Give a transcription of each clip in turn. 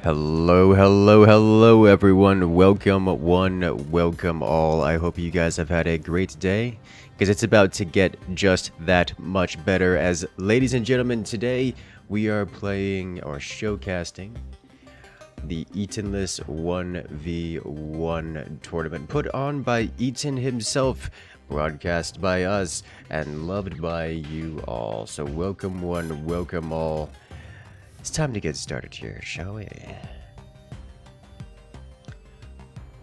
Hello, hello, hello everyone. Welcome one, welcome all. I hope you guys have had a great day, because it's about to get just that much better. As ladies and gentlemen, today we are playing or showcasting the Etanless 1v1 tournament put on by Etan himself, broadcast by us, and loved by you all. So welcome one, welcome all. It's time to get started here, shall we?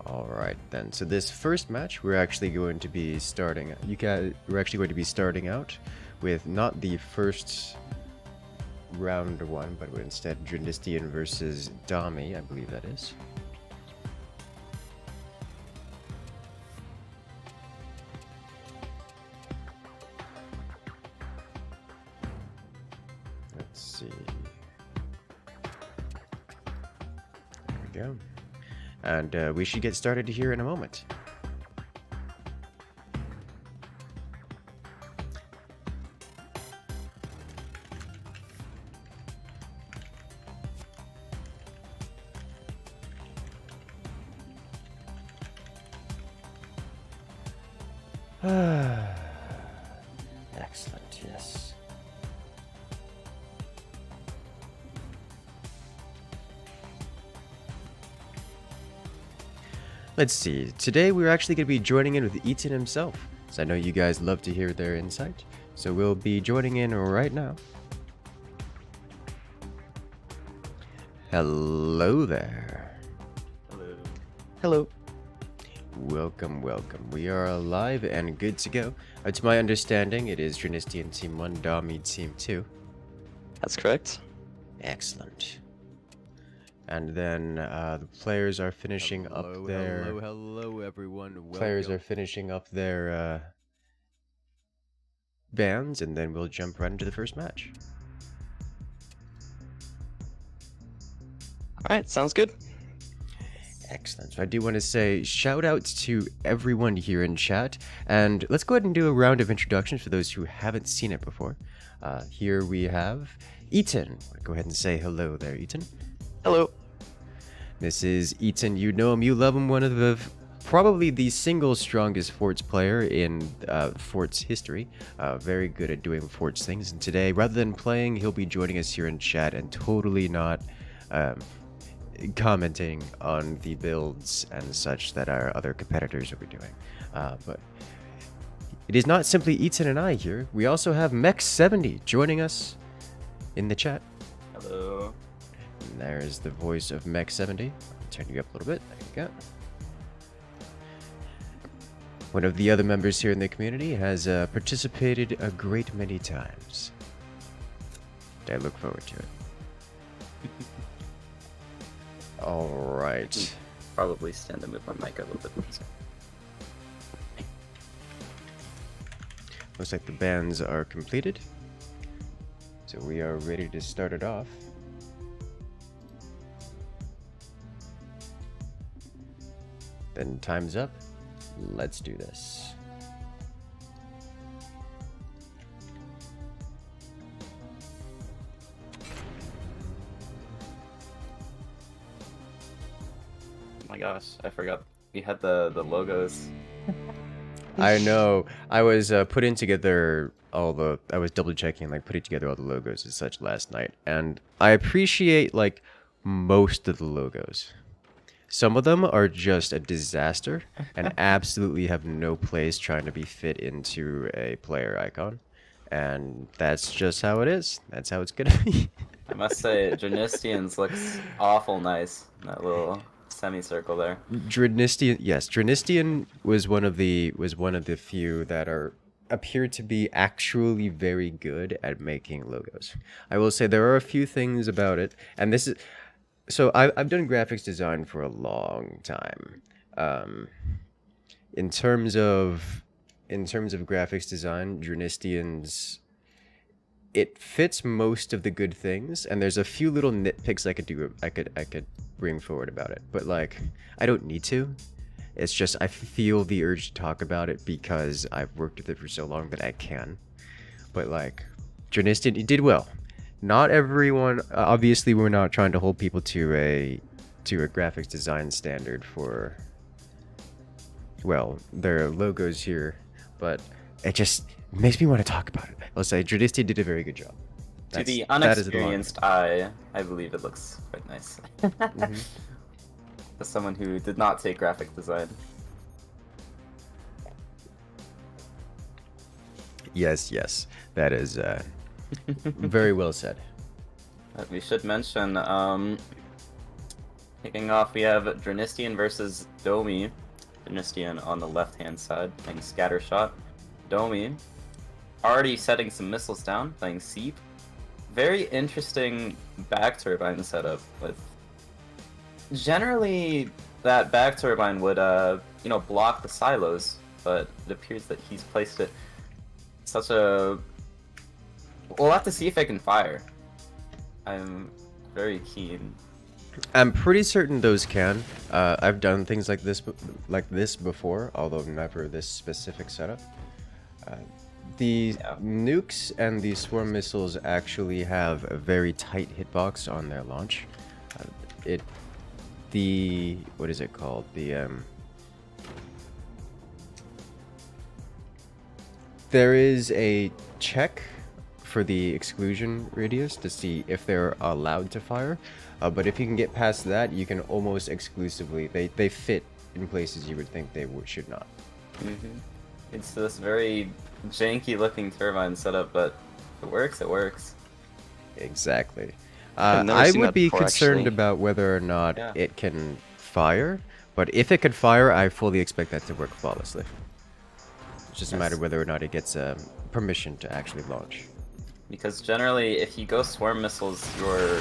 Alright then, so this first match we're actually going to be starting out with not the first round one, but instead Drenistian versus Domi, I believe that is. Let's see. There we go. And we should get started here in a moment. Excellent, yes. Let's see, today we're actually going to be joining in with Etan himself, so I know you guys love to hear their insight, so we'll be joining in right now. Hello there. Hello. Hello. Welcome, welcome. We are live and good to go. To my understanding, it is Drenistian Team 1, Domi Team 2. That's correct. Excellent. And then the players are finishing up their... Hello, everyone. Players are finishing up their bands, and then we'll jump right into the first match. Alright, sounds good. Excellent. So I do want to say shout out to everyone here in chat, and let's go ahead and do a round of introductions for those who haven't seen it before. Here we have Etan. Go ahead and say hello there, Etan. Hello. This is Etan. You know him, you love him, one of the probably the single strongest Forts player in Forts history. Very good at doing Forts things, and today, rather than playing, he'll be joining us here in chat and totally not commenting on the builds and such that our other competitors will be doing. But it is not simply Etan and I here. We also have Mech70 joining us in the chat. Hello. And there's the voice of Mech70. I'll turn you up a little bit. There you go. One of the other members here in the community has participated a great many times. I look forward to it. Alright. Probably stand and move my mic a little bit. Looks like the bands are completed. So we are ready to start it off. Then time's up. Let's do this. Oh my gosh, I forgot. We had the logos. I know. I was putting together all the... I was double checking, like, putting together all the logos and such last night. And I appreciate, like, most of the logos. Some of them are just a disaster and absolutely have no place trying to be fit into a player icon. And that's just how it is. That's how it's gonna be. I must say, Drenistian's looks awful nice. That little semicircle there. Drenistian, yes, Drenistian was one of the few that appear to be actually very good at making logos. I will say there are a few things about it, and this is... So I've done graphics design for a long time. In terms of graphics design, Drenistian's, it fits most of the good things, and there's a few little nitpicks I could bring forward about it, but like I don't need to. It's just I feel the urge to talk about it because I've worked with it for so long that I can. But like Drenistian, he did well. not everyone. Obviously, we're not trying to hold people to a graphics design standard for, well, their logos here, but it just makes me want to talk about it. I'll say Drenistian did a very good job. To the that is a line. unexperienced eye, I believe it looks quite nice. As someone who did not take graphic design. Yes, yes, that is very well said. We should mention, kicking off, we have Drenistian versus Domi. Drenistian on the left-hand side, playing Scattershot. Domi, already setting some missiles down, playing Seep. Very interesting back turbine setup with... Generally, that back turbine would, you know, block the silos, but it appears that he's placed it such a... We'll have to see if I can fire. I'm very keen. I'm pretty certain those can. I've done things like this before, although never this specific setup. The nukes and the swarm missiles actually have a very tight hitbox on their launch. What is it called? There is a check for the exclusion radius to see if they're allowed to fire, but if you can get past that, you can almost exclusively, they fit in places you would think they should not. It's this very janky looking turbine setup, but if it works, it works. Exactly. I would be concerned about whether or not it can fire, but if it could fire, I fully expect that to work flawlessly. It's just a matter of whether or not it gets permission to actually launch. Because generally, if you go swarm missiles, you're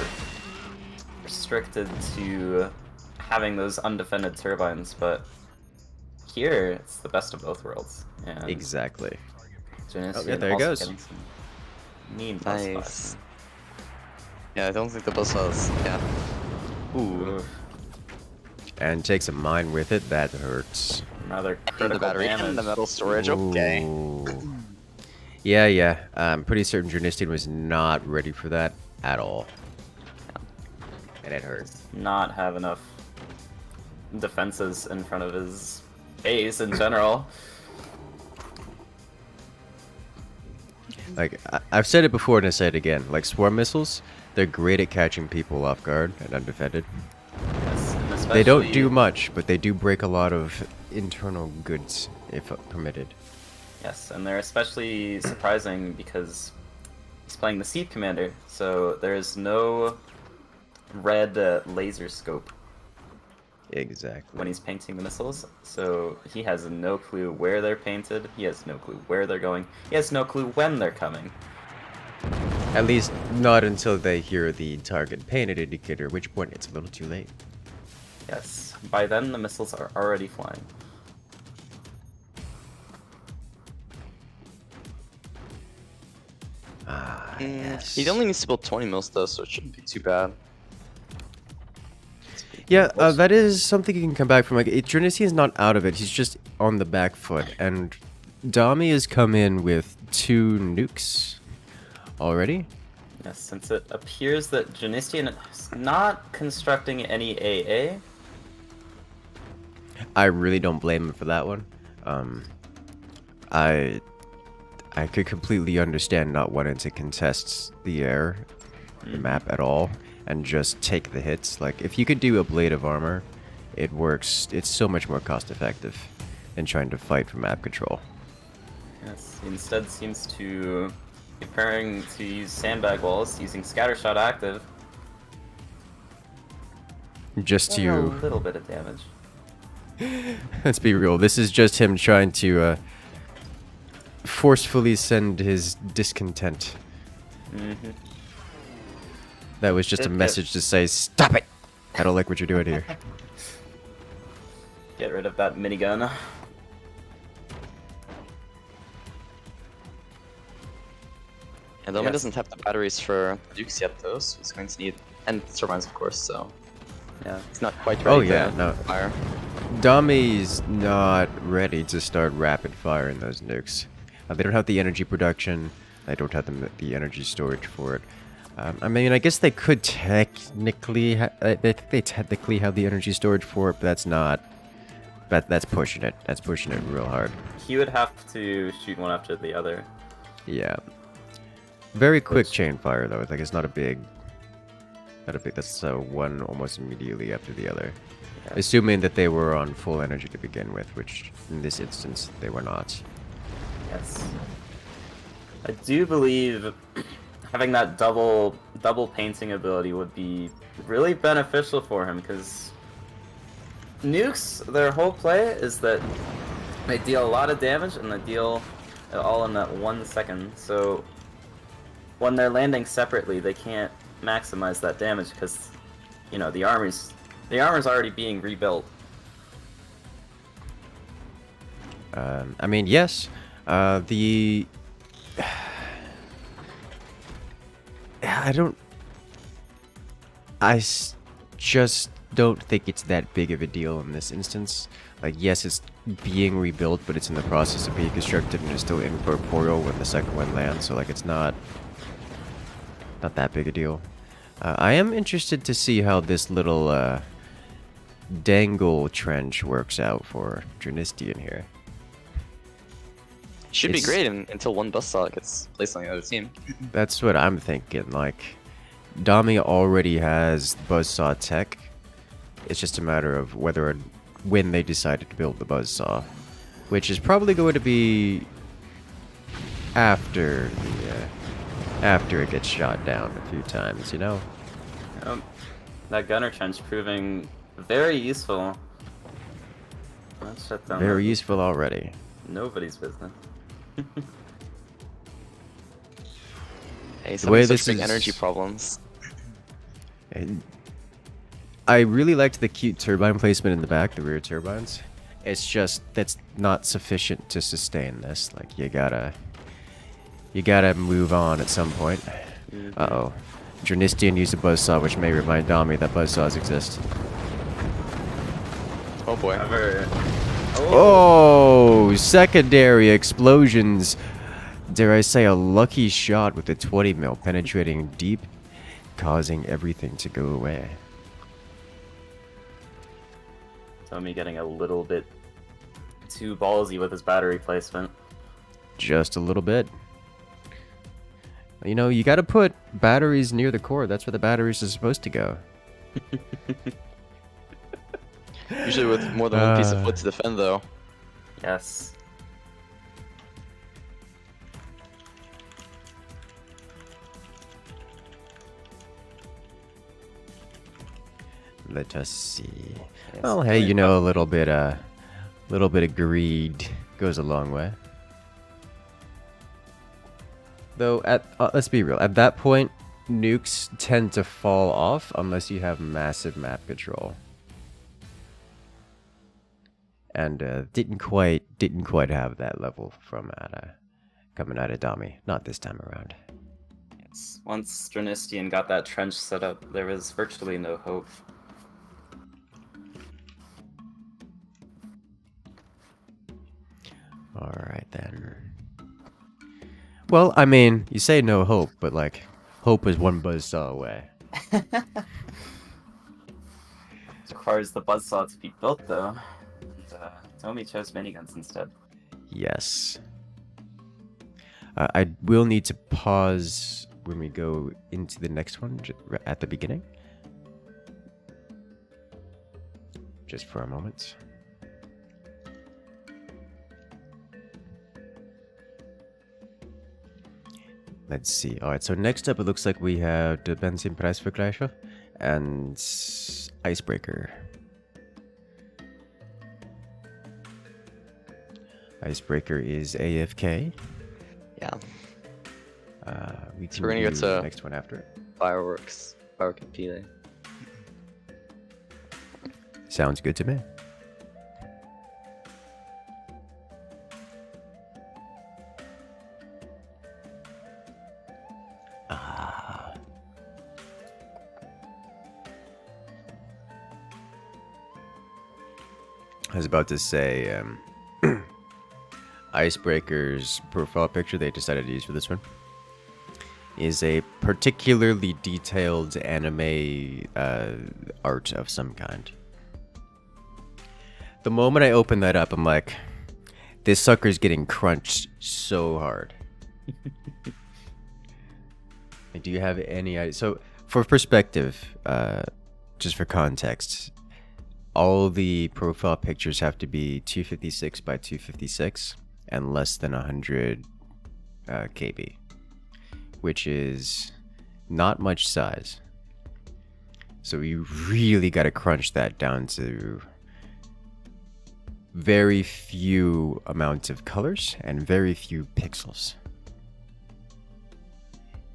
restricted to having those undefended turbines, but here, it's the best of both worlds. And exactly. Oh, yeah, there it goes. Nice. Yeah, I don't think the bus was. Yeah. Ooh. And takes a mine with it. That hurts. Another And critical the battery damage. and the metal storage. Okay. Ooh. Yeah. I'm pretty certain Drenistian was not ready for that at all. And it hurts. Not have enough defenses in front of his base in general. Like, I've said it before and I say it again. Like, swarm missiles, they're great at catching people off guard and undefended. Yes, and They don't do much, but they do break a lot of internal goods, if permitted. Yes, and they're especially surprising because he's playing the Seep Commander, so there's no red laser scope Exactly. when he's painting the missiles, so he has no clue where they're painted, he has no clue where they're going, he has no clue when they're coming. At least not until they hear the target painted indicator, at which point it's a little too late. Yes, by then the missiles are already flying. Yes. He only needs to build 20 mils though, so it shouldn't be too bad. Yeah, that is something you can come back from. Like, Drenistian is not out of it. He's just on the back foot. And Domi has come in with 2 nukes already. Yes, since it appears that Drenistian is not constructing any AA. I really don't blame him for that one. I could completely understand not wanting to contest the air, the map at all, and just take the hits. Like, if you could do a blade of armor, it works. It's so much more cost effective than trying to fight for map control. Yes, he instead seems to be preparing to use sandbag walls, using scattershot active. Just And a to... little bit of damage. Let's be real, this is just him trying to forcefully send his discontent. That was just a message to say, stop it! I don't like what you're doing here. Get rid of that minigun. And Domi doesn't have the batteries for Dukes yet though, so he's going to need... And turbines of course, so... Yeah. He's not quite ready no. to fire. Domi's not ready to start rapid firing those nukes. They don't have the energy production. They don't have the energy storage for it. I mean, I guess they could technically, they technically have the energy storage for it, but that's not. That's pushing it. That's pushing it real hard. He would have to shoot one after the other. Yeah. Very quick chain fire though. Like it's not a big. Not a big. That's one almost immediately after the other. Yeah. Assuming that they were on full energy to begin with, which in this instance they were not. Yes. I do believe having that double painting ability would be really beneficial for him, because nukes, their whole play is that they deal a lot of damage and they deal it all in that 1 second. So when they're landing separately, they can't maximize that damage because, you know, the armor's already being rebuilt. I mean, yes. The just don't think it's that big of a deal in this instance. Like, yes, it's being rebuilt, but it's in the process of being constructed and it's still incorporeal when the second one lands, so like it's not that big a deal. I am interested to see how this little dangle trench works out for Drenistian here. Should be great until one buzzsaw gets placed on the other team. That's what I'm thinking. Like, Domi already has buzzsaw tech. It's just a matter of whether and when they decided to build the buzzsaw, which is probably going to be after it gets shot down a few times, you know. That gunner trench proving very useful. Let's shut down. Very useful already. Nobody's business. Hey, The way some this such big is- energy problems. And I really liked the cute turbine placement in the back, the rear turbines. It's just that's not sufficient to sustain this. Like you gotta move on at some point. Uh-oh. Drenistian used a buzzsaw, which may remind Domi that buzzsaws exist. Oh boy. Oh, secondary explosions. Dare I say a lucky shot with the 20 mil penetrating deep, causing everything to go away. Domi getting a little bit too ballsy with his battery placement. Just a little bit. You know, you gotta put batteries near the core. That's where the batteries are supposed to go. Usually with more than one piece of wood to defend, though. Yes. Let us see. Yes, Well, hey, you know, a little bit of greed goes a long way. Though, let's be real. At that point, nukes tend to fall off unless you have massive map control. And didn't quite have that level from coming out of Domi. Not this time around. Yes. Once Drenistian got that trench set up, there was virtually no hope. Alright then. Well, I mean, you say no hope, but like, hope is one buzzsaw away. It requires the buzzsaw to be built, though. And, Domi chose miniguns instead. Yes. I will need to pause when we go into the next one at the beginning. Just for a moment. Let's see. Alright, so next up it looks like we have the Benson Preisvergleicher and Icebreaker. Icebreaker is AFK. Yeah. We can we're gonna do go to the next one after it. Fireworks. Firework and Pele. Sounds good to me. I was about to say, Icebreaker's profile picture they decided to use for this one is a particularly detailed anime art of some kind. The moment I open that up, I'm like, this sucker's getting crunched so hard. Like, do you have any idea? So, for perspective, just for context, all the profile pictures have to be 256 by 256 and less than 100 KB, which is not much size. So you really got to crunch that down to very few amounts of colors and very few pixels.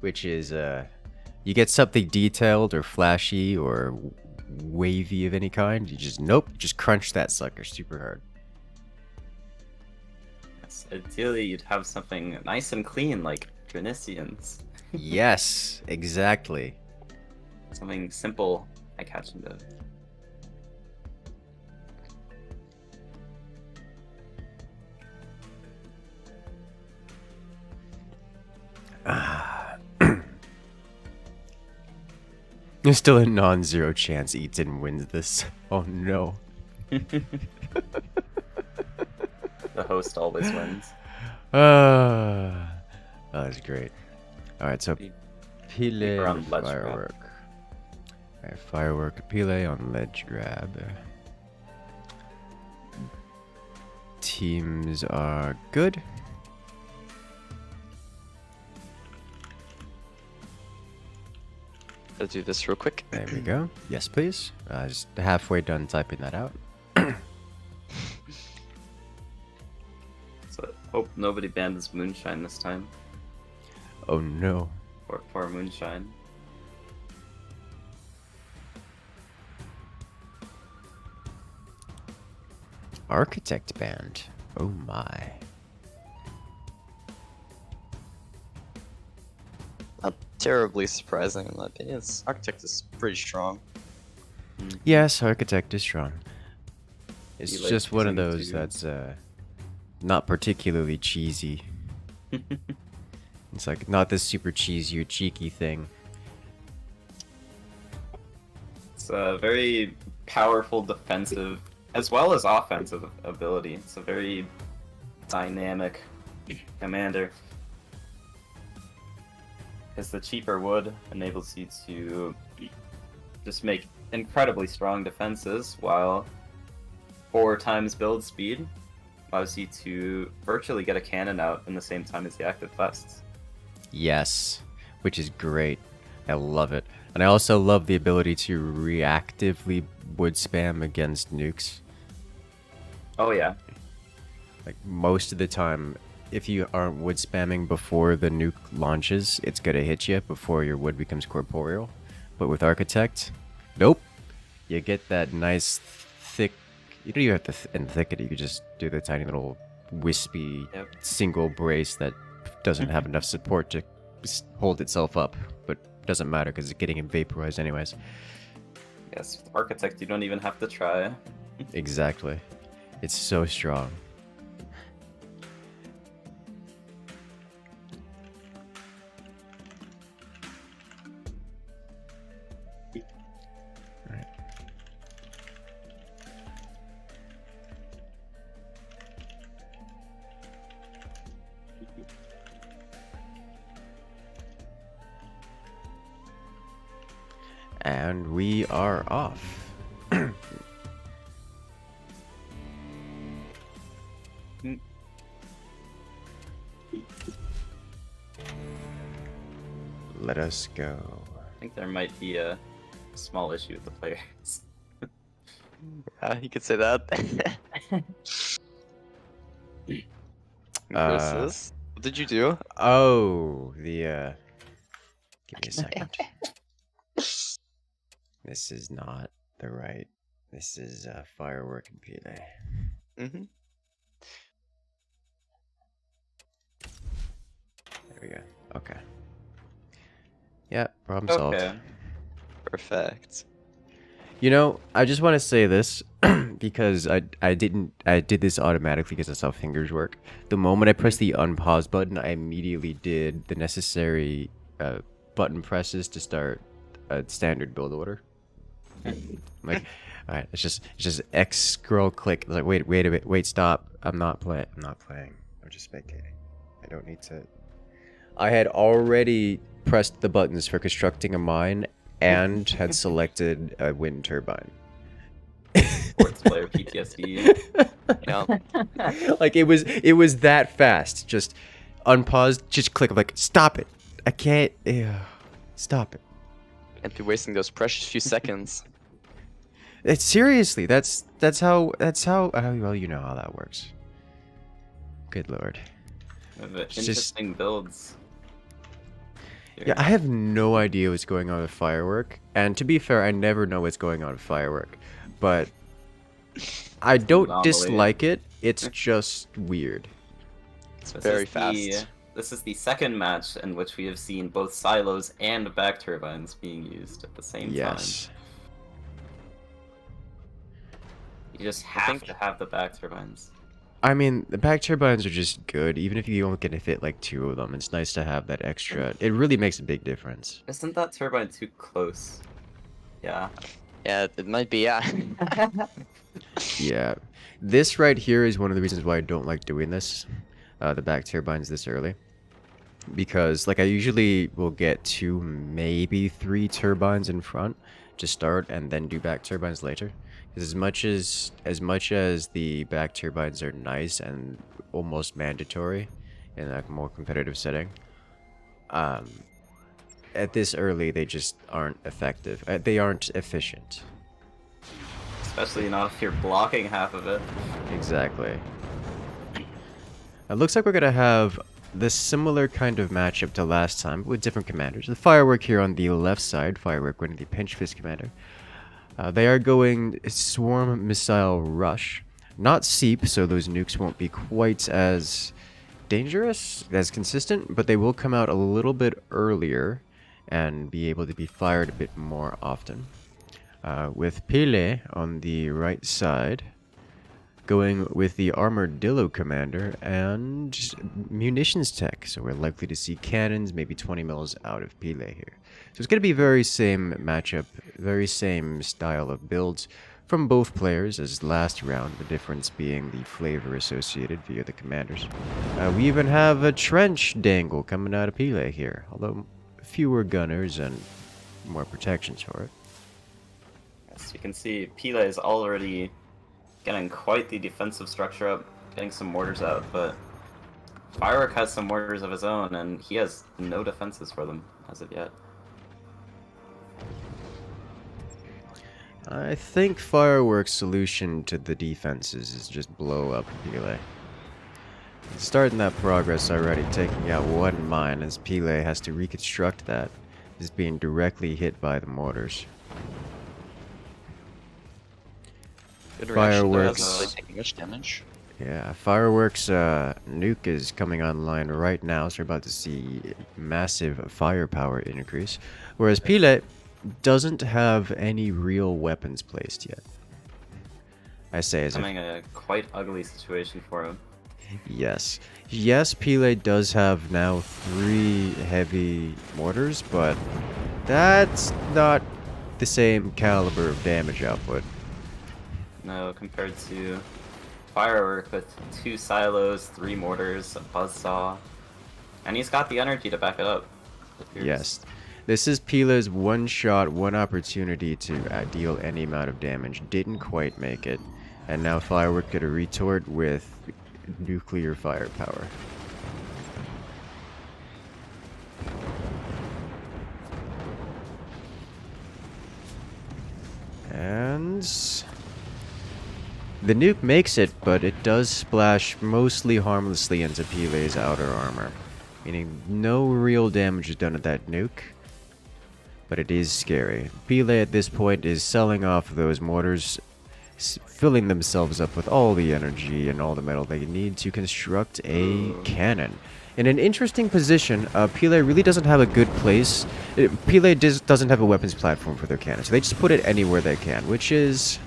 Which is, you get something detailed or flashy or wavy of any kind, you just, nope, just crunch that sucker super hard. Yes, ideally, you'd have something nice and clean, like Drenistians. Yes, exactly. Something simple, eye-catching to. There's still a non-zero chance Eaton wins this. Oh no. The host always wins. That's great. Alright, so Keep Pele her on and ledge Firework. Alright, Firework, Pele on ledge grab. Teams are good. Gotta do this real quick. There we go. Yes, please. Just halfway done typing that out. So hope nobody banned his Moonshine this time. Oh no. Poor Moonshine. Architect band. Oh my. Not terribly surprising in my opinion. Architect is pretty strong. Yes, Architect is strong. It's You like just one of using those two. that's not particularly cheesy. It's like not this super cheesy or cheeky thing. It's a very powerful defensive as well as offensive ability. It's a very dynamic commander. Because the cheaper wood enables you to just make incredibly strong defenses, while 4 times build speed allows you to virtually get a cannon out in the same time as the active quests. Yes, which is great. I love it. And I also love the ability to reactively wood spam against nukes. Oh yeah. Like most of the time, if you aren't wood spamming before the nuke launches, it's gonna hit you before your wood becomes corporeal. But with Architect, nope. You get that nice thick. You don't even have to thicken it. You can just do the tiny little wispy single brace that doesn't have enough support to hold itself up, but doesn't matter because it's getting vaporized anyways. Yes, with Architect you don't even have to try. Exactly. It's so strong. Alright. And we are off. Let us go. I think there might be a small issue with the players. Yeah, you could say that. Incursus. What did you do? Oh, the give me a second. This is not the right. This is Firework and Pele. Mm-hmm. There we go. Okay. Yeah, problem solved. Okay. Perfect. You know, I just want to say this because I did this automatically because that's how fingers work. The moment I pressed the unpause button, I immediately did the necessary button presses to start a standard build order. Like, all right, it's just X scroll click. Like, wait a bit, wait, stop. I'm not playing. I'm just spectating. I don't need to. I had already pressed the buttons for constructing a mine and had selected a wind turbine. Sports player PTSD. Yeah. Like it was that fast. Just unpause, just click. Like, stop it. I can't. Stop it. Can't be wasting those precious few seconds. It's seriously. That's how. Well, you know how that works. Good lord. Interesting builds. Here. Yeah, I have no idea what's going on with Firework. And to be fair, I never know what's going on with Firework. But I don't Anomaly. dislike it. It's just weird. It's very fast. This is the second match in which we have seen both silos and back turbines being used at the same Yes. time. You just have to have the back turbines. I mean, the back turbines are just good. Even if you only get to fit like 2 of them, it's nice to have that extra. It really makes a big difference. Isn't that turbine too close? Yeah. Yeah, it might be, yeah. Yeah. This right here is one of the reasons why I don't like doing this. The back turbines this early. Because, like, I usually will get 2, maybe 3 turbines in front to start and then do back turbines later. Because as much as the back turbines are nice and almost mandatory in a more competitive setting, at this early they just aren't effective. They aren't efficient. Especially not if you're blocking half of it. Exactly. It looks like we're gonna have the similar kind of matchup to last time, but with different commanders. The Firework here on the left side, Firework winning the Pinch Fist commander. They are going Swarm Missile Rush. Not Seep, so those nukes won't be quite as dangerous, as consistent, but they will come out a little bit earlier and be able to be fired a bit more often. With Pele on the right side, going with the Armadillo commander and munitions tech. So we're likely to see cannons, maybe 20 mils out of Pele here. So it's going to be very same matchup, very same style of builds from both players as last round, the difference being the flavor associated via the commanders. We even have a trench dangle coming out of Pele here, although fewer gunners and more protections for it. As you can see, Pele is already getting quite the defensive structure up, getting some mortars out, but Firework has some mortars of his own, and he has no defenses for them as of yet. I think Firework's solution to the defenses is just blow up Pele. Starting that progress already, taking out one mine as Pele has to reconstruct that, is being directly hit by the mortars. Good reaction, though, Fireworks. hasn't really taken much damage. Yeah, Fireworks nuke is coming online right now, so we're about to see massive firepower increase. Whereas Pele doesn't have any real weapons placed yet. I say as Becoming a quite ugly situation for him. Yes. Yes, Pele does have now 3 heavy mortars, but that's not the same caliber of damage output. No, compared to Firework with 2 silos, 3 mortars, a buzzsaw, and he's got the energy to back it up. It appears. Yes. This is Pele's one shot, one opportunity to deal any amount of damage. Didn't quite make it. And now Firework get a retort with nuclear firepower. And the nuke makes it, but it does splash mostly harmlessly into Pele's outer armor. Meaning no real damage is done at that nuke. But it is scary. Pele at this point is selling off those mortars, filling themselves up with all the energy and all the metal they need to construct a cannon. In an interesting position, Pele really doesn't have a good place. Pele doesn't have a weapons platform for their cannon, so they just put it anywhere they can, which is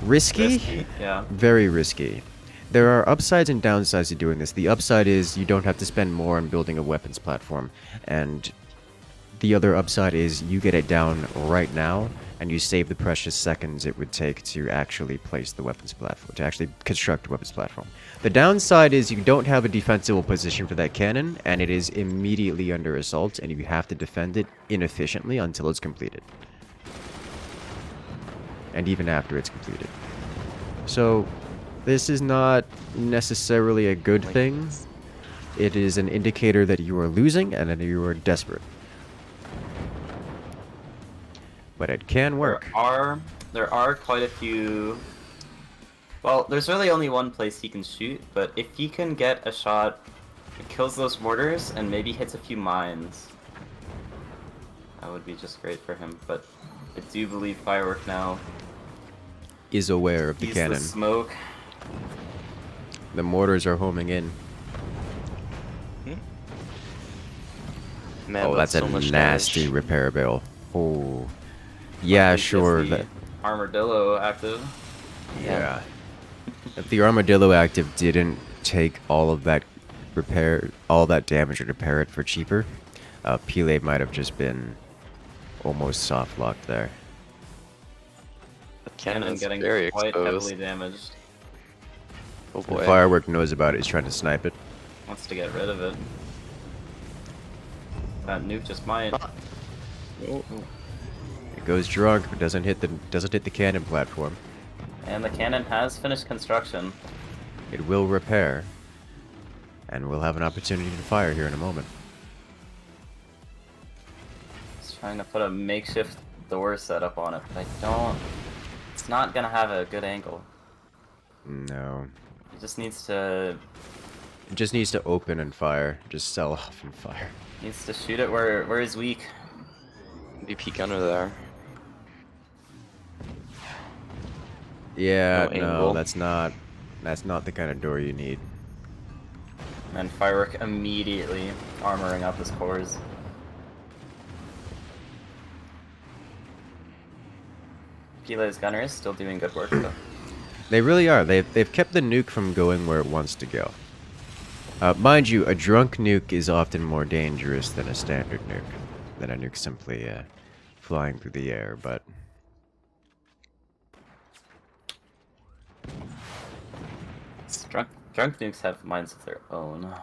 risky. Yeah. Very risky. There are upsides and downsides to doing this. The upside is you don't have to spend more on building a weapons platform, and the other upside is you get it down right now, and you save the precious seconds it would take to actually place the weapons platform, to actually construct a weapons platform. The downside is you don't have a defensible position for that cannon, and it is immediately under assault, and you have to defend it inefficiently until it's completed. And even after it's completed. So, this is not necessarily a good thing. It is an indicator that you are losing and that you are desperate. But it can work. There are quite a few... Well, there's really only one place he can shoot, but if he can get a shot that kills those mortars and maybe hits a few mines, that would be just great for him. But I do believe Firework now is aware of the sees cannon. The smoke. The mortars are homing in. Man, Oh, that's so a much nasty damage. repair bill. Oh. Yeah, sure. The Armadillo active. Yeah. If the Armadillo active didn't take all of that damage to repair it for cheaper, Pele might have just been almost soft locked there. The cannon's getting very quite exposed. heavily damaged. Oh The boy. Firework knows about it. He's trying to snipe it. Wants to get rid of it. That nuke just might. Oh. It goes drunk, but doesn't hit the cannon platform. And the cannon has finished construction. It will repair, and we'll have an opportunity to fire here in a moment. Just trying to put a makeshift door setup on it, but I don't. It's not gonna have a good angle. No. It just needs to. It just needs to open and fire. Just sell off and fire. Needs to shoot it where he's weak. BP gunner there. Yeah, No no, angle. that's not the kind of door you need. And Firework immediately armoring up his cores. Pele's gunner is still doing good work though. They really are. They've kept the nuke from going where it wants to go. Mind you, a drunk nuke is often more dangerous than a standard nuke, than a nuke simply flying through the air, but... Drunk nukes have minds of their own.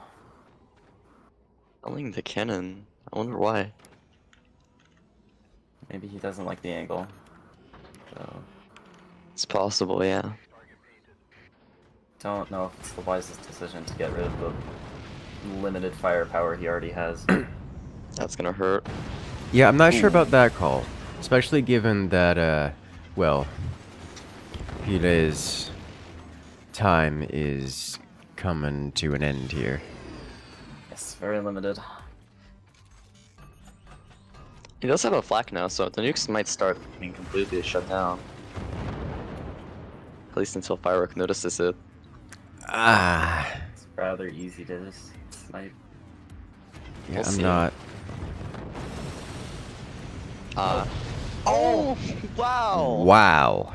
Selling the cannon. I wonder why. Maybe he doesn't like the angle. So, It's possible, yeah. don't know if it's the wisest decision to get rid of the limited firepower he already has. That's gonna hurt. Yeah, I'm not sure about that call. Especially given that, well, Pele's time is coming to an end here. Yes, very limited. He does have a flak now, so the nukes might start being completely shut down. At least until Firework notices it. Ah. It's rather easy to just snipe. Yeah, We'll I'm see. not... Oh! Wow! Wow.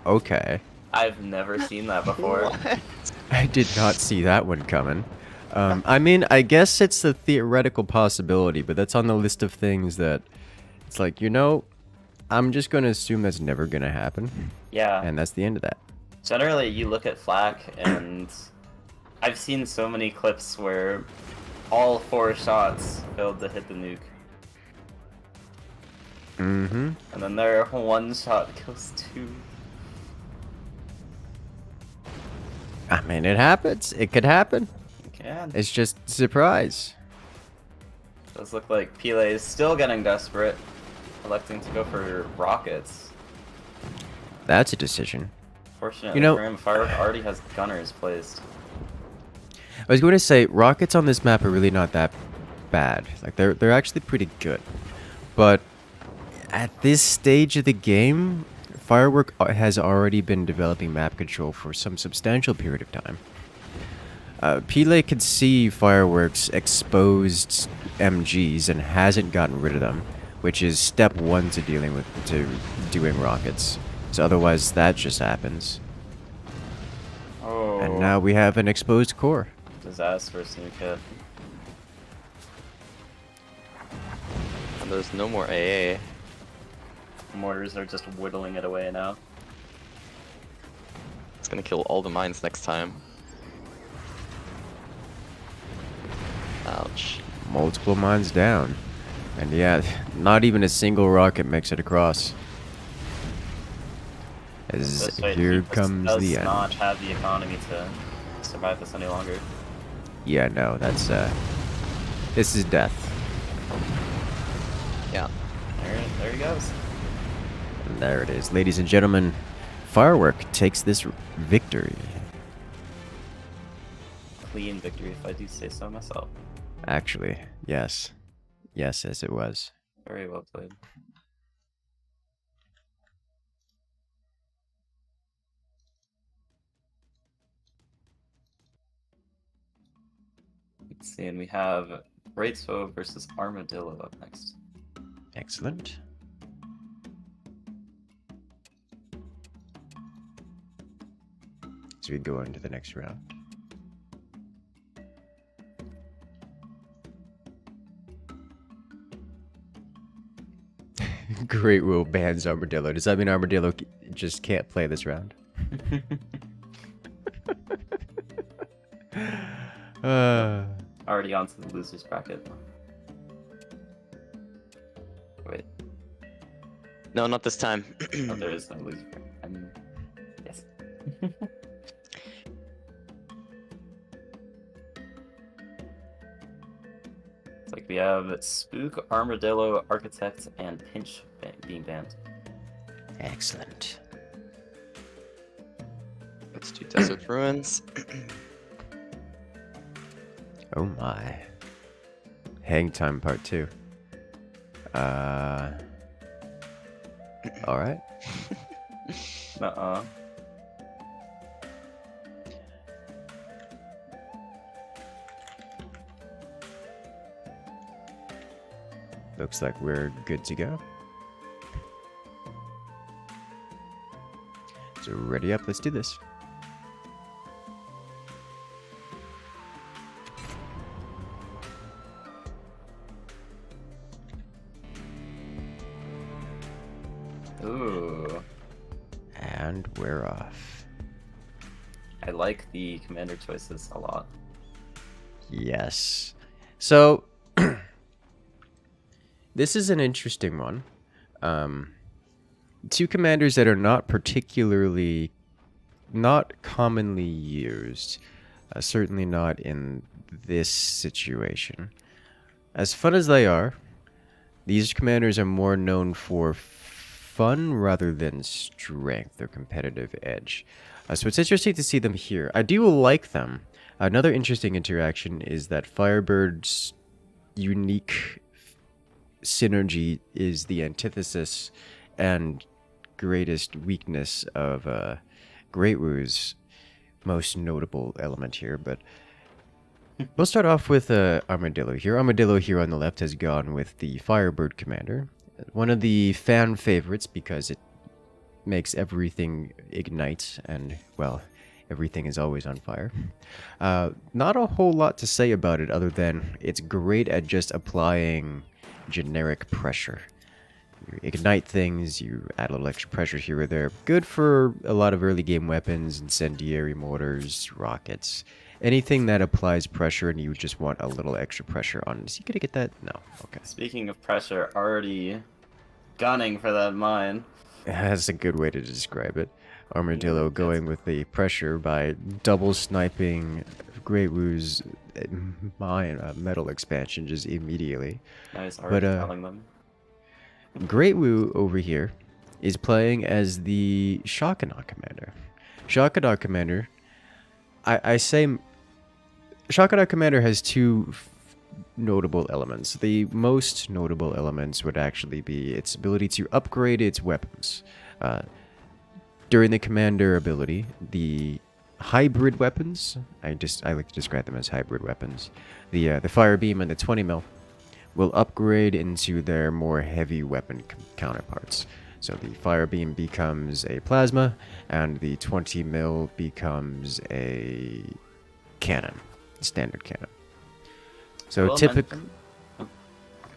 Okay. I've never seen that before. What? I did not see that one coming. I mean, I guess it's a theoretical possibility, but that's on the list of things that... It's like, you know, I'm just going to assume that's never going to happen. Yeah. And that's the end of that. Generally, you look at flak, and I've seen so many clips where all 4 shots failed to hit the nuke. Mm-hmm. And then their 1 shot kills 2. I mean, it happens. It could happen. You can. It's just a surprise. Does look like Pele is still getting desperate, electing to go for rockets. That's a decision. Fortunately You know- for him, Firework already has gunners placed. I was going to say, rockets on this map are really not that bad. Like, they're actually pretty good. But at this stage of the game, Firework has already been developing map control for some substantial period of time. Pele could see Firework's exposed MGs and hasn't gotten rid of them, which is step 1 to doing rockets. So otherwise, that just happens. Oh, And now we have an exposed core. Disastrous new kit. And there's no more AA. Mortars are just whittling it away now. It's gonna kill all the mines next time. Ouch. Multiple mines down. And yeah, not even a single rocket makes it across. As This way, here he comes does the end. not have the economy to survive this any longer. Yeah, no, that's this is death. Yeah. There he goes. And there it is. Ladies and gentlemen, Firework takes this victory. Clean victory, if I do say so myself. Actually, yes. Yes, as it was. Very well played. Let's see, and we have Grizzo versus Armadillo up next. Excellent. So we go into the next round. Great Will bans Armadillo. Does that mean Armadillo just can't play this round? Already on to the losers bracket. Wait, No, not this time. oh, there is no loser bracket. I mean, yes. It's like we have Spook, Armadillo, Architect, and Pinch being banned. Excellent. Let's do Desert Ruins. Oh my. Hang time part 2. Alright. Uh-uh. Looks like we're good to go. So ready up, let's do this. Ooh. And we're off. I like the commander choices a lot. Yes. So this is an interesting one. Two commanders that are not commonly used. Certainly not in this situation. As fun as they are, these commanders are more known for fun rather than strength or competitive edge. So it's interesting to see them here. I do like them. Another interesting interaction is that Firebird's unique synergy is the antithesis and greatest weakness of Great Wu's most notable element here. But we'll start off with Armadillo here. Armadillo here on the left has gone with the Firebird commander. One of the fan favorites because it makes everything ignite and, well, everything is always on fire. Not a whole lot to say about it other than it's great at just applying generic pressure. You ignite things, you add a little extra pressure here or there. Good for a lot of early game weapons, incendiary mortars, rockets. Anything that applies pressure and you just want a little extra pressure on. Is he gonna get that? No. Okay. Speaking of pressure, already gunning for that mine. That's a good way to describe it. Armadillo going with the pressure by double sniping Great Wu's mine metal expansion just immediately. Nice, already telling them. Great Wu over here is playing as the Shakanon commander. Shakanon commander, I say Shakanon commander has two notable elements. The most notable elements would actually be its ability to upgrade its weapons. During the commander ability, the hybrid weapons, I like to describe them as hybrid weapons. The fire beam and the 20 mil will upgrade into their more heavy weapon counterparts. So the fire beam becomes a plasma, and the 20 mil becomes a cannon, standard cannon. So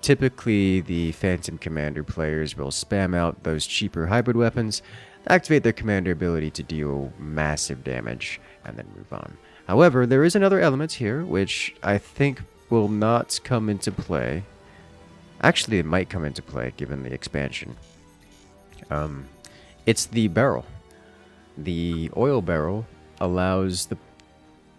typically the Phantom Commander players will spam out those cheaper hybrid weapons, activate their commander ability to deal massive damage, and then move on. However, there is another element here which I think will not come into play. Actually, it might come into play given the expansion. It's the barrel. The oil barrel allows the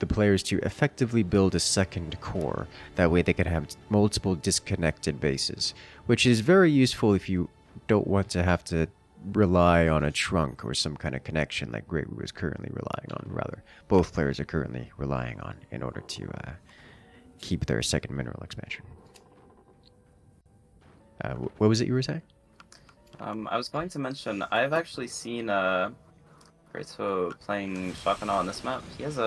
players to effectively build a second core. That way they can have multiple disconnected bases, which is very useful if you don't want to have to rely on a trunk or some kind of connection like Great Woo is currently relying on. Rather, both players are currently relying on in order to keep their second mineral expansion. What was it you were saying? I was going to mention, I've actually seen Grizzo playing Shotgun on this map. He has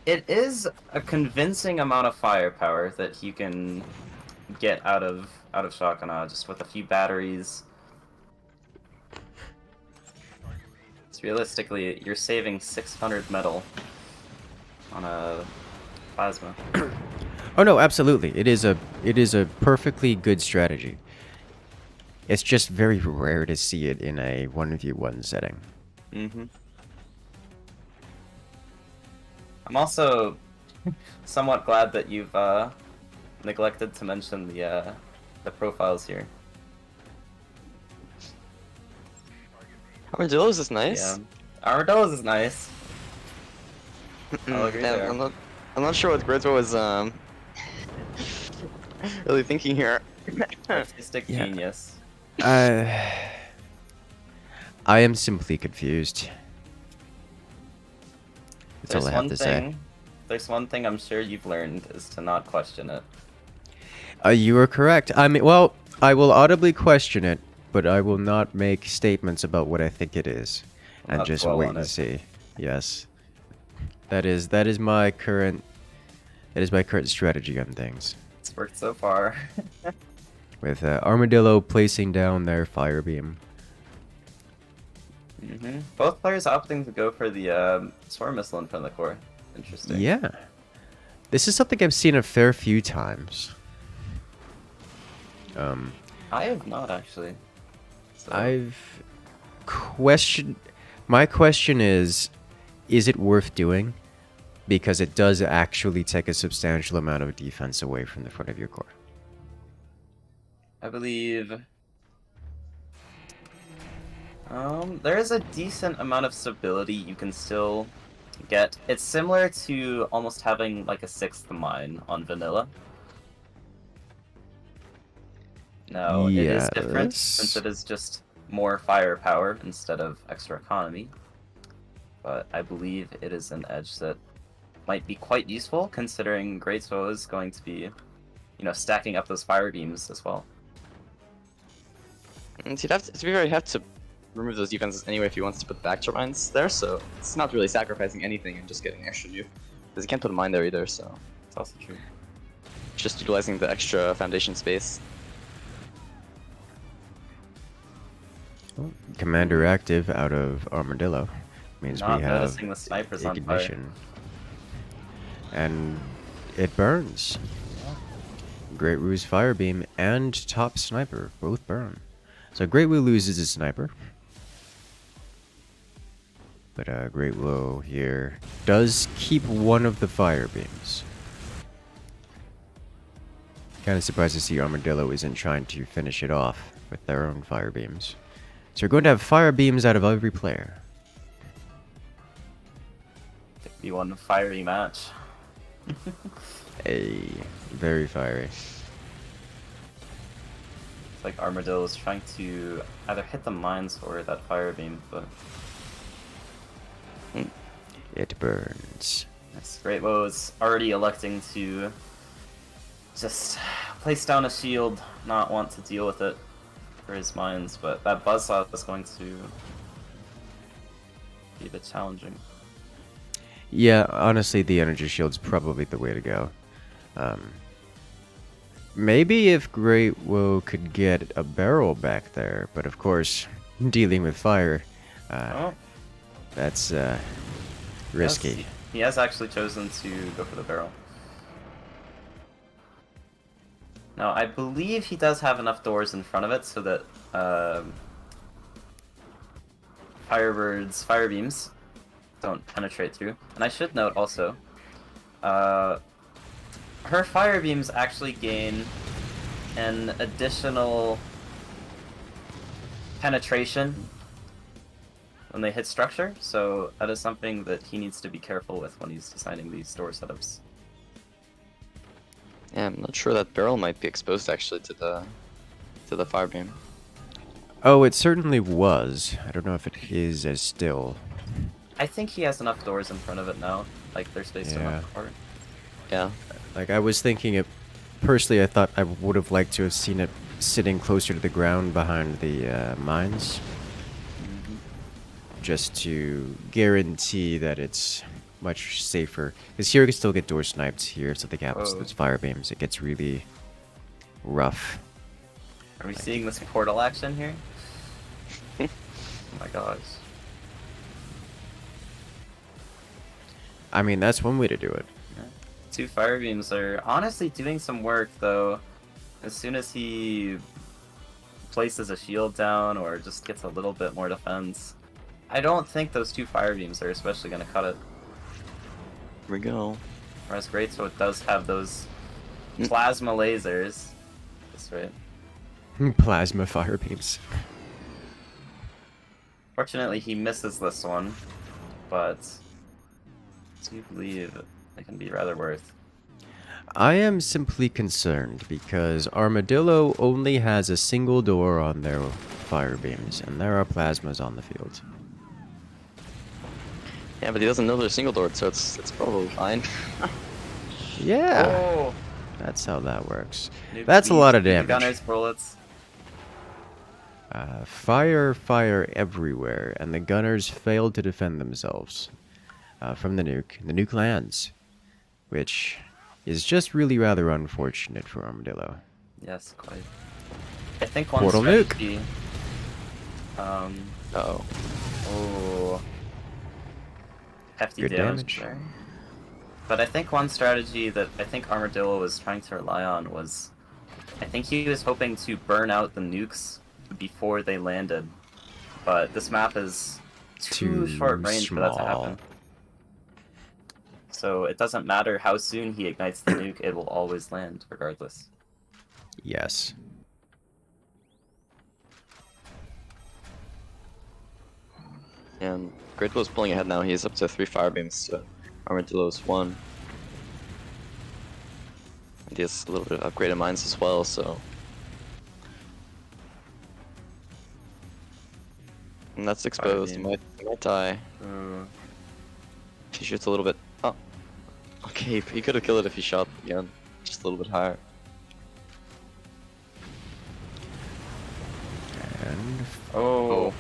it is a convincing amount of firepower that you can get out of Shotgun just with a few batteries. It's realistically, you're saving 600 metal on a plasma. Oh no, absolutely. It is a perfectly good strategy. It's just very rare to see it in a 1v1 setting. Mm-hmm. I'm also somewhat glad that you've neglected to mention the profiles here. Armadillo's is nice. Yeah, Armadillo's is nice. I'll agree there. I'm not sure what Grizzo was really thinking here. Artistic genius. I am simply confused. That's all I have to say. There's one thing I'm sure you've learned is to not question it. You are correct. I mean, well, I will audibly question it, but I will not make statements about what I think it is, and just wait and see. Yes, that is my current strategy on things. It's worked so far. With Armadillo placing down their fire beam. Mm-hmm. Both players opting to go for the swarm missile in front of the core. Interesting. Yeah, this is something I've seen a fair few times. I have not actually. So. My question is it worth doing? Because it does actually take a substantial amount of defense away from the front of your core. I believe there is a decent amount of stability you can still get. It's similar to almost having like a 6th mine on vanilla. No, it is different since it is just more firepower instead of extra economy. But I believe it is an edge that might be quite useful considering Grizzo is going to be, stacking up those fire beams as well. And he'd have to remove those defenses anyway if he wants to put back turbines there, so it's not really sacrificing anything and just getting extra nuke. Because he can't put a mine there either, so it's also true. Just utilizing the extra foundation space. Oh, Commander active out of Armadillo means Not we have noticing the snipers on fire. And it burns. Great Woo's fire beam and top sniper both burn. So Great Woo loses his sniper. But Great Woo here does keep one of the fire beams. Kind of surprised to see Armadillo isn't trying to finish it off with their own fire beams. So we're going to have fire beams out of every player. It'd be one fiery match. Very fiery. It's like Armadillo is trying to either hit the mines or that fire beam, but it burns. Yes, Great Woe is already electing to just place down a shield, not want to deal with it for his mines, but that buzzsaw is going to be a bit challenging. Yeah, honestly, the energy shield's probably the way to go. Maybe if Great Woe could get a barrel back there, but of course, dealing with fire, Oh, that's yes, risky. he has actually chosen to go for the barrel. Now, I believe he does have enough doors in front of it so that Firebird's fire beams don't penetrate through. And I should note also, her fire beams actually gain an additional penetration when they hit structure, so that is something that he needs to be careful with when he's designing these door setups. Yeah, I'm not sure that barrel might be exposed actually to the fire beam. Oh, it certainly was. I don't know if it is as still. I think he has enough doors in front of it now, like they're spaced enough apart. Yeah. Like, I was thinking it... Personally, I thought I would have liked to have seen it sitting closer to the ground behind the mines. Just to guarantee that it's much safer. Because here you can still get door sniped here, so the gaps, those fire beams, it gets really rough. Are we seeing this portal action here? Oh my gosh. I mean, that's one way to do it. Yeah. 2 fire beams are honestly doing some work, though. As soon as he places a shield down or just gets a little bit more defense, I don't think those 2 fire beams are especially going to cut it. Here we go. Whereas Great, so it does have those plasma lasers. That's right. Plasma fire beams. Fortunately, he misses this one, but I do believe it can be rather worth. I am simply concerned because Armadillo only has a single door on their fire beams, and there are plasmas on the field. Yeah, but he doesn't know there's single door, so it's probably fine. Yeah, Oh! that's how that works. Nuke That's a these lot of with the damage. Gunner's bullets. Fire everywhere, and the gunners failed to defend themselves from the nuke. The nuke lands, which is just really rather unfortunate for Armadillo. Yes, quite. I think one Portal nuke. strategy... Uh-oh. Oh. Hefty Good damage damage. there. But I think one strategy that I think Armadillo was trying to rely on was... I think he was hoping to burn out the nukes before they landed. But this map is too short range for that to small. happen. So it doesn't matter how soon he ignites the nuke, it will always land, regardless. Yes. And Great Will's pulling ahead now. He's up to 3 fire beams, so Armadillo's 1. And he has a little bit of upgraded mines as well, so... And that's exposed. He might die. If he shoots a little bit... Oh. Okay, he could have killed it if he shot again. Just a little bit higher. And Oh.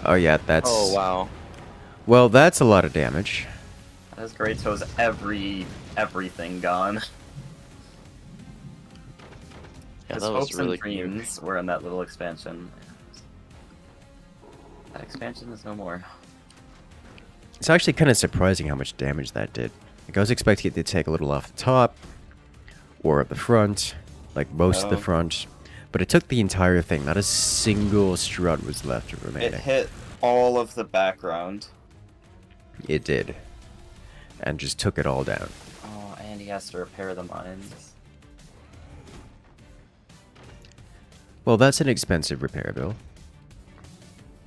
oh yeah, that's... Oh, wow. Well, that's a lot of damage. That's great, so is everything gone. Yeah, His that was hopes really and dreams were in that little expansion. That expansion is no more. It's actually kind of surprising how much damage that did. Like, I was expecting it to take a little off the top, or at the front, like most of the front, but it took the entire thing. Not a single strut was left remaining. It hit all of the background. It did. And just took it all down. Oh, and he has to repair the mines. Well, that's an expensive repair bill.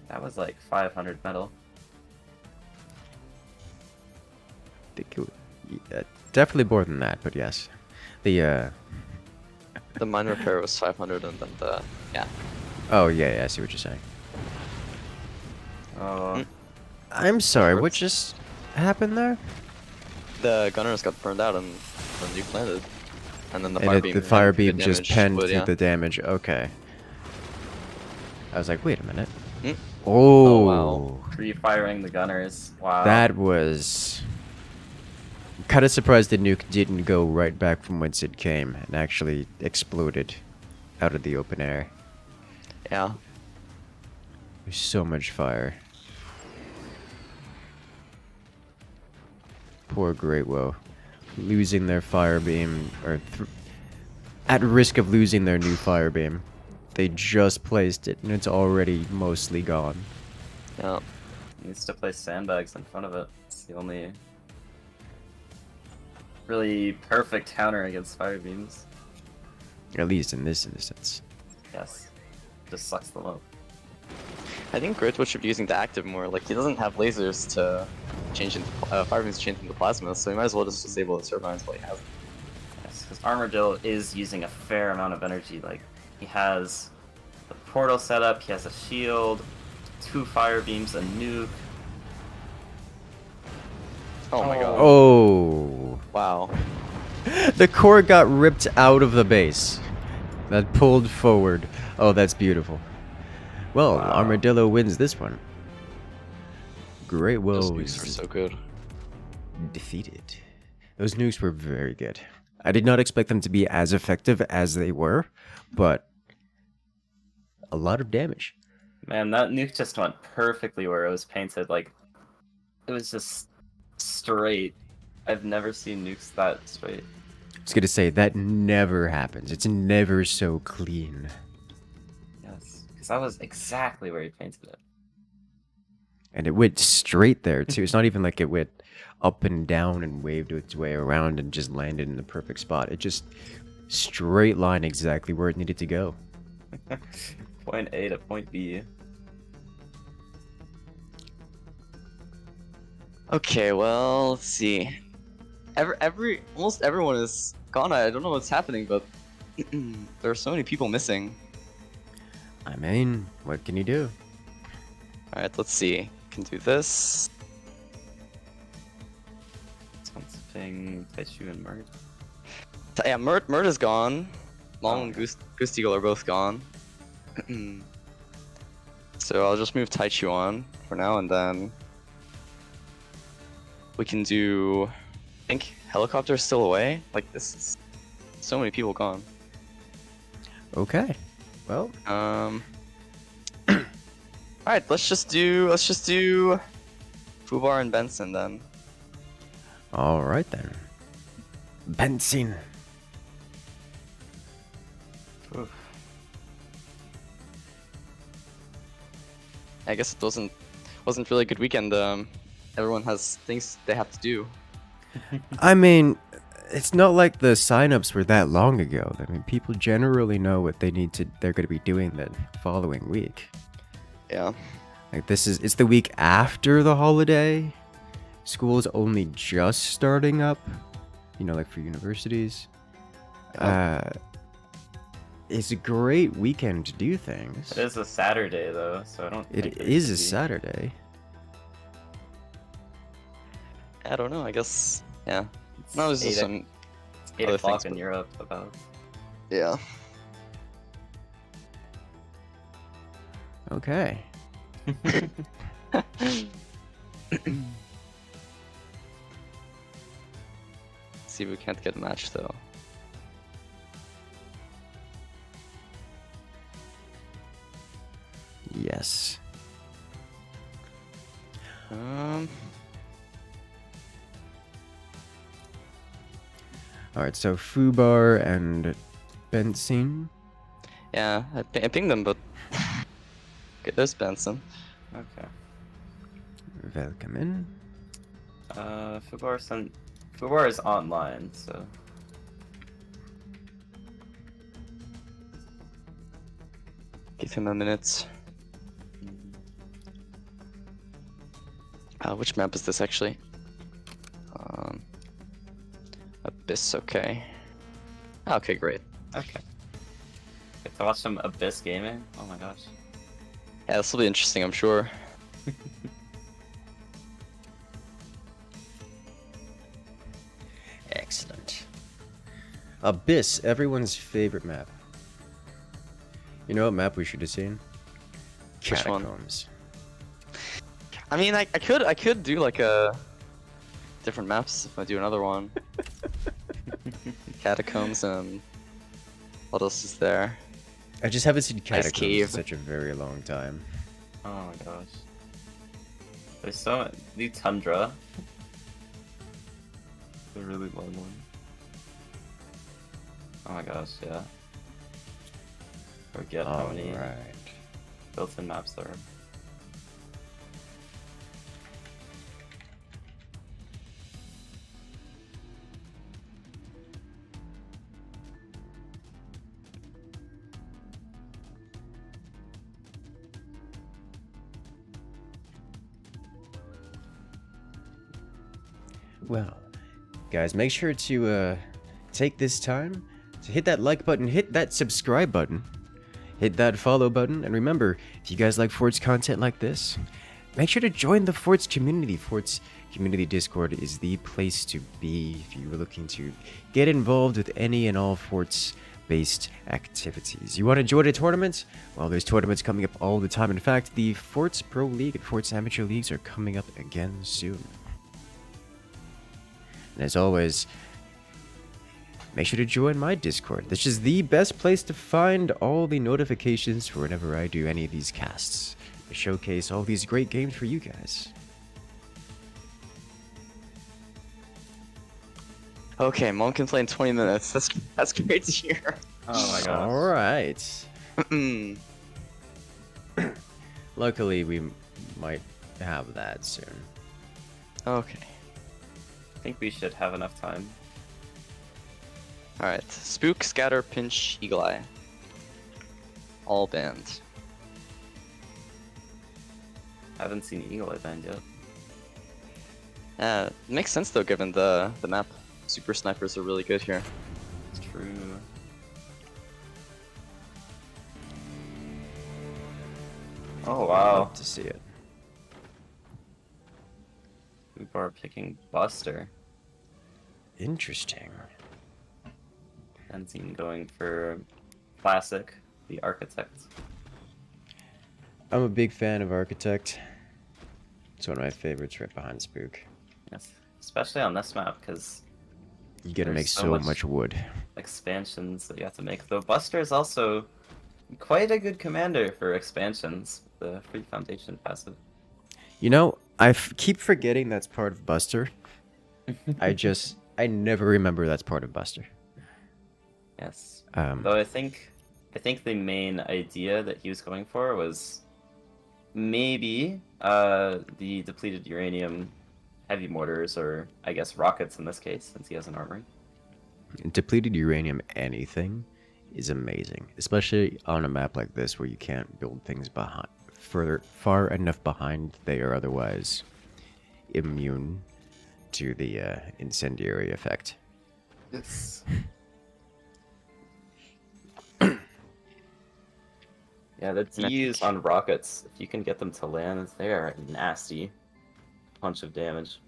That was like 500 metal. Definitely more than that, but yes. The mine repair was 500 and then the... Yeah. Oh, yeah, I see what you're saying. I'm sorry, what just happened there? The gunners got burned out and the nuke landed. And then the And fire beam... the fire had good beam just damage penned wood, through yeah. the damage. Okay. I was like, wait a minute. Mm. Oh, wow. Pre-firing the gunners. Wow. That was Kind of surprised the nuke didn't go right back from whence it came and actually exploded out of the open air. Yeah. There's so much fire. Poor Great Woe. Losing their fire beam, or at risk of losing their new fire beam. They just placed it and it's already mostly gone. Yeah. Needs to place sandbags in front of it. It's the only really perfect counter against fire beams. At least in this instance. Yes. Just sucks them up. I think Grizzo should be using the active more. Like, he doesn't have lasers to change into fire beams to change into plasma, so he might as well just disable the turbines while he has them. Yes, because Armadillo is using a fair amount of energy. Like, he has the portal set up, he has a shield, 2 fire beams, a nuke. Oh my god. Oh. Wow. The core got ripped out of the base. That pulled forward. Oh, that's beautiful. Well, Wow. Armadillo wins this one. Great Those Woe nukes are is so good. defeated. Those nukes were very good. I did not expect them to be as effective as they were, but a lot of damage. Man, that nuke just went perfectly where it was painted. Like, it was just straight. I've never seen nukes that straight. I was gonna say, that never happens. It's never so clean. Yes, because that was exactly where he painted it. And it went straight there, too. It's not even like it went up and down and waved its way around and just landed in the perfect spot. It just straight line exactly where it needed to go. Point A to point B. Okay, well, let's see. Almost everyone is gone. I don't know what's happening, but there are so many people missing. I mean, what can you do? Alright, let's see. Can do this. Someone's ping Taichu and Mert. Yeah, Mert is gone. Long Oh. and Goose Eagle are both gone. So I'll just move Taichu on for now, and then we can do. I think helicopter's still away. Like, this is so many people gone. Okay. Well, Alright, let's just do Fubar and Benson then. alright then. Benson. Oof. I guess it wasn't really a good weekend. Everyone has things they have to do. I mean, it's not like the signups were that long ago. I mean, people generally know what they're going to be doing the following week. Yeah. Like it's the week after the holiday. School's only just starting up, you know, like for universities. It's a great weekend to do things. It is a Saturday though, so I don't. It think there is should a be- Saturday. I don't know. I guess. Yeah. No, it's just Eight- some. It's 8 other o'clock things, in but- Europe about. Yeah. Okay. See if we can't get a match though. Yes. Alright, so Fubar and Benson. Yeah, I pinged them, but okay, there's Benson. Okay. Welcome in. Fubar is online, so. Give him a minute. Which map is this actually? Abyss, okay. Okay, great. Okay. Get to watch some Abyss gaming? Oh my gosh. Yeah, this will be interesting, I'm sure. Excellent. Abyss, everyone's favorite map. You know what map we should have seen? Which one? Catacombs. I mean, I could do like a different maps if I do another one. Catacombs and what else is there? I just haven't seen Catacombs in cave. such a very long time. Oh my gosh. There's so new Tundra. The really long one. Oh my gosh, yeah. Forget how many built-in maps there are. Well, guys, make sure to take this time to hit that like button, hit that subscribe button, hit that follow button, and remember, if you guys like Fort's content like this, make sure to join the Fort's community. Fort's community Discord is the place to be if you were looking to get involved with any and all Fort's based activities. You want to join a tournament? Well, there's tournaments coming up all the time. In fact, the Fort's Pro League and Fort's Amateur Leagues are coming up again soon. And as always, make sure to join my Discord. This is the best place to find all the notifications for whenever I do any of these casts, to showcase all these great games for you guys. Okay, Monk can play in 20 minutes. That's great to hear. Oh my gosh. Alright. Luckily, we might have that soon. Okay. I think we should have enough time. Alright. Spook, Scatter, Pinch, Eagle Eye. All banned. Haven't seen Eagle Eye banned yet. It makes sense though, given the map. Super snipers are really good here. It's true. Oh wow. Love to see it. Fubar picking Buster. Interesting. Benson going for Classic, the Architect. I'm a big fan of Architect. It's one of my favorites, right behind Spook. Yes, especially on this map because You gotta there's make so much wood. expansions that you have to make. Though Buster is also quite a good commander for expansions. The free foundation passive. You know, keep forgetting that's part of Buster. I never remember that's part of Buster. Yes. Um, Though I think the main idea that he was going for was maybe the depleted uranium heavy mortars, or I guess rockets in this case, since he has an armory. Depleted uranium anything is amazing, especially on a map like this where you can't build things far enough behind they are otherwise immune to the incendiary effect. Yes. Yeah, the Ds on rockets, if you can get them to land, they are a nasty punch of damage.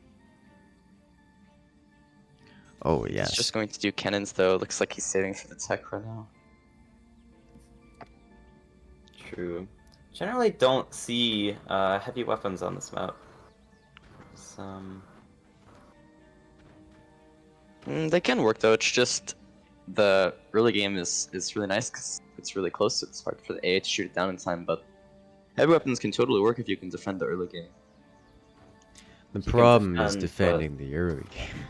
Oh yes. He's just going to do cannons though. Looks like he's saving for the tech right now. True. Generally don't see heavy weapons on this map. They can work though. It's just the early game is really nice because it's really close. It's hard for the AA to shoot it down in time, but heavy weapons can totally work if you can defend the early game. The problem is defending the early game.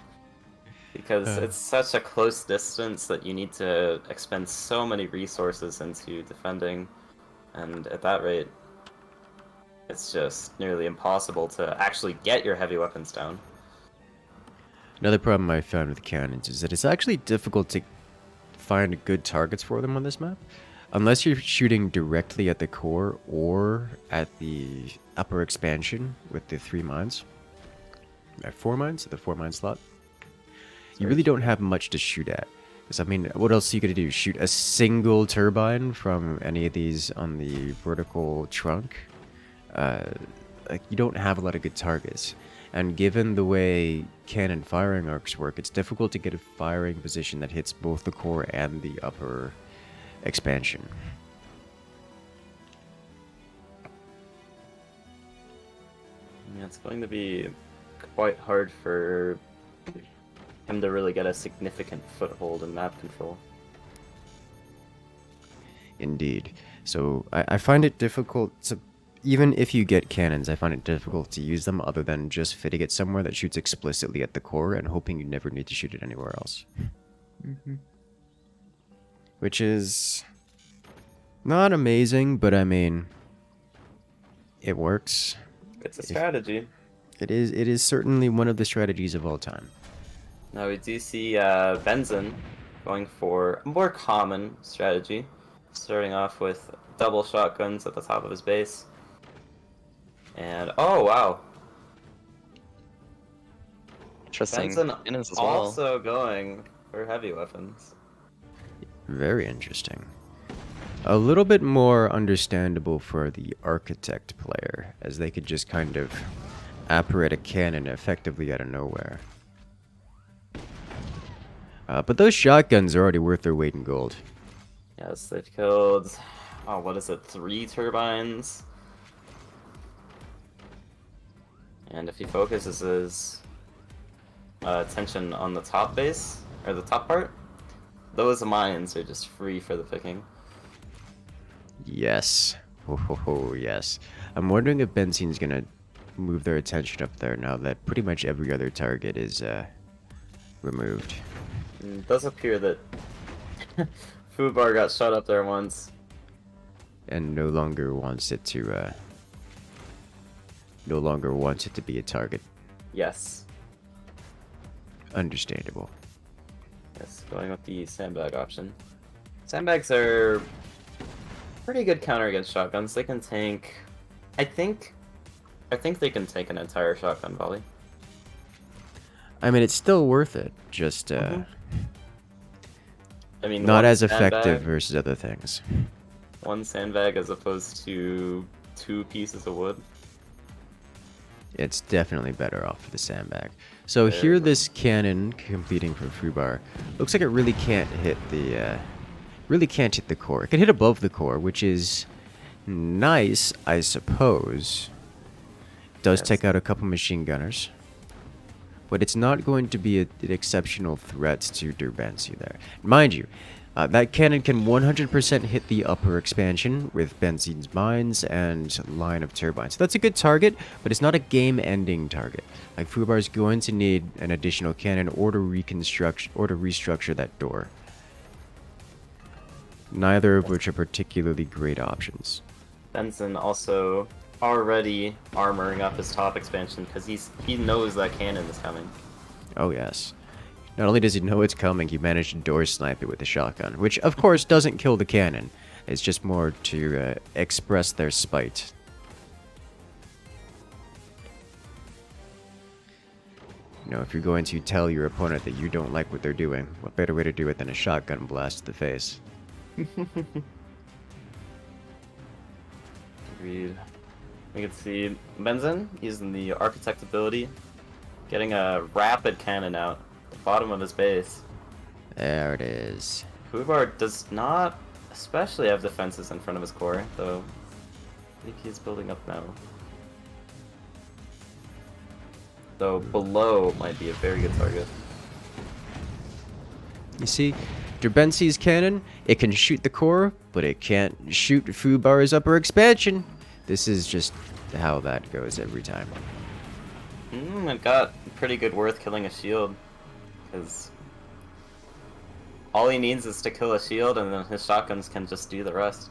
Because it's such a close distance that you need to expend so many resources into defending, and at that rate, it's just nearly impossible to actually get your heavy weapons down. Another problem I found with cannons is that it's actually difficult to find good targets for them on this map. Unless you're shooting directly at the core or at the upper expansion with the 3 mines. 4 mines? The 4 mine slot. You really don't have much to shoot at. Because, I mean, what else are you going to do? Shoot a single turbine from any of these on the vertical trunk? Like, you don't have a lot of good targets. And given the way cannon firing arcs work, it's difficult to get a firing position that hits both the core and the upper expansion. Yeah, it's going to be quite hard for him to really get a significant foothold in map control. Indeed. So I find it difficult to, even if you get cannons, I find it difficult to use them other than just fitting it somewhere that shoots explicitly at the core and hoping you never need to shoot it anywhere else. Which is not amazing, but I mean, it works. It's a strategy. It is certainly one of the strategies of all time. Now we do see Benson going for a more common strategy, starting off with double shotguns at the top of his base. And oh wow, Interesting. Benson Cannons as well. also going for heavy weapons. Very interesting. A little bit more understandable for the architect player, as they could just kind of apparate a cannon effectively out of nowhere. But those shotguns are already worth their weight in gold. Yes, they've killed, oh, what is it, 3 turbines? And if he focuses his attention on the top base, or the top part, those mines are just free for the picking. Yes. Oh, yes. I'm wondering if Benson's gonna move their attention up there now that pretty much every other target is removed. It does appear that Fubar got shot up there once. And no longer wants it to be a target. Yes. Understandable. Yes, going with the sandbag option. Sandbags are pretty good counter against shotguns. They can tank, I think they can take an entire shotgun volley. I mean, it's still worth it. Just I mean, not one as effective sandbag- versus other things. One sandbag as opposed to 2 pieces of wood. It's definitely better off for the sandbag. So There here, you go. this cannon completing for Fubar looks like it really can't hit the core. It can hit above the core, which is nice, I suppose. Does Yes. take out a couple machine gunners, but it's not going to be an exceptional threat to Durbancy there. Mind you, that cannon can 100% hit the upper expansion with Benzin's mines and line of turbines. So that's a good target, but it's not a game-ending target. Like, Fubar's going to need an additional cannon or to restructure that door. Neither of which are particularly great options. Benson also already armoring up his top expansion because he knows that cannon is coming. Oh yes. Not only does he know it's coming, he managed to door snipe it with a shotgun, which of course doesn't kill the cannon. It's just more to express their spite. You know, if you're going to tell your opponent that you don't like what they're doing, what better way to do it than a shotgun blast to the face? Agreed. We can see Benson using the architect ability, getting a rapid cannon out at the bottom of his base. There it is. Fubar does not especially have defenses in front of his core, though I think he's building up now. Though below might be a very good target. You see, Durbency's cannon, it can shoot the core, but it can't shoot Fubar's upper expansion. This is just how that goes every time. It got pretty good worth killing a shield, because all he needs is to kill a shield, and then his shotguns can just do the rest.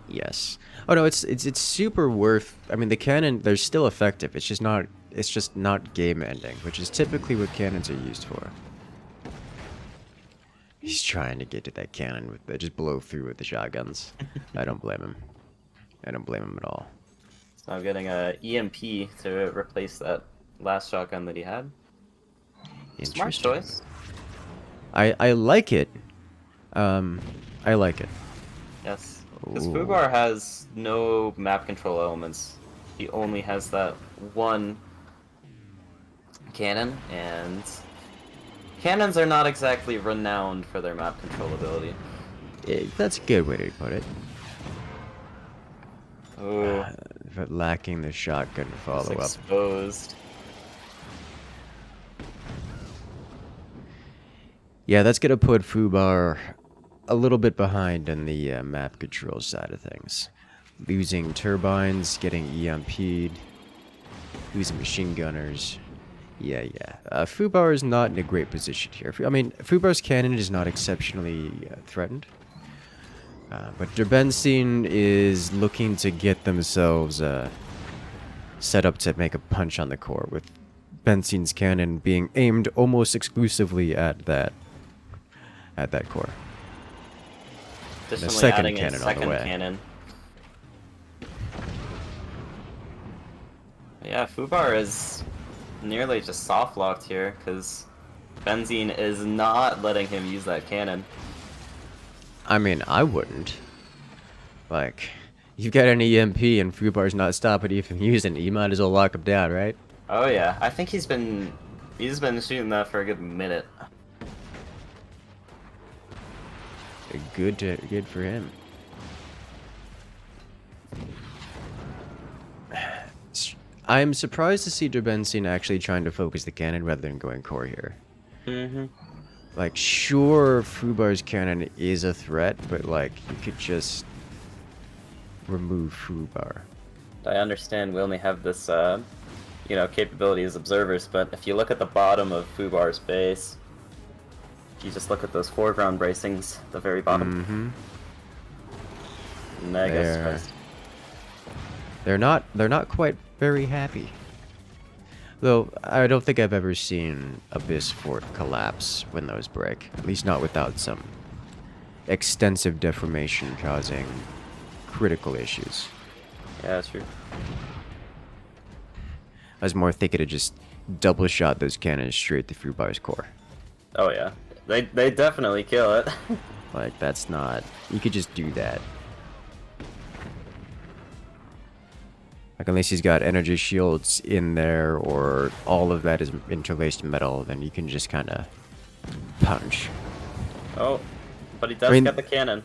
Yes. Oh no, it's super worth. I mean, the cannon, they're still effective. It's just not game ending, which is typically what cannons are used for. He's trying to get to that cannon with just blow through with the shotguns. I don't blame him. I don't blame him at all. So I'm getting a EMP to replace that last shotgun that he had. Smart Interesting. choice. I like it. I like it. Yes. Because Ooh. Fubar has no map control elements. He only has that one cannon, and cannons are not exactly renowned for their map control ability. That's a good way to put it. Oh, But lacking the shotgun it's follow-up. exposed. Yeah, that's going to put Fubar a little bit behind on the map control side of things. Losing turbines, getting EMP'd, losing machine gunners. Yeah. Fubar is not in a great position here. I mean, Fubar's cannon is not exceptionally threatened. But Benson is looking to get themselves set up to make a punch on the core, with Benson's cannon being aimed almost exclusively at that core. Additionally, second adding cannon a on the second way. cannon. Yeah, Fubar is nearly just soft locked here because Benzene is not letting him use that cannon. I mean, I wouldn't. Like, you've got an EMP and Fubar's not stopping you from using it. You might as well lock him down, right? Oh yeah, I think he's been shooting that for a good minute. Good for him. I'm surprised to see Benson actually trying to focus the cannon rather than going core here. Mm-hmm. Like, sure, Fubar's cannon is a threat, but like, you could just remove Fubar. I understand we only have this, capability as observers, but if you look at the bottom of Fubar's base, if you just look at those foreground bracings, the very bottom. Mm-hmm. Mega stressed. They're not quite very happy. Though, I don't think I've ever seen Abyss Fort collapse when those break. At least not without some extensive deformation causing critical issues. Yeah, that's true. I was more thinking to just double shot those cannons straight to Fubar's core. Oh yeah. They definitely kill it. Like, that's not... You could just do that. Like, unless he's got energy shields in there, or all of that is interlaced metal, then you can just kind of punch. Oh, but he does get the cannon.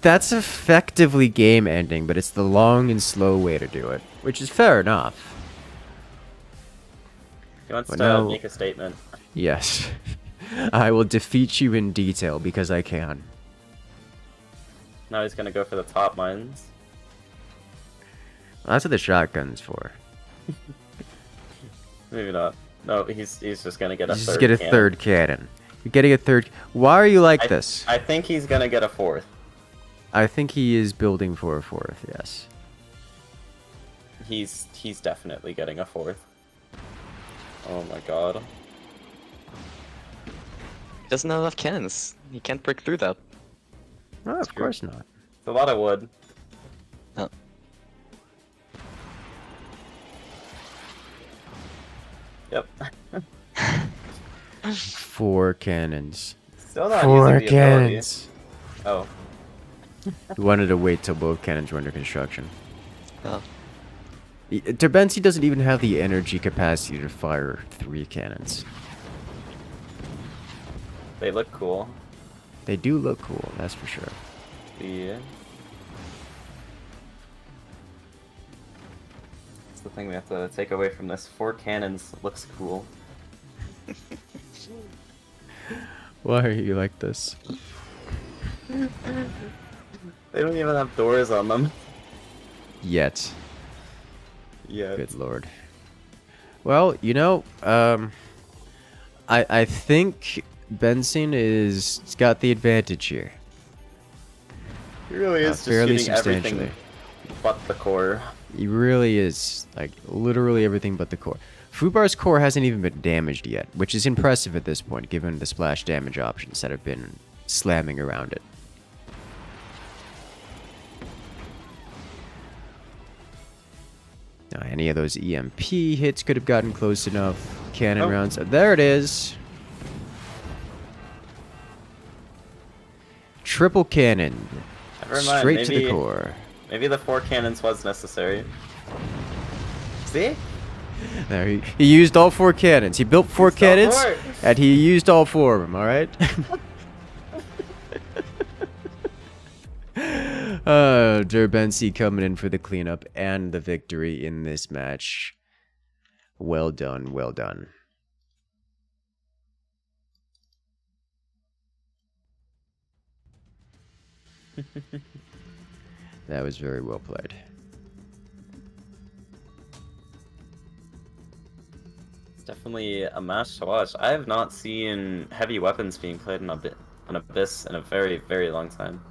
That's effectively game ending, but it's the long and slow way to do it, which is fair enough. He wants But to no. make a statement. Yes. I will defeat you in detail because I can. Now he's gonna go for the top mines. That's what the shotgun's for. Maybe not. No, he's just gonna get a You third. just get a cannon. third cannon. You're getting a third... Why are you like this? I think he's gonna get a fourth. I think he is building for a fourth, yes. He's definitely getting a fourth. Oh my god. He doesn't have enough cannons. He can't break through that. Oh, of course not. It's a lot of wood. Oh. Yep. 4 cannons. Still not 4 using the ability. cannons. Oh. We wanted to wait till both cannons were under construction. Oh. Benson doesn't even have the energy capacity to fire 3 cannons. They look cool. They do look cool, that's for sure. Yeah. That's the thing we have to take away from this. 4 cannons looks cool. Why are you like this? They don't even have doors on them. Yet. Yeah. Good lord. Well, you know, I think Benson is got the advantage here. He really is just fairly shooting everything substantially. but the core. He really is, like, literally everything but the core. Fubar's core hasn't even been damaged yet, which is impressive at this point, given the splash damage options that have been slamming around it. Now, any of those EMP hits could have gotten close enough. Cannon rounds. There it is. Triple cannon. Never mind, Straight to the core. Maybe the 4 cannons was necessary. See? There, he used all 4 cannons. He built 4 cannons, and he used all 4 of them, alright? Derbency coming in for the cleanup and the victory in this match. Well done, well done. That was very well played. It's definitely a match to watch. I have not seen heavy weapons being played in an Abyss in a very, very long time.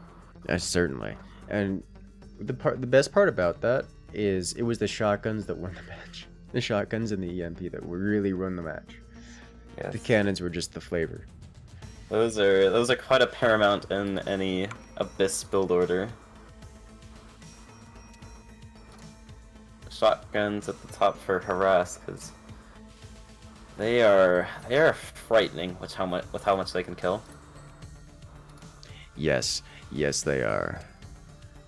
Certainly. And the best part about that is it was the shotguns that won the match. The shotguns and the EMP that really run the match. Yes. The cannons were just the flavor. Those are quite a paramount in any Abyss build order. Shotguns at the top for harass, because they are frightening with how much they can kill. Yes, they are.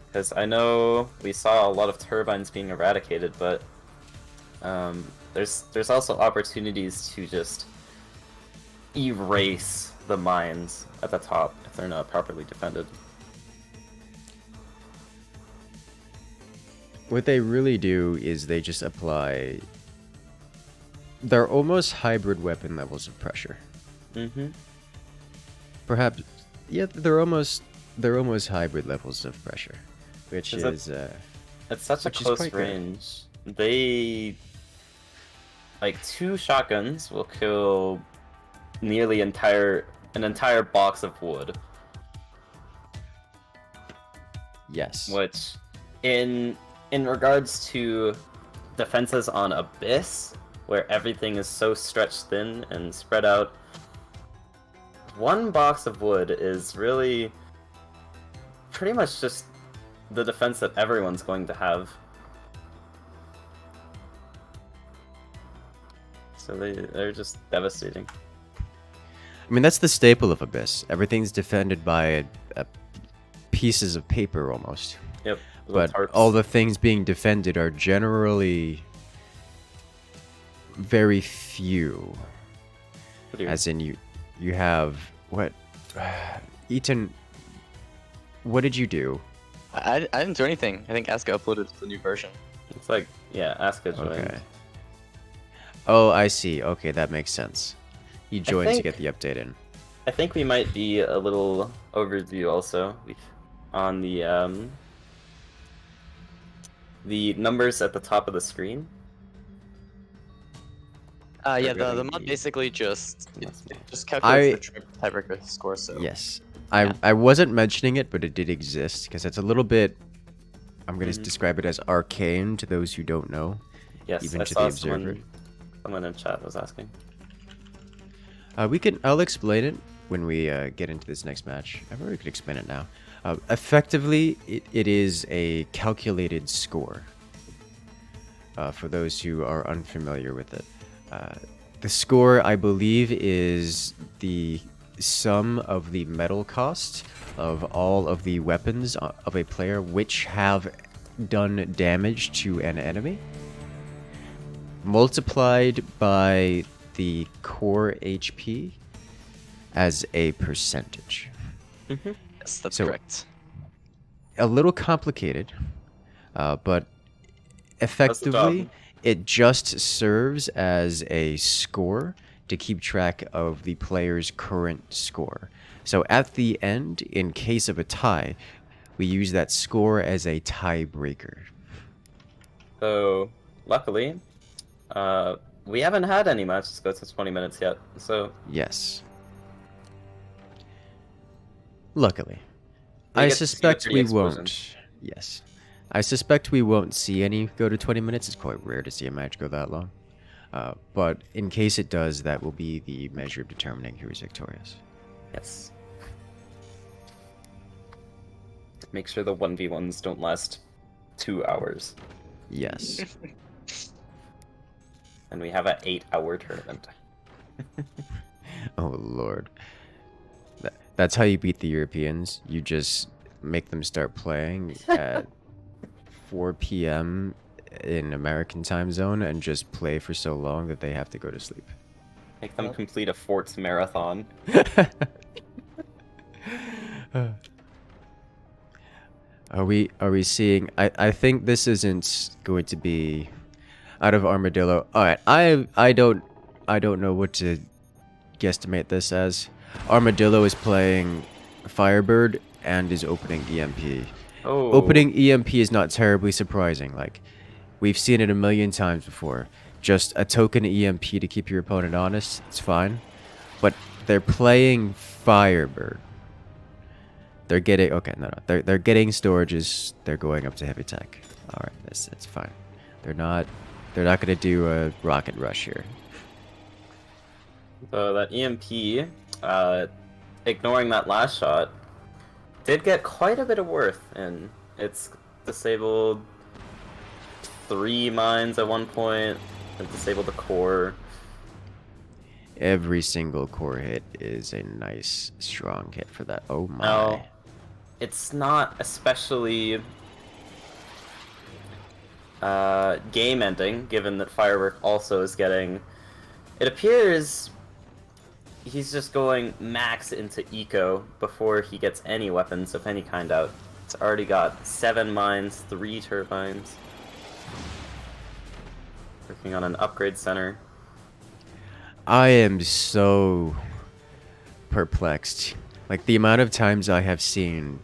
Because I know we saw a lot of turbines being eradicated, but there's also opportunities to just erase the mines at the top if they're not properly defended. What they really do is they just apply... They're almost hybrid weapon levels of pressure. Mm-hmm. Perhaps... Yeah, they're almost hybrid levels of pressure. Which is... It's such a close range. They... Like, 2 shotguns will kill nearly an entire box of wood. Yes. Which, in regards to defenses on Abyss, where everything is so stretched thin and spread out, 1 box of wood is really pretty much just the defense that everyone's going to have. So they're just devastating. I mean, that's the staple of Abyss. Everything's defended by pieces of paper, almost. Yep. But all the things being defended are generally very few. As in, you have... What? Eaton, what did you do? I didn't do anything. I think Asuka uploaded the new version. It's like, yeah, Asuka joined. Okay. Oh, I see. Okay, that makes sense. He joined to get the update in. I think we might be a little overview also on the numbers at the top of the screen. Yeah, the mod basically just calculates the tiebreaker score. So yes, I wasn't mentioning it, but it did exist because it's a little bit. I'm going to describe it as arcane to those who don't know. Yes, even I to saw the observer. Someone in chat was asking. I'll explain it when we get into this next match. I really could explain it now. Effectively, it is a calculated score. For those who are unfamiliar with it. The score, I believe, is the sum of the metal cost of all of the weapons of a player which have done damage to an enemy, multiplied by the core HP as a percentage. Mm-hmm. Yes, that's correct. A little complicated, but effectively, it just serves as a score to keep track of the player's current score. So at the end, in case of a tie, we use that score as a tiebreaker. So, luckily, we haven't had any matches go to 20 minutes yet, so... Yes. Luckily. I suspect we won't. Yes. I suspect we won't see any go to 20 minutes. It's quite rare to see a match go that long. But in case it does, that will be the measure of determining who is victorious. Yes. Make sure the 1v1s don't last 2 hours. Yes. And we have an 8-hour tournament. Oh, Lord. That's how you beat the Europeans. You just make them start playing at 4 p.m. in American time zone and just play for so long that they have to go to sleep. Make them complete a Forts marathon. Are we seeing... I think this isn't going to be out of Armadillo. Alright, I don't know what to guesstimate this as. Armadillo is playing Firebird, and is opening EMP. Oh. Opening EMP is not terribly surprising. Like, we've seen it a million times before. Just a token EMP to keep your opponent honest, it's fine. But they're playing Firebird. They're getting they're getting storages. They're going up to heavy tech. All right, that's fine. They're not gonna do a rocket rush here. So that EMP, ignoring that last shot, did get quite a bit of worth, and it's disabled 3 mines at one point, and disabled the core. Every single core hit is a nice, strong hit for that. Oh my. Now, it's not especially game-ending, given that Firework also is getting... It appears he's just going max into eco before he gets any weapons of any kind out. It's already got 7 mines, 3 turbines. Working on an upgrade center. I am so perplexed. Like, the amount of times I have seen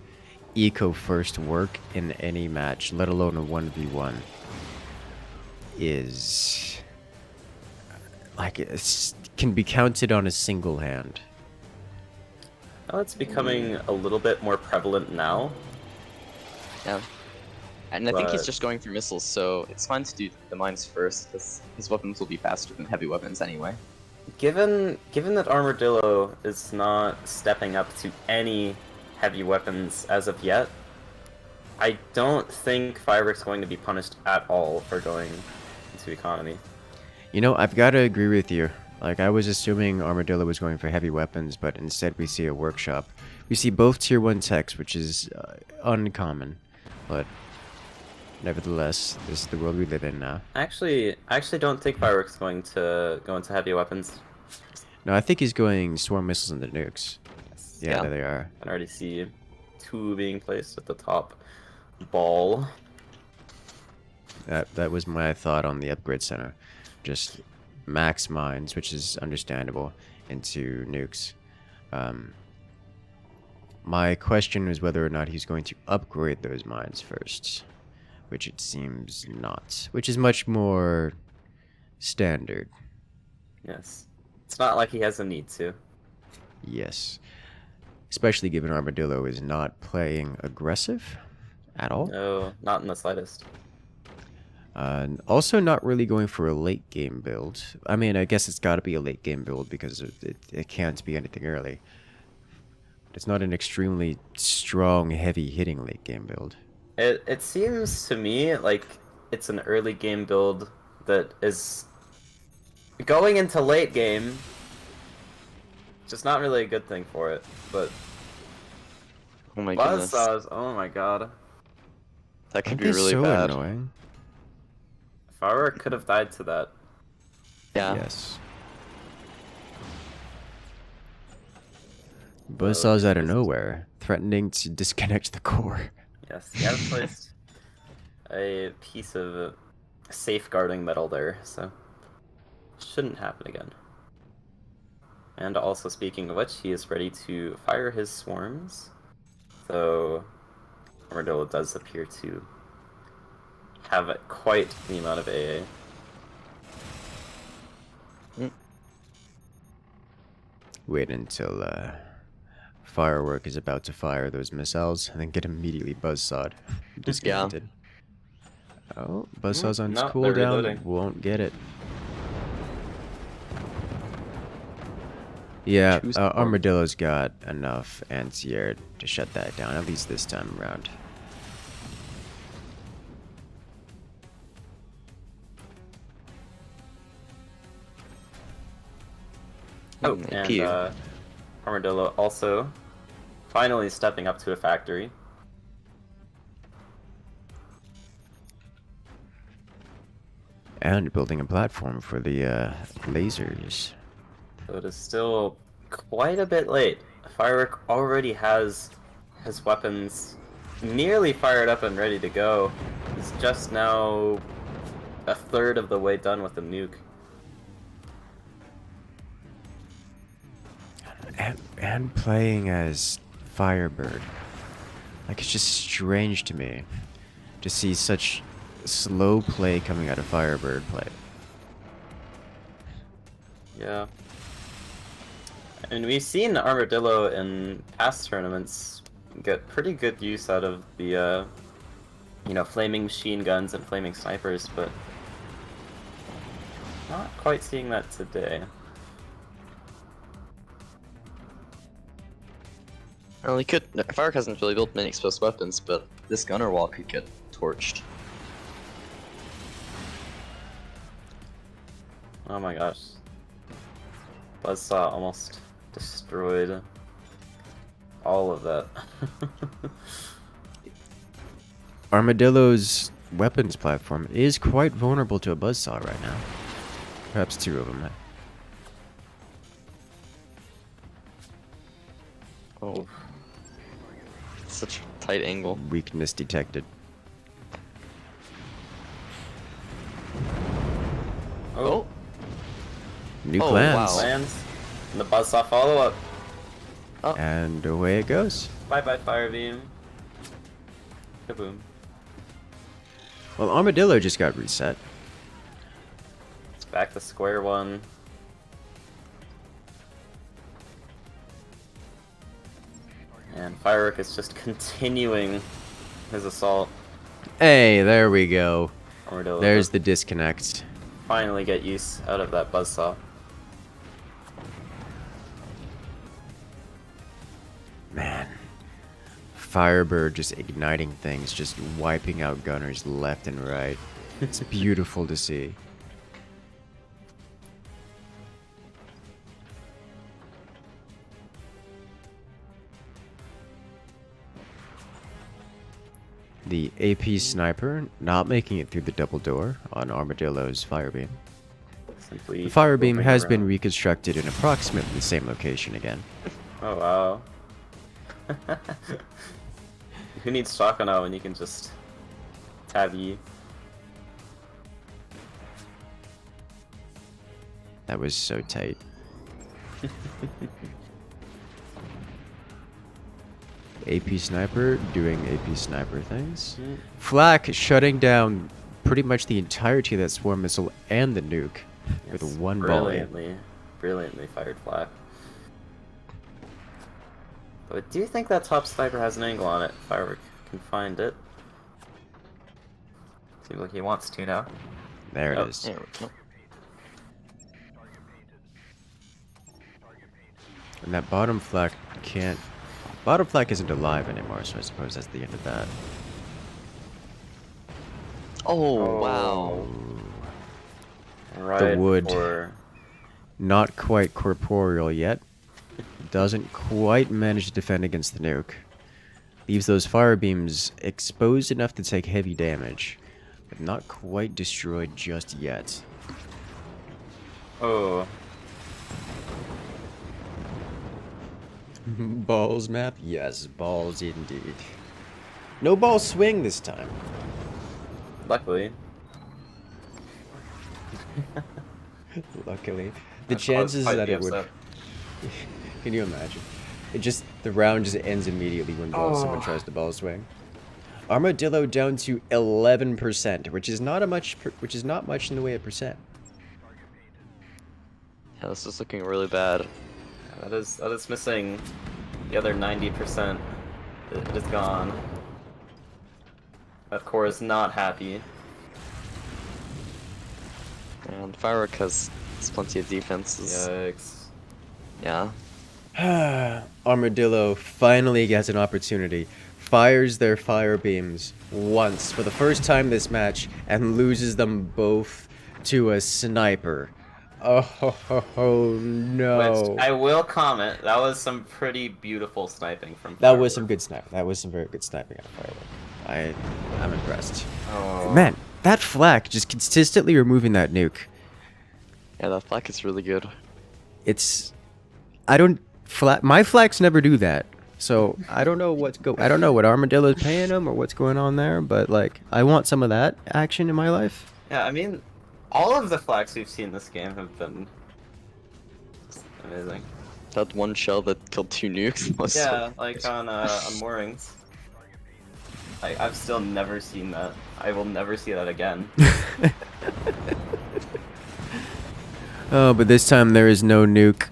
eco first work in any match, let alone a 1v1, is like it can be counted on a single hand. Well, it's becoming a little bit more prevalent now. Yeah. And I think he's But- just going through missiles, so it's fine to do the mines first, because his weapons will be faster than heavy weapons anyway. Given that Armadillo is not stepping up to any heavy weapons as of yet, I don't think Firework's going to be punished at all for going into economy. You know, I've got to agree with you. Like, I was assuming Armadillo was going for heavy weapons, but instead we see a workshop. We see both tier 1 techs, which is uncommon, but nevertheless, this is the world we live in now. I actually don't think Firework's going to go into heavy weapons. No, I think he's going swarm missiles and the nukes. Yeah, Yeah. there they are. I can already see 2 being placed at the top ball. That was my thought on the upgrade center. Just max mines, which is understandable, into nukes. My question was whether or not he's going to upgrade those mines first, which it seems not, which is much more standard. Yes. It's not like he has a need to. Yes. Especially given Armadillo is not playing aggressive at all. No, not in the slightest. Also not really going for a late game build. I mean, I guess it's got to be a late game build because it can't be anything early. But it's not an extremely strong, heavy hitting late game build. It seems to me like it's an early game build that is going into late game. Just not really a good thing for it, but Oh my goodness. Buzzsaws, oh my god. That could Aren't be they really so bad. annoying? Firework could have died to that. Yeah. Yes. Buzzsaws out of nowhere, threatening to disconnect the core. Yes, he has placed a piece of safeguarding metal there, so shouldn't happen again. And also, speaking of which, he is ready to fire his swarms. So Armadillo does appear to have quite the amount of AA. Wait until Firework is about to fire those missiles and then get immediately buzzsawed. Disconnected. Oh, buzzsaws on its no, they're cooldown. reloading. Won't get it. Yeah, Choose Armadillo's got enough anti-air to shut that down, at least this time around. Oh, AP. and Armadillo also finally stepping up to a factory. And building a platform for the lasers. So it is still quite a bit late. Firework already has his weapons nearly fired up and ready to go. He's just now a third of the way done with the nuke. And playing as Firebird. Like, it's just strange to me to see such slow play coming out of Firebird play. Yeah. And we've seen Armadillo in past tournaments get pretty good use out of the, you know, flaming machine guns and flaming snipers, but not quite seeing that today. Well, he could. Firework hasn't really built many exposed weapons, but this gunner wall could get torched. Oh my gosh. Buzzsaw almost destroyed all of that. Armadillo's weapons platform is quite vulnerable to a buzzsaw right now. Perhaps two of them. Oh. Such a tight angle. Weakness detected. Oh, New Oh, plans. wow. lands. And the buzzsaw follow-up. And away it goes. Bye-bye, fire beam. Kaboom. Well, Armadillo just got reset. It's back to square one. And Firework is just continuing his assault. Hey, there we go. Armadillo There's does the disconnect. finally get use out of that buzzsaw. Man. Firebird just igniting things, just wiping out gunners left and right. It's beautiful to see. The AP sniper not making it through the double door on Armadillo's firebeam. Simply The firebeam moving has been around. reconstructed in approximately the same location again. Oh wow. Who needs shotgun out when you can just tab E? That was so tight. AP sniper doing AP sniper things. Flak shutting down pretty much the entirety of that swarm missile and the nuke with Yes, one ball in. brilliantly fired flak. But I do think that top sniper has an angle on it. Firework can find it. Seems like he wants to now. There it Yep. is. There we go. And that bottom flak can't... Bottom flak isn't alive anymore, so I suppose that's the end of that. Oh, wow. Right wood. for... Not quite corporeal yet. Doesn't quite manage to defend against the nuke. Leaves those fire beams exposed enough to take heavy damage, but not quite destroyed just yet. Oh. Balls map? Yes, balls indeed. No ball swing this time. Luckily. Luckily. The That's chances quite that the it would... upset. Can you imagine? The round just ends immediately when someone tries to ball swing. Armadillo down to 11%, which is not much in the way of percent. Yeah, this is looking really bad. That is missing the other 90%. It is gone. That core is not happy. And Firework has plenty of defenses. Yikes. Yeah. Armadillo finally gets an opportunity, fires their fire beams once for the first time this match, and loses them both to a sniper. Oh no. Which I will comment, that was some pretty beautiful sniping from That Firework. was some good sniping. That was some very good sniping out of Firework. I'm impressed. Oh. Man, that flak just consistently removing that nuke. Yeah, that flak is really good. It's... My flaks never do that. So I don't know I don't know what Armadillo's paying them or what's going on there, but like I want some of that action in my life. Yeah, I mean, all of the flags we've seen this game have been just amazing. That one shell that killed 2 nukes was Yeah, like on moorings. I've still never seen that. I will never see that again. Oh, but this time there is no nuke.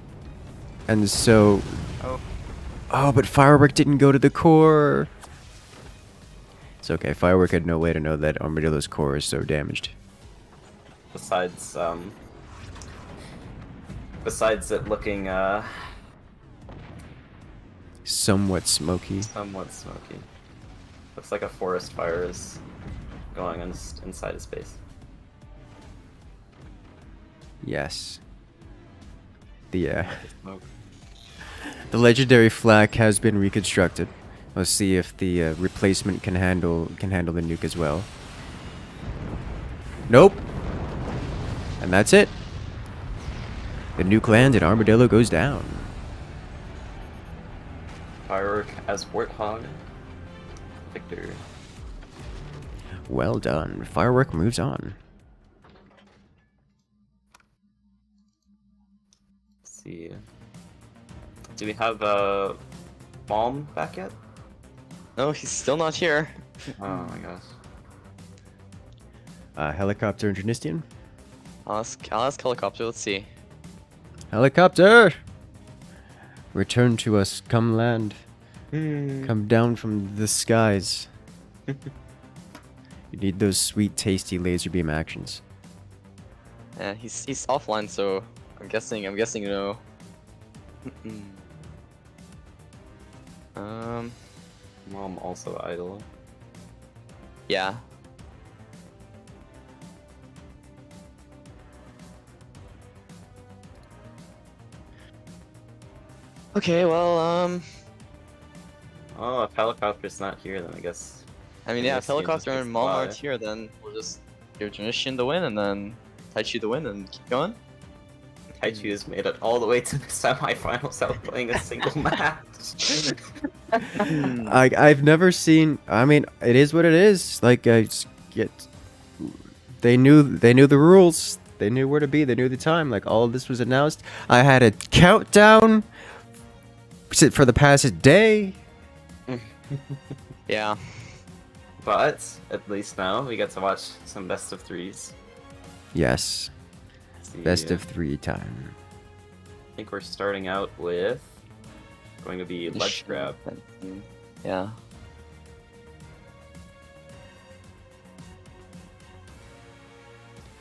And so... Oh. Oh, but Firework didn't go to the core. It's okay. Firework had no way to know that Armadillo's core is so damaged. Besides it looking Somewhat smoky. somewhat smoky. Looks like a forest fire is going on inside his base. Yes. The Smoke. the legendary flak has been reconstructed. Let's see if the replacement can handle the nuke as well. Nope. And that's it. The nuke lands and Armadillo goes down. Firework as Warthog. Victor. Well done. Firework moves on. Let's see. Do we have Balm back yet? No, he's still not here. Oh my gosh. Helicopter and Drenistian. I'll ask helicopter. Let's see. Helicopter! Return to us. Come land. Come down from the skies. You need those sweet, tasty laser beam actions. Yeah, he's offline, so I'm guessing no. Mom also idle. Yeah. Okay, well, Oh, if helicopter's not here, then I guess. I mean, yeah, if Drenistian helicopter just and Mom fly. aren't here, then we'll just give Drenistian the win and then Taichu the win and keep going. Taichu has made it all the way to the semifinals without playing a single match. I've never seen. I mean, it is what it is. Like, they knew the rules. They knew where to be. They knew the time. Like, all of this was announced. I had a countdown for the past day. Yeah. But at least now we get to watch some best of threes. Yes, See, best of 3 time. I think we're starting out with going to be ledge grab. Yeah.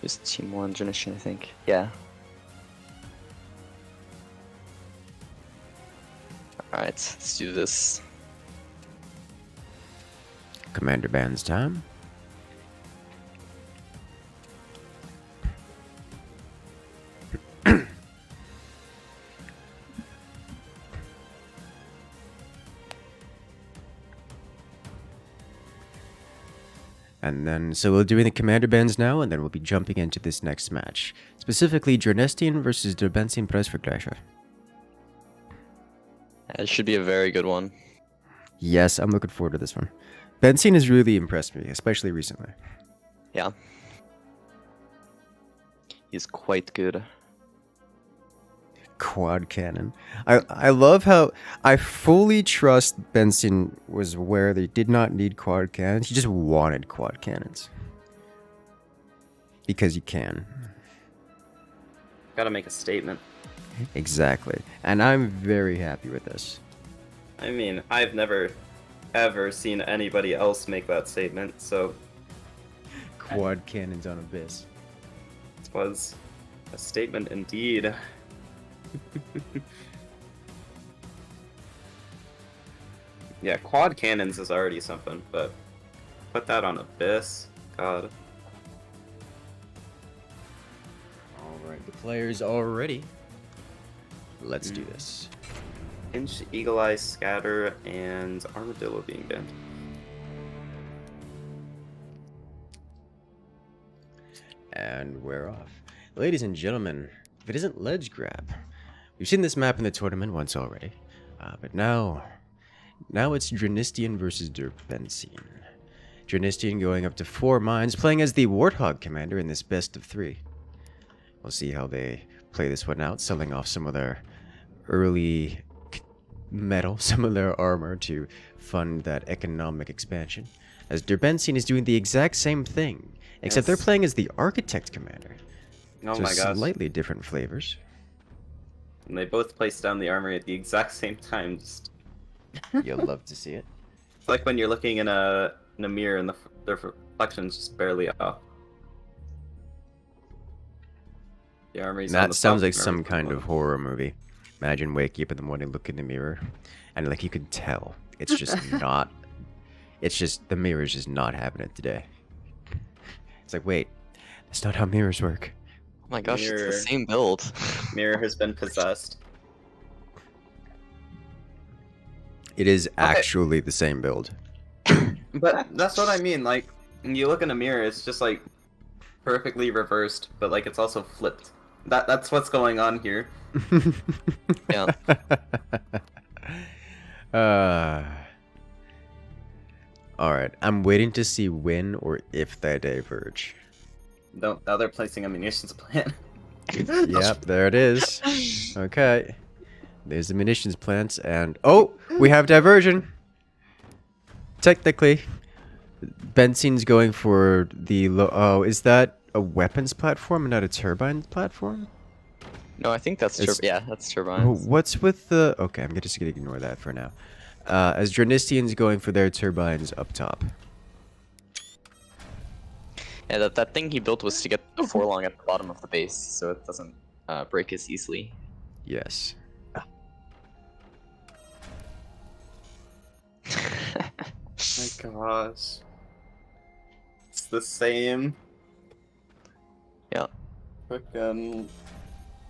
Just team 1 Drenistian, I think. Yeah. Alright, let's do this. Commander Band's time. And then, so we're doing the commander bands now, and then we'll be jumping into this next match. Specifically, Drenistian versus the Benson Pressvergleicher. It should be a very good one. Yes, I'm looking forward to this one. Benson has really impressed me, especially recently. Yeah. He's quite good. Quad cannon. I love how I fully trust Benson was where they did not need quad cannons. He just wanted quad cannons. Because you can. Gotta make a statement. Exactly. And I'm very happy with this. I mean, I've never ever seen anybody else make that statement, so Quad cannons on Abyss. it was a statement indeed. Yeah, quad cannons is already something, but put that on Abyss, God. Alright, the players are ready. Let's do this. Inch, Eagle Eye, Scatter, and Armadillo being banned. And we're off. Ladies and gentlemen, if it isn't ledge grab, we've seen this map in the tournament once already, but now it's Drenistian versus Benson. Drenistian going up to 4 mines, playing as the Warthog commander in this best of 3. We'll see how they play this one out, selling off some of their early metal, some of their armor to fund that economic expansion. as their Benson is doing the exact same thing, except they're Yes. playing as the Architect Commander. Oh So my gosh. slightly different flavors. And they both placed down the armory at the exact same time. Just You'll love to see it. it's like when you're looking in a mirror and their reflection's just barely off. The armory's on That the sounds top, like the some armory's on kind the of bottom. horror movie. Imagine waking up in the morning, look in the mirror, and like you can tell it's just not. It's just the mirror's just not having it today. It's like, wait, that's not how mirrors work. Oh my gosh, it's Mirror. the same build. Mirror has been possessed. It is actually the same build. But that's what I mean. Like, when you look in a mirror, it's just like perfectly reversed, but like it's also flipped. That's what's going on here. Yeah. Alright, I'm waiting to see when or if they diverge. Now they're placing a munitions plant. Yep, there it is. Okay. There's the munitions plants, and... Oh! We have diversion! Technically. Benson's going for the... Oh, is that a weapons platform and not a turbine platform? No, I think that's It's- yeah, that's Oh, turbines. what's with the... Okay, I'm just gonna ignore that for now. As Drenistian's going for their turbines up top. Yeah, that thing he built was to get the forlong at the bottom of the base, so it doesn't break as easily. Yes. My gosh. It's the same. Yeah. Frickin'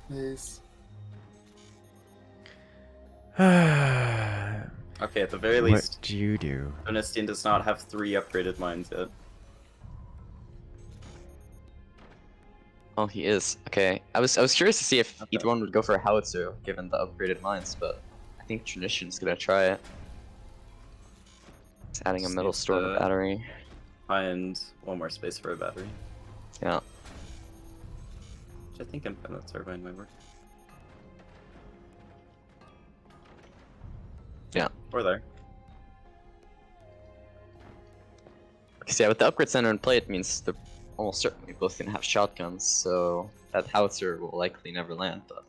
place. Okay, at the very What least, do you do? Drenistian does not have 3 upgraded mines yet. Oh, he is. Okay, I was curious to see if Okay. either one would go for a howitzer, given the upgraded mines, but I think Drenistian's gonna try it. It's adding a Just metal needs storm to- battery. Find one more space for a battery. Yeah. Which I think Infinite Turbine might work. Yeah. Or there. Because yeah, with the upgrade center in play, it means they're almost certainly both gonna have shotguns, so that howitzer will likely never land, but...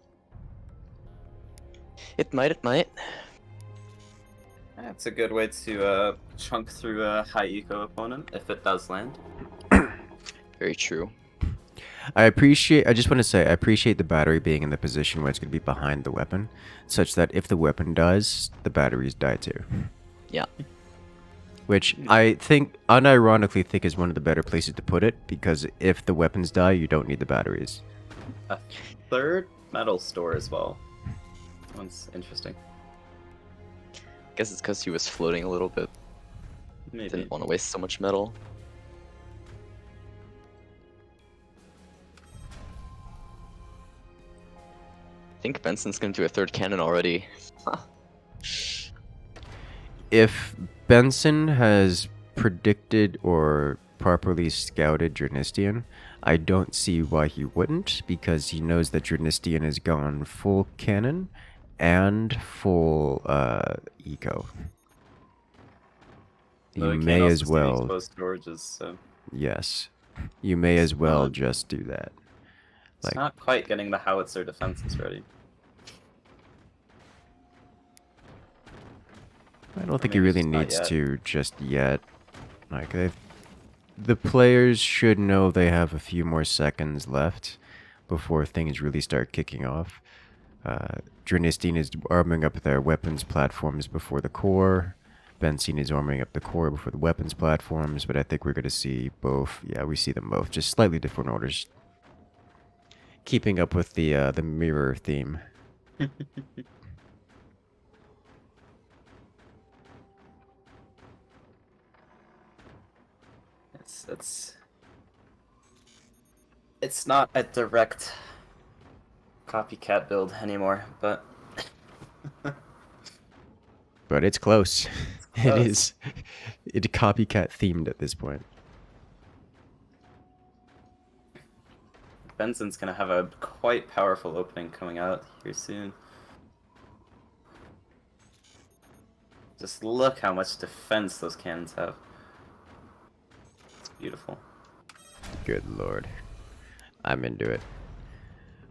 It might. That's a good way to chunk through a high eco opponent, if it does land. Very true. I just want to say, I appreciate the battery being in the position where it's going to be behind the weapon, such that if the weapon dies, the batteries die too. Yeah. Which I think, unironically think is one of the better places to put it, because if the weapons die, you don't need the batteries. A third metal store as well. That one's interesting. Guess it's because he was floating a little bit. Maybe. Didn't want to waste so much metal. I think Benson's gonna do a third cannon already. If Benson has predicted or properly scouted Drenistian, I don't see why he wouldn't, because he knows that Drenistian is gone full cannon and full eco. Though You it can may also as see the well, exposed storages, so yes, you may as well not- just do that. it's Like- not quite getting the howitzer defenses ready. I don't think maybe he really just not needs yet. to just yet. Like, the players should know they have a few more seconds left before things really start kicking off. Drenistian is arming up their weapons platforms before the core. Benson is arming up the core before the weapons platforms, but I think we're going to see both. Yeah, we see them both, just slightly different orders. Keeping up with the mirror theme. It's not a direct copycat build anymore, but But it's close. It close. is. It's copycat themed at this point. Benson's gonna have a quite powerful opening coming out here soon. Just look how much defense those cannons have. Beautiful. Good lord. I'm into it.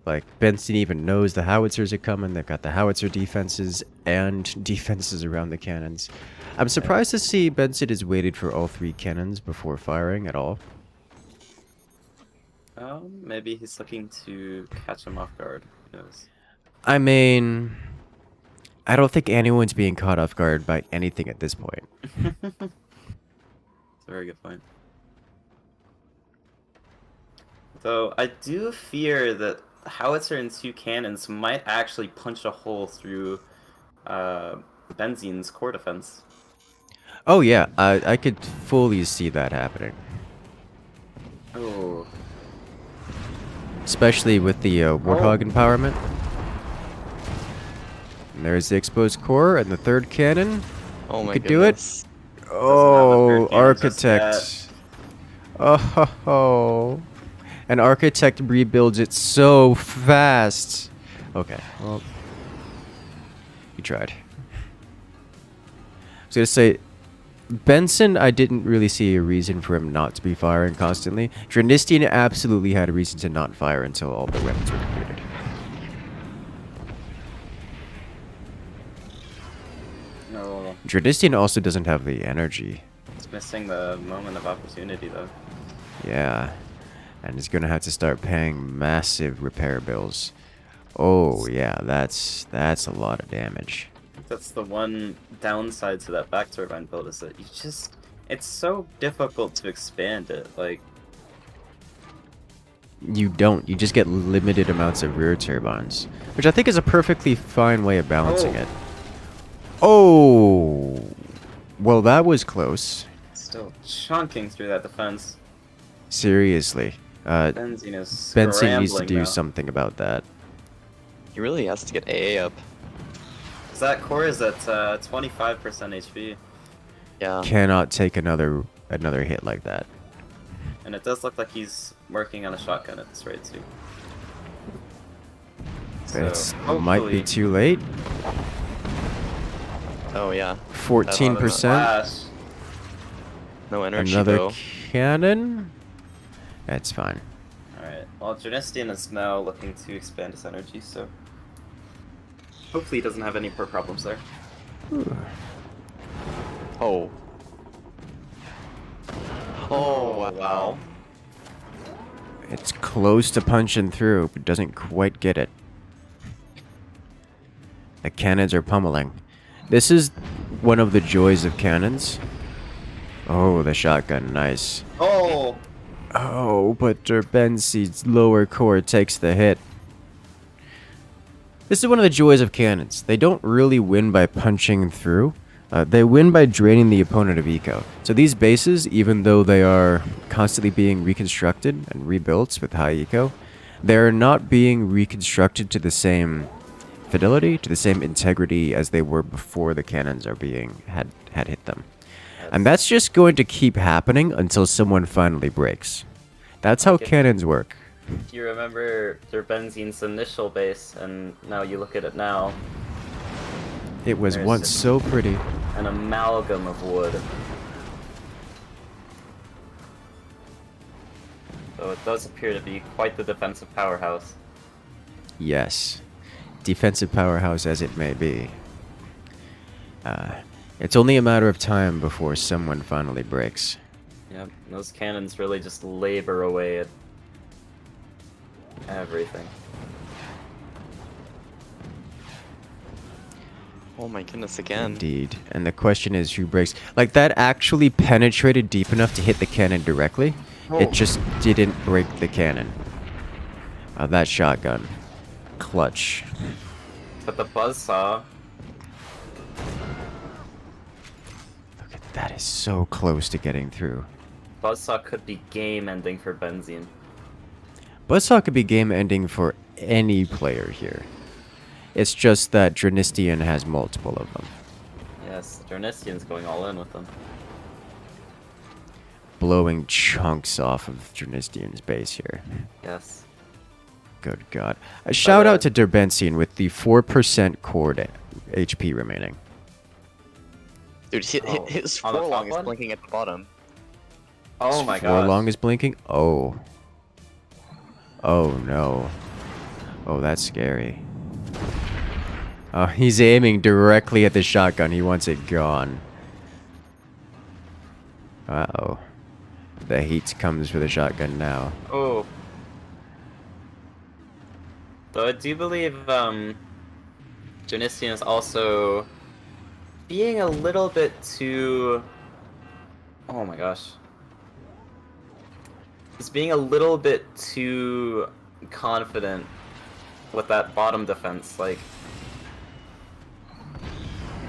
Like, Benson even knows the howitzers are coming. They've got the howitzer defenses and defenses around the cannons. I'm surprised to see Benson has waited for all 3 cannons before firing at all. Maybe he's looking to catch him off guard. Who knows? I mean, I don't think anyone's being caught off guard by anything at this point. That's a very good point. Though I do fear that the howitzer and 2 cannons might actually punch a hole through Benzine's core defense. Oh yeah, I could fully see that happening. Oh. Especially with the Warthog empowerment. And there's the exposed core and the 3rd cannon. Oh my Could goodness. do it. Oh, cannon just Architect. Oh, ho, ho. An Architect rebuilds it so fast. Okay, well, you tried. I was gonna say, Benson, I didn't really see a reason for him not to be firing constantly. Drenistian absolutely had a reason to not fire until all the weapons were completed. No. Drenistian also doesn't have the energy. It's missing the moment of opportunity, though. Yeah. And he's gonna have to start paying massive repair bills. Oh, yeah, that's a lot of damage. That's the one downside to that back turbine build, is that it's so difficult to expand it. Like, You don't. You just get limited amounts of rear turbines, which I think is a perfectly fine way of balancing it. Oh, well, that was close. still chunking through that defense. Seriously, Benson is Benson needs to scrambling do now. something about that. He really has to get AA up. That core is at 25% HP, Yeah. Cannot take another hit like that. and it does look like he's working on a shotgun at this rate too. It might hopefully- be too late. Oh yeah. 14%. Flash. No energy Another though. cannon. That's fine. Alright, well, Drenistian is now looking to expand his energy, so hopefully he doesn't have any poor problems there. Oh. Oh wow. It's close to punching through, but doesn't quite get it. The cannons are pummeling. This is one of the joys of cannons. Oh, the shotgun, nice. Oh! Oh, but Benzi's lower core takes the hit. This is one of the joys of cannons. They don't really win by punching through. They win by draining the opponent of eco. So these bases, even though they are constantly being reconstructed and rebuilt with high eco, they're not being reconstructed to the same fidelity, to the same integrity as they were before the cannons are had hit them. And that's just going to keep happening until someone finally breaks. That's how Okay. cannons work. If you remember their Benzine's initial base, and now you look at it now, It was There's once a- so pretty. an amalgam of wood. So it does appear to be quite the defensive powerhouse. Yes. Defensive powerhouse as it may be. It's only a matter of time before someone finally breaks. Yep, those cannons really just labor away at everything. Oh my goodness again. Indeed. And the question is who breaks. Like, that actually penetrated deep enough to hit the cannon directly. Oh. It just didn't break the cannon. That shotgun. Clutch. But the buzzsaw, Look at that, is so close to getting through. buzzsaw could be game ending for Benzine. Buzzsaw could be game ending for any player here. It's just that Drenistian has multiple of them. Yes, Drenistian's going all in with them. Blowing chunks off of Drenistian's base here. Yes. Good God. A shout out to Benson with the 4% core HP remaining. Dude, his on the four long top is one? blinking at the bottom. Oh my Forlong gosh. is blinking. Oh. Oh no. Oh, that's scary. Oh, he's aiming directly at the shotgun. He wants it gone. Uh-oh. The heat comes for the shotgun now. Oh. Though I do believe Drenistian is also being a little bit too... Oh my gosh. He's being a little bit too confident with that bottom defense. Like,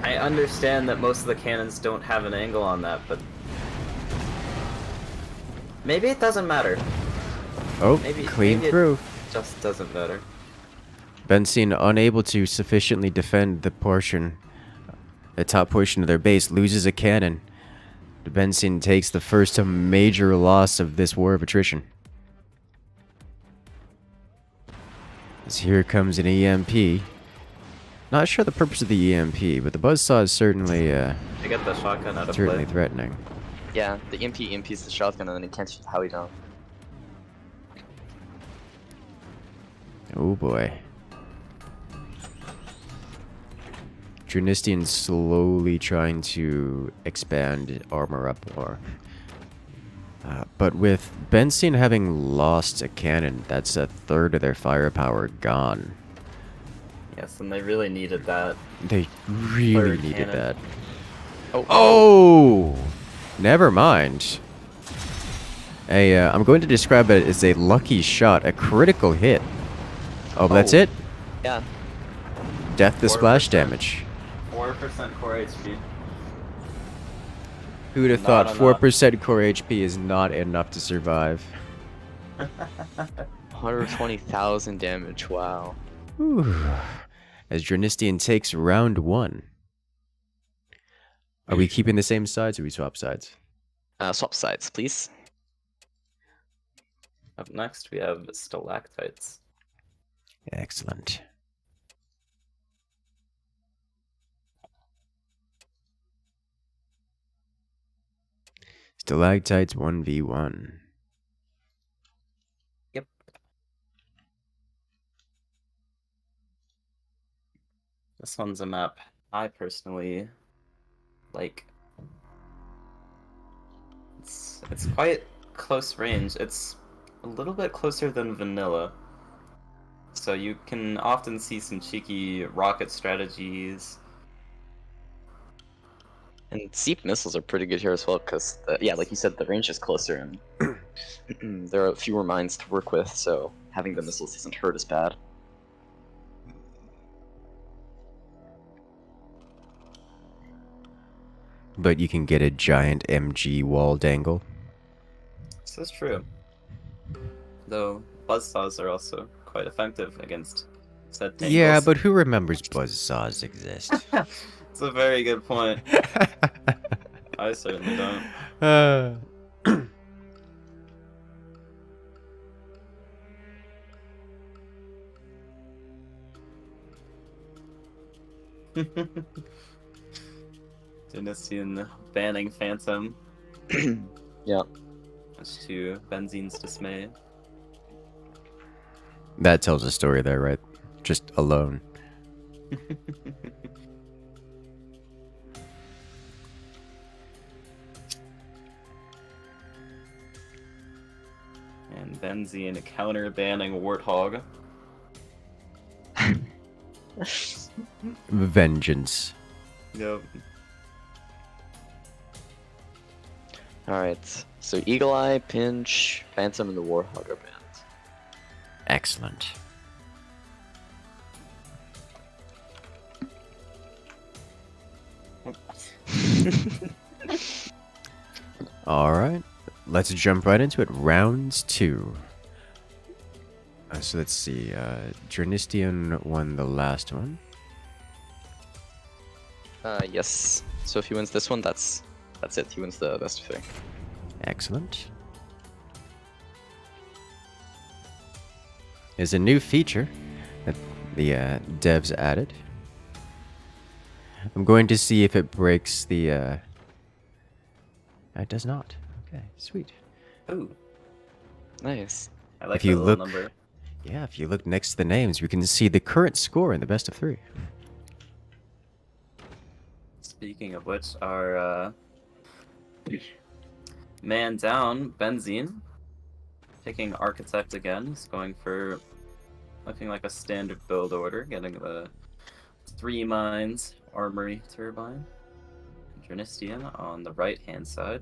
I understand that most of the cannons don't have an angle on that, but maybe it doesn't matter. Oh, Maybe clean maybe through. It just doesn't matter. Benson, unable to sufficiently defend the top portion of their base, loses a cannon. Benson takes the first major loss of this war of attrition. As here comes an EMP. Not sure the purpose of the EMP, but the buzzsaw is certainly I get the shotgun out of certainly play. threatening. Yeah, the EMPs the shotgun and then he can't shoot Howie down. Oh boy. Drenistian slowly trying to expand armor up more. But with Benson having lost a cannon, that's a third of their firepower gone. Yes, and they really needed that. They really Third needed cannon. that. Oh, Oh! Never mind. I'm going to describe it as a lucky shot, a critical hit. Oh, that's Oh. it? yeah. Death to splash 4%. damage. 4% core HP. Who would have Not thought enough. 4% core HP is not enough to survive? 120,000 damage, wow. Whew. As Drenistian takes round 1. Are we keeping the same sides or we swap sides? Swap sides, please. Up next, we have stalactites. Excellent. Stalactites 1v1. Yep. This one's a map I personally like. It's quite close range. It's a little bit closer than vanilla. So you can often see some cheeky rocket strategies. And Seep missiles are pretty good here as well, because, yeah, like you said, the range is closer, and there are fewer mines to work with, so having the missiles doesn't hurt as bad. But you can get a giant MG wall dangle. This is true. Though buzzsaws are also quite effective against said tangles. Yeah, but who remembers buzzsaws exist? It's a very good point. I certainly don't. Drenistian banning Phantom, Yeah. much to Benzine's dismay. That tells a story there, right? Just alone. And Benzine counter banning Warthog. Vengeance. Yep. Alright, so Eagle Eye, Pinch, Phantom, and the Warthog are banned. Excellent. Alright, let's jump right into it. Round 2. So let's see. Drenistian won the last one. Yes. So if he wins this one, that's it. He wins the best of 3. Excellent. There's a new feature that the devs added. I'm going to see if it breaks the... It does not. Okay, sweet. Ooh, Nice. I like If you that little look- number. Yeah, if you look next to the names, we can see the current score in the best of 3. Speaking of which, our man down, Benzene, picking Architect again. He's going for looking like a standard build order, getting the 3 mines armory turbine. Drenistian on the right hand side.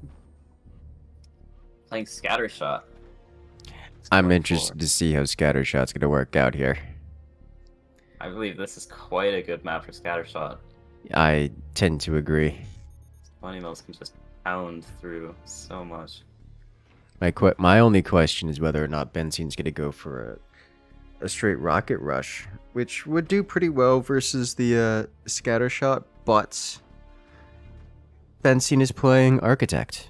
Playing Scattershot. I'm Going interested for- to see how Scattershot's gonna work out here. I believe this is quite a good map for Scattershot. I tend to agree. 20 mils can just pound through so much. My only question is whether or not Benzone's gonna go for a straight rocket rush, which would do pretty well versus the Scattershot, but Benzone is playing Architect,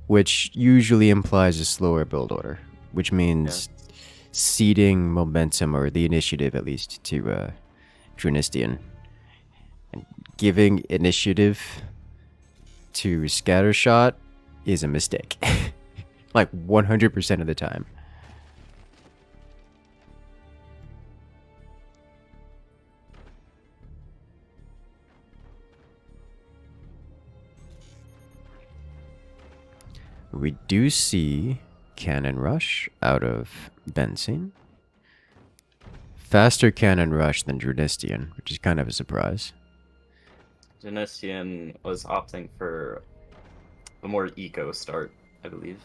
which usually implies a slower build order, which means ceding momentum, or the initiative at least, to Drenistian. And giving initiative to Scattershot is a mistake. Like 100% of the time. We do see Cannon Rush out of Benson. Faster Cannon Rush than Drenistian, which is kind of a surprise. Drenistian was opting for a more eco start, I believe.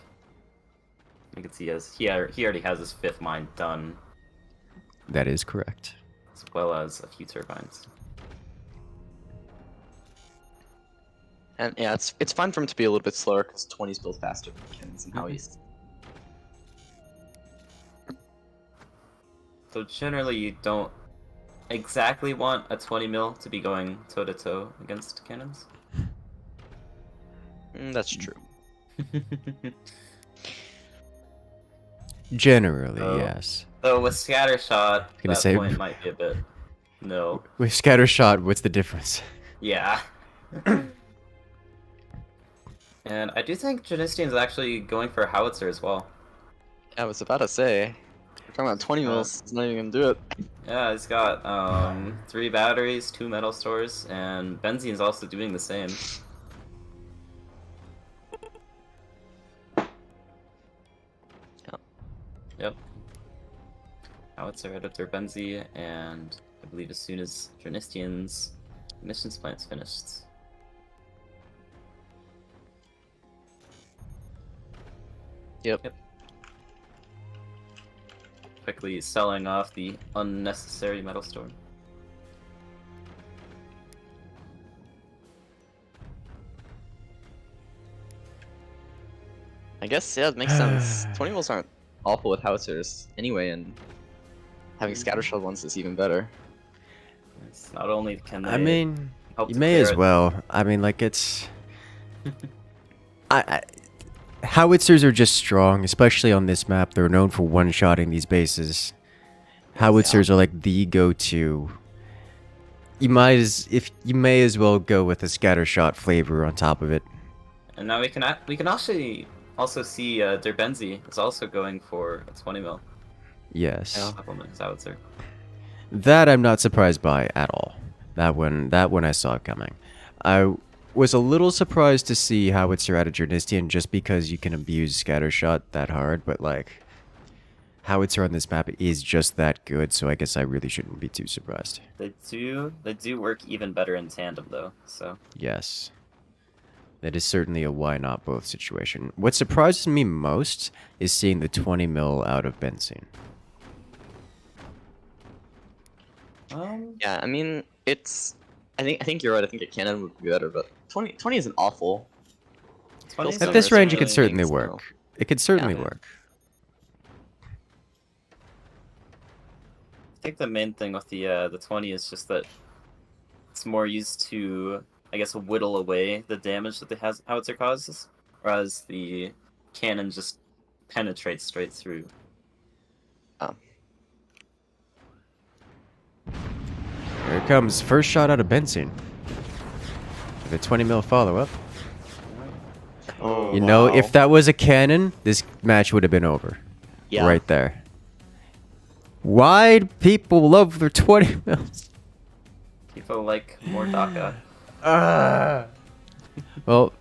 You can see he already has his 5th mine done, That is correct. as well as a few turbines. And yeah, it's fine for him to be a little bit slower because 20's built faster than Cannons and Howies. So generally, you don't exactly want a 20 mil to be going toe to toe against cannons. That's true. Generally, Oh. yes. Though with Scattershot, Gonna that say- point might be a bit. No. With Scattershot, what's the difference? Yeah. And I do think Drenistian's actually going for a howitzer as well. I was about to say, we're talking about 20 mils. It's not even gonna do it. Yeah, he's got 3 batteries, 2 metal stores, and Benzene's also doing the same. Yep. Howitzer right up there, Benzie, and I believe as soon as Drenistian's missions plan's finished. Yep. Quickly selling off the unnecessary metal store. I guess, yeah, it makes sense. 20 mils aren't awful with howitzers anyway, and having scattershot ones is even better. It's not only can they I mean, help you to may clear as it- well. I mean, like, it's... Howitzers are just strong, especially on this map. They're known for one-shotting these bases. Howitzers are like the go-to. You may as well go with a scattershot flavor on top of it. And now we can actually also see Derbenzi is also going for a 20 mil. Yes. Supplement his howitzer. That I'm not surprised by at all. That one I saw coming. I was a little surprised to see Howitzer out of Drenistian just because you can abuse Scattershot that hard, but like Howitzer on this map is just that good, so I guess I really shouldn't be too surprised. They do work even better in tandem though. So Yes. That is certainly a why not both situation. What surprises me most is seeing the 20 mil out of Benson. Yeah, I mean, it's... I think you're right. I think a cannon would be better, but 20 isn't awful. 20 At At So this it's range, it really could certainly things, work. though. It could certainly Yeah. work. I think the main thing with the 20 is just that it's more used to, I guess, whittle away the damage that the howitzer causes, whereas the cannon just penetrates straight through. Here it comes. First shot out of Benson. With a 20 mil follow-up. Oh, You know, wow. if that was a cannon, this match would have been over. Yeah. Right there. Why do people love their 20 mils? People like more DACA. Well,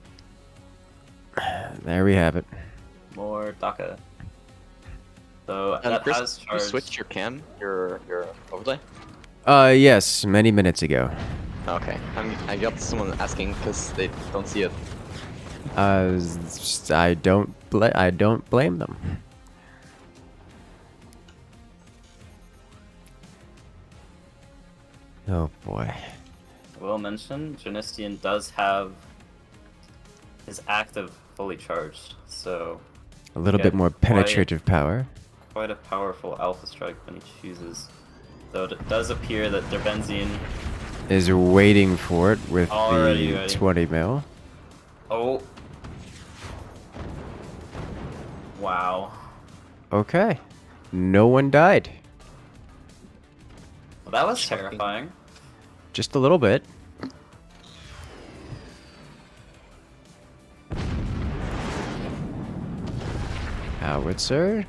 there we have it. More DACA. So And that Chris, has you charged. switched your cam, your overlay? Yes, many minutes ago. Okay. I got someone asking because they don't see it. I don't blame them. Oh boy. I will mention, Drenistian does have his active fully charged, so A little Yeah, bit more quite- penetrative power. quite a powerful alpha strike when he chooses. Though it does appear that their benzene. Is waiting for it with Already the ready. 20 mil. Oh. Wow. Okay. No one died. Well, that was Shocking. terrifying. Just a little bit. Howitzer?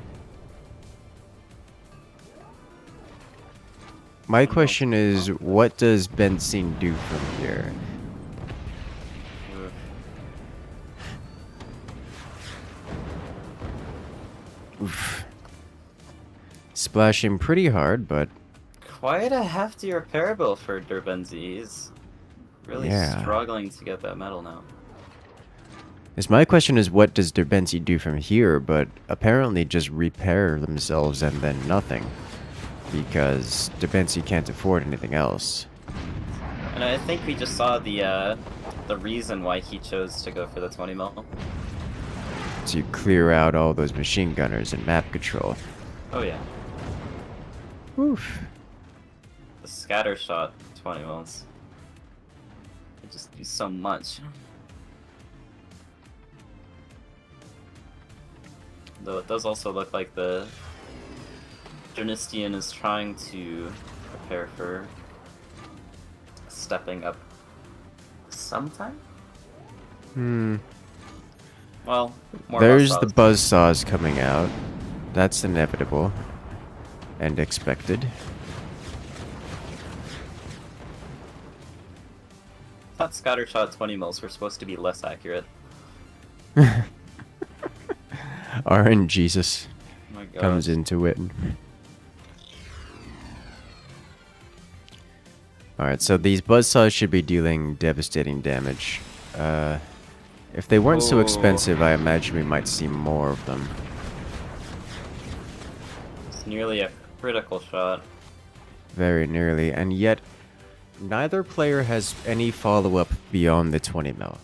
My question is, what does Benson do from here? Oof. Oof. Splashing pretty hard, but Quite a hefty repair bill for Derbenzi. He's really Yeah. struggling to get that medal now. my question is, what does Derbenzi do from here? But apparently just repair themselves and then nothing. Because Derbenzi can't afford anything else. And I think we just saw the reason why he chose to go for the 20 mil. To clear out all those machine gunners and map control. Oh yeah. Oof. The scatter shot 20 mils. It just do so much. Though it does also look like the Drenistian is trying to prepare for stepping up sometime? Well, more There's buzzsaws. the buzzsaws coming out. That's inevitable. And expected. I thought scattershot 20 mils were supposed to be less accurate. RNGesus Oh my god. comes into it. Alright, so these buzzsaws should be dealing devastating damage. If they weren't so Oh. expensive, I imagine we might see more of them. It's nearly a critical shot. Very nearly, and yet neither player has any follow-up beyond the 20 mil.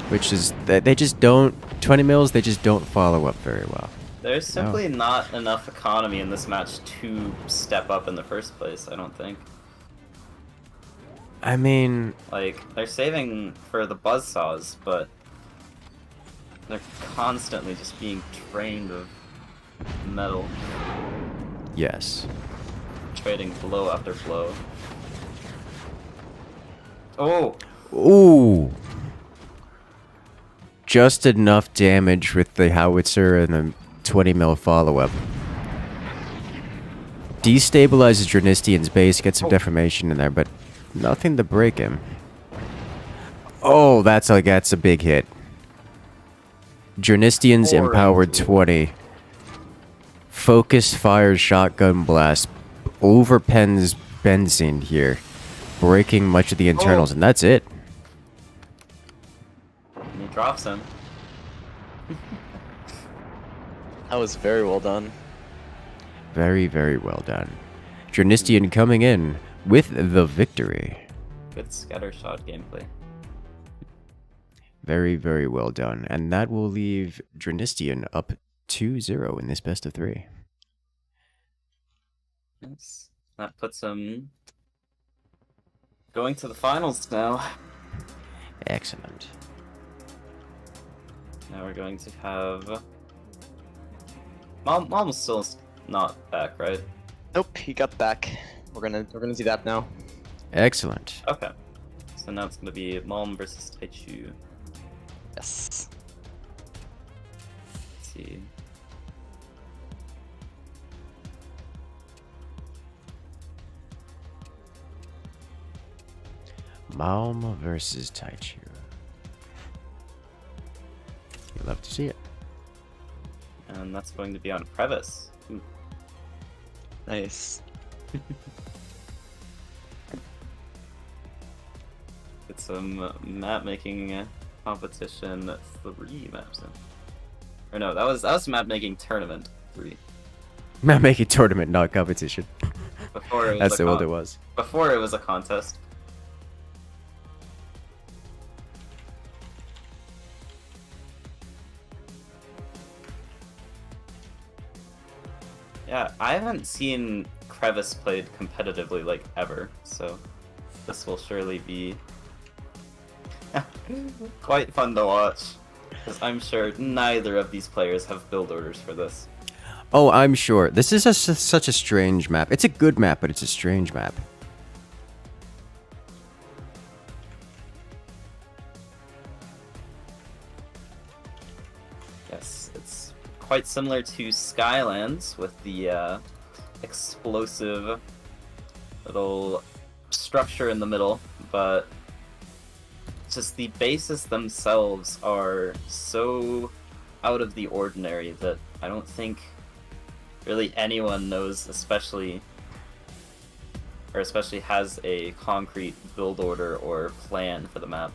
Which is that they just don't 20 mils, they just don't follow up very well. There's simply not enough economy in this match to step up in the first place, I don't think. I mean, Like, they're saving for the buzzsaws, but they're constantly just being drained of metal, yes. trading blow after blow. Oh! Ooh. Just enough damage with the howitzer and the 20 mil follow-up. Destabilizes Drenistian's base, gets some deformation in there, but nothing to break him. Oh, that's a big hit. Drenistian's Pouring empowered to it. 20. Focus fire shotgun blast overpens Benson here, breaking much of the internals, and that's it. And he drops him. That was very well done. Very, very well done. Drenistian coming in with the victory. Good scattershot gameplay. Very, very well done. And that will leave Drenistian up 2-0 in this best of 3. Yes. That puts him going to the finals now. Excellent. Now we're going to have... Mom's still not back, right? Nope, he got back. We're gonna see that now. Excellent. Okay. So now it's going to be Malm versus Taichu. Yes. Let's see. Malm versus Taichu. You'd love to see it. And that's going to be on Crevice. Ooh. Nice. It's some map making competition 3 maps in. Or no, that was map making tournament 3. Map making tournament, not competition. Before it was That's how old it was. Before it was a contest. Yeah, I haven't seen Crevice played competitively like ever, so this will surely be quite fun to watch. Because I'm sure neither of these players have build orders for this. Oh, I'm sure. This is such a strange map. It's a good map, but it's a strange map. Yes, it's quite similar to Skylands with the explosive little structure in the middle, but just the bases themselves are so out of the ordinary that I don't think really anyone knows, especially has a concrete build order or plan for the map.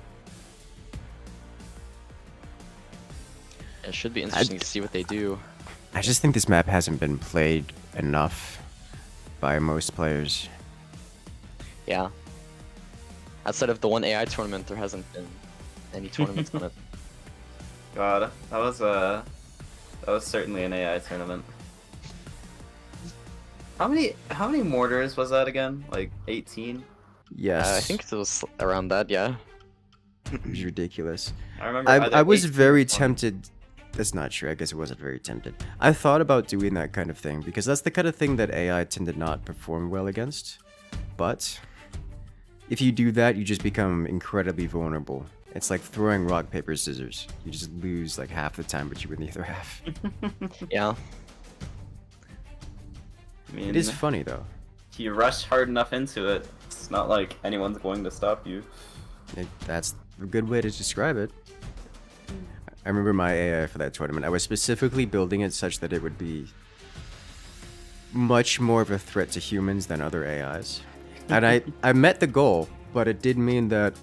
It should be interesting to see what they do. I just think this map hasn't been played enough by most players. Yeah. Outside of the one AI tournament, there hasn't been any tournaments on it. God, that was certainly an AI tournament. How many mortars was that again? Like 18? Yes. I think it was around that, yeah. It was ridiculous. I remember. I was 18 very or 20. tempted. That's not true. I guess it wasn't very tempted. I thought about doing that kind of thing because that's the kind of thing that AI tend to not perform well against. But if you do that, you just become incredibly vulnerable. It's like throwing rock, paper, scissors. You just lose like half the time, but you win the other half. Yeah. I mean, It is funny though. if you rush hard enough into it, it's not like anyone's going to stop you. That's a good way to describe it. I remember my AI for that tournament. I was specifically building it such that it would be much more of a threat to humans than other AIs. And I met the goal, but it did mean that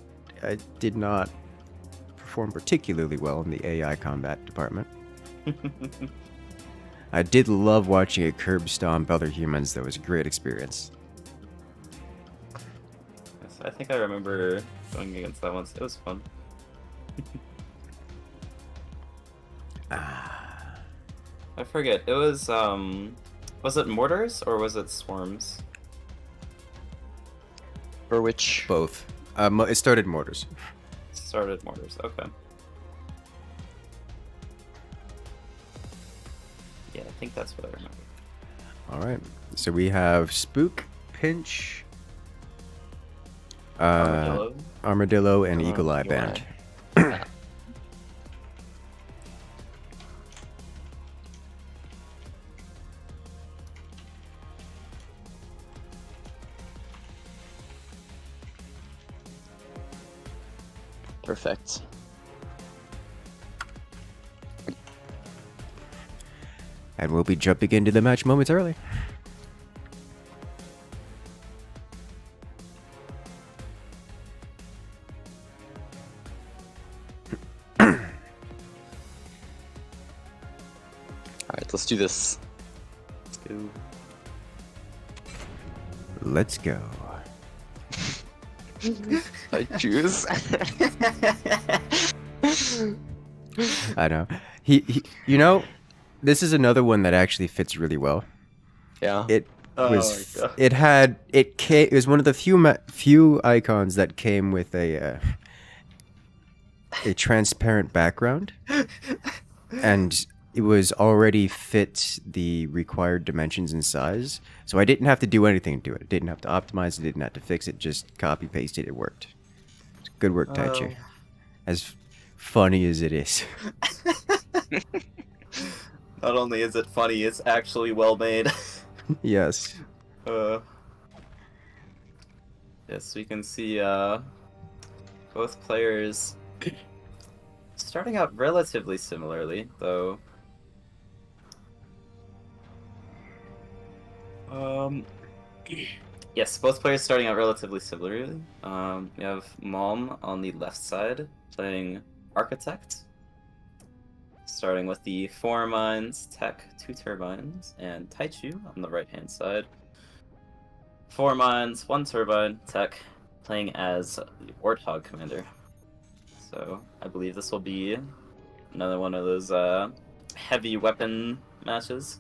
I did not perform particularly well in the AI combat department. I did love watching it curb stomp other humans. That was a great experience. Yes, I think I remember going against that once. It was fun. I forget. It was it mortars or was it swarms? For which? Both. It started mortars. Started mortars. Okay. Yeah, I think that's what I remember. All right. So we have Spook, Pinch, Armadillo. Armadillo, and Eagle Eye Eagle Eye. Band. Yeah. Perfect. And we'll be jumping into the match momentarily. Alright, let's do this. Let's go. Let's go. I choose. I know. He you know, this is another one that actually fits really well. Yeah. It Oh was my God. it was one of the few icons that came with a transparent background, and it was already fit the required dimensions and size, so I didn't have to do anything to it. I didn't have to optimize it, didn't have to fix it, just copy paste it. It worked. Good work, Taichu. As funny as it is. Not only is it funny, it's actually well made. Yes. Yes, we can see both players starting out relatively similarly, though. Yes, both players starting out relatively similarly. We have Mom on the left side playing Architect, starting with the 4 mines, tech, 2 turbines, and Taichu on the right hand side. 4 mines, 1 turbine, tech, playing as the Warthog Commander. So I believe this will be another one of those heavy weapon matches.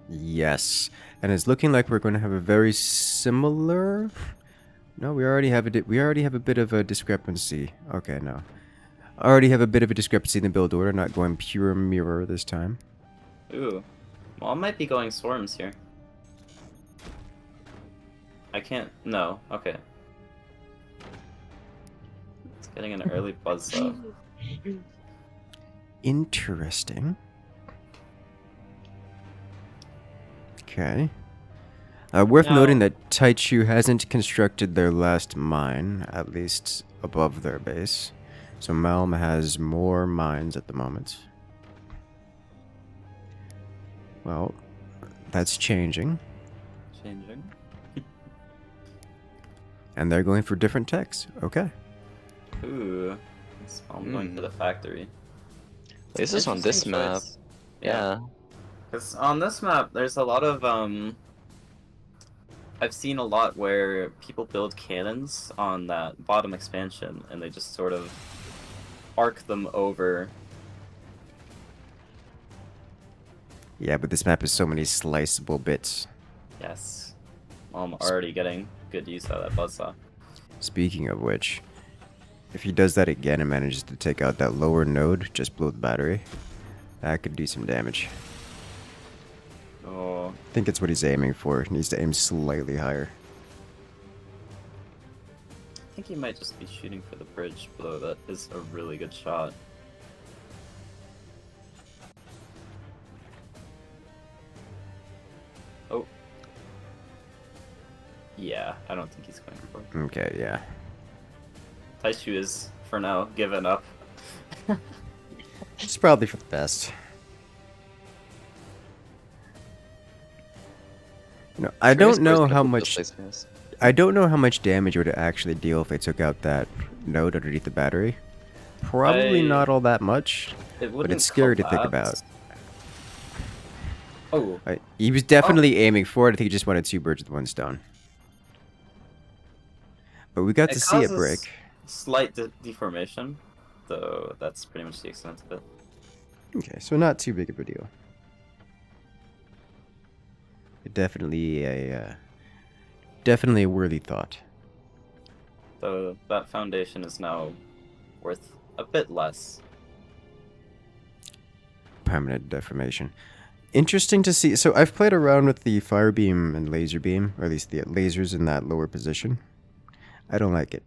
Yes, and it's looking like we're going to have a very similar. No, we already have a bit of a discrepancy. Okay, no, I already have a bit of a discrepancy in the build order. Not going pure mirror this time. Ooh, Mom might be going swarms here. I can't. No. Okay. It's getting an early buzzsaw. Interesting. Okay. Worth noting that Taichu hasn't constructed their last mine, at least above their base. So Malm has more mines at the moment. Well, that's changing. And they're going for different techs. Okay. Ooh. I'm going for the factory. This is on this map. Yeah. Because on this map, there's a lot of, I've seen a lot where people build cannons on that bottom expansion, and they just sort of arc them over. Yeah, but this map has so many sliceable bits. Yes. I'm already getting good use out of that buzzsaw. Speaking of which, if he does that again and manages to take out that lower node, just below the battery, that could do some damage. Oh. I think it's what he's aiming for. He needs to aim slightly higher. I think he might just be shooting for the bridge below. That is a really good shot. Oh. Yeah, I don't think he's going for it. Okay, yeah. Taichu is, for now, given up. It's probably for the best. No, I don't know how much. I don't know how much damage it would actually deal if they took out that node underneath the battery. Probably not all that much, but it's scary to think about. Oh. He was definitely aiming for it. I think he just wanted 2 birds with 1 stone. But we got to see it break. Slight deformation, though that's pretty much the extent of it. Okay, so not too big of a deal. Definitely a worthy thought. So that foundation is now worth a bit less. Permanent deformation. Interesting to see. So I've played around with the fire beam and laser beam, or at least the lasers in that lower position. I don't like it.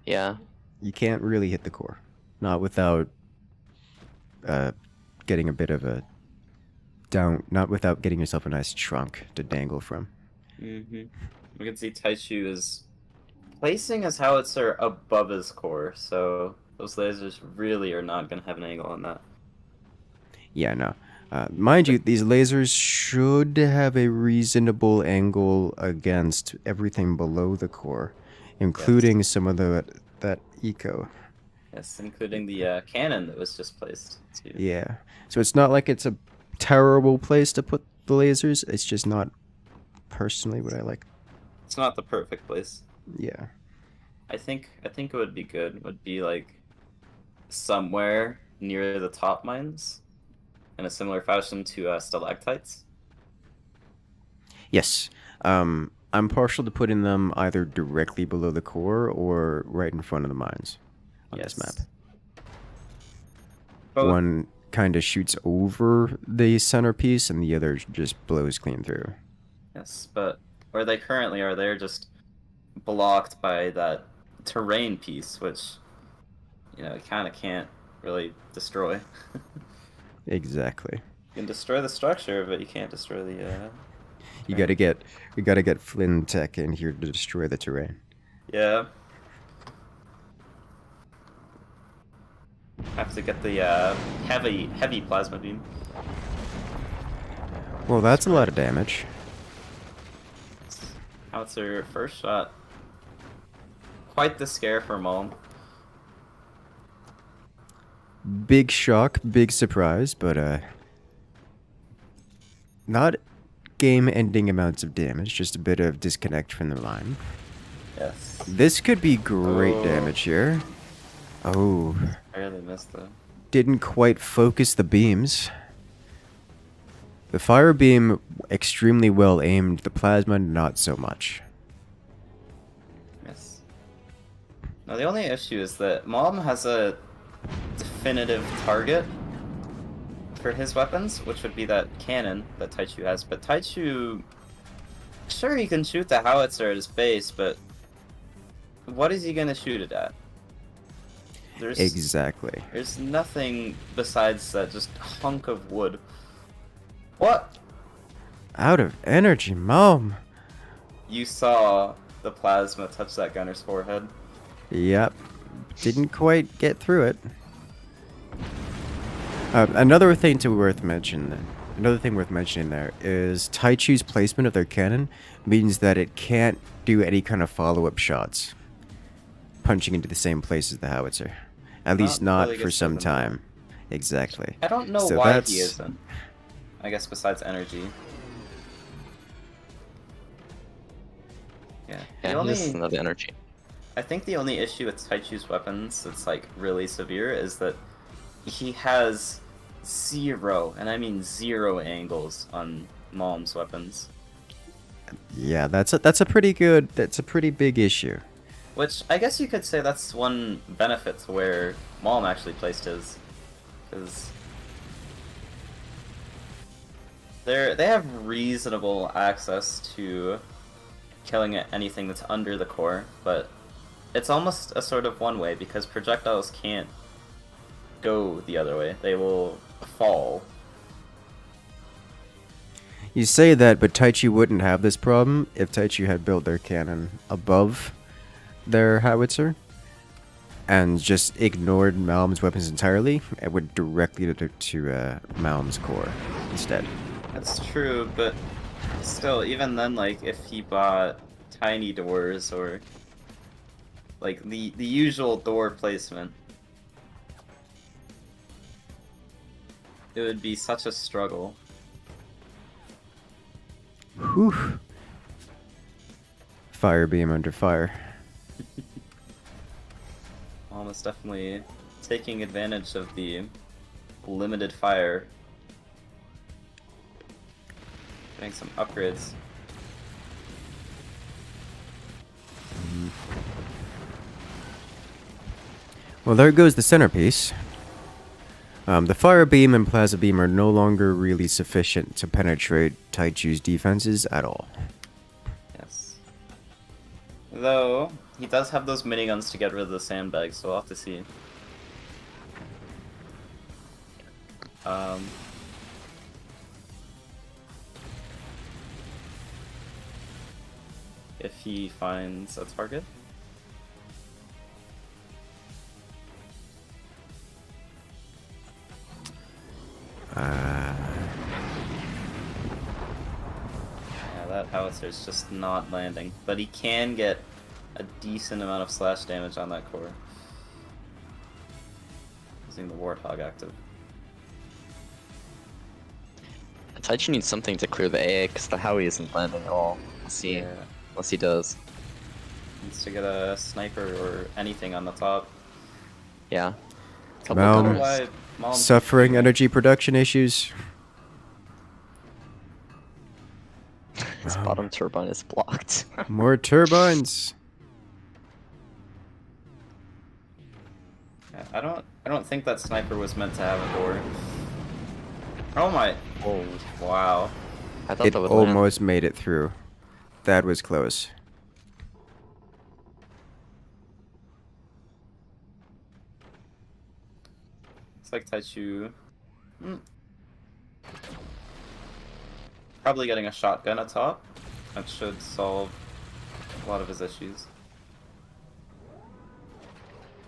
Yeah. You can't really hit the core, not without getting a bit of a not without getting yourself a nice trunk to dangle from. We can see Taichu is placing his howitzer above his core, so those lasers really are not going to have an angle on that. Yeah, no. Mind you, these lasers should have a reasonable angle against everything below the core, including some of that eco. Yes, including the cannon that was just placed, too. Yeah. So it's not like it's a terrible place to put the lasers. It's just not personally what I like. It's not the perfect place. Yeah. I think it would be good. It would be like somewhere near the top mines, in a similar fashion to stalactites. Yes. I'm partial to putting them either directly below the core or right in front of the mines on this map. One kind of shoots over the centerpiece and the other just blows clean through. Yes, but where they currently are, they're just blocked by that terrain piece, which, you know, you kind of can't really destroy. Exactly. You can destroy the structure, but you can't destroy the. You terrain. gotta get Flynn Tech in here to destroy the terrain. Yeah. Have to get the heavy plasma beam. Well, that's a lot of damage. Howitzer first shot. Quite the scare for Mulm. Big shock, big surprise, but not game-ending amounts of damage, just a bit of disconnect from the line. Yes. This could be great damage here. Oh. Barely missed though. Didn't quite focus the beams. The fire beam, extremely well aimed. The plasma, not so much. Yes. Now the only issue is that Mulm has a definitive target for his weapons, which would be that cannon that Taichu has. But Taichu, sure, he can shoot the howitzer at his base, but what is he gonna shoot it at? Exactly. There's nothing besides that just hunk of wood. What? Out of energy, Mom. You saw the plasma touch that gunner's forehead. Yep. Didn't quite get through it. Another thing worth mentioning there is Taichu's placement of their cannon means that it can't do any kind of follow-up shots, punching into the same place as the howitzer. At least not really for gets some to the time. Exactly. I don't know So why that's- he isn't. I guess besides energy. Yeah. The Yeah, only, just another energy. I think the only issue with Taichu's weapons that's like really severe is that he has zero, and I mean zero angles on Mulm's weapons. Yeah, that's a pretty big issue. Which I guess you could say that's one benefit to where Mulm actually placed his, because they have reasonable access to killing anything that's under the core, but it's almost a sort of one way because projectiles can't go the other way; they will fall. You say that, but Taichu wouldn't have this problem if Taichu had built their cannon above their howitzer and just ignored Malm's weapons entirely. It went directly to Malm's core instead. That's true, but still, even then, like, if he bought tiny doors or, like, the usual door placement, it would be such a struggle. Whew. Fire beam under fire. Almost definitely taking advantage of the limited fire. Getting some upgrades. Well, there goes the centerpiece. The fire beam and plasma beam are no longer really sufficient to penetrate Taichu's defenses at all. Yes. Though, he does have those miniguns to get rid of the sandbags, so we'll have to see. If he finds a target. Yeah, that howitzer's just not landing. But he can get a decent amount of slash damage on that core. Using the Warthog active. Taichu needs something to clear the AA because the Howie isn't landing at all. Let's see. Yeah. Unless he does. Needs to get a sniper or anything on the top. Yeah. Malm. I don't know why Malm Suffering energy production issues. His bottom turbine is blocked. More turbines. Yeah, I don't think that sniper was meant to have a door. Oh my! Oh wow! I thought It that would land. almost made it through. That was close. like Taichu... Probably getting a shotgun at top. That should solve a lot of his issues.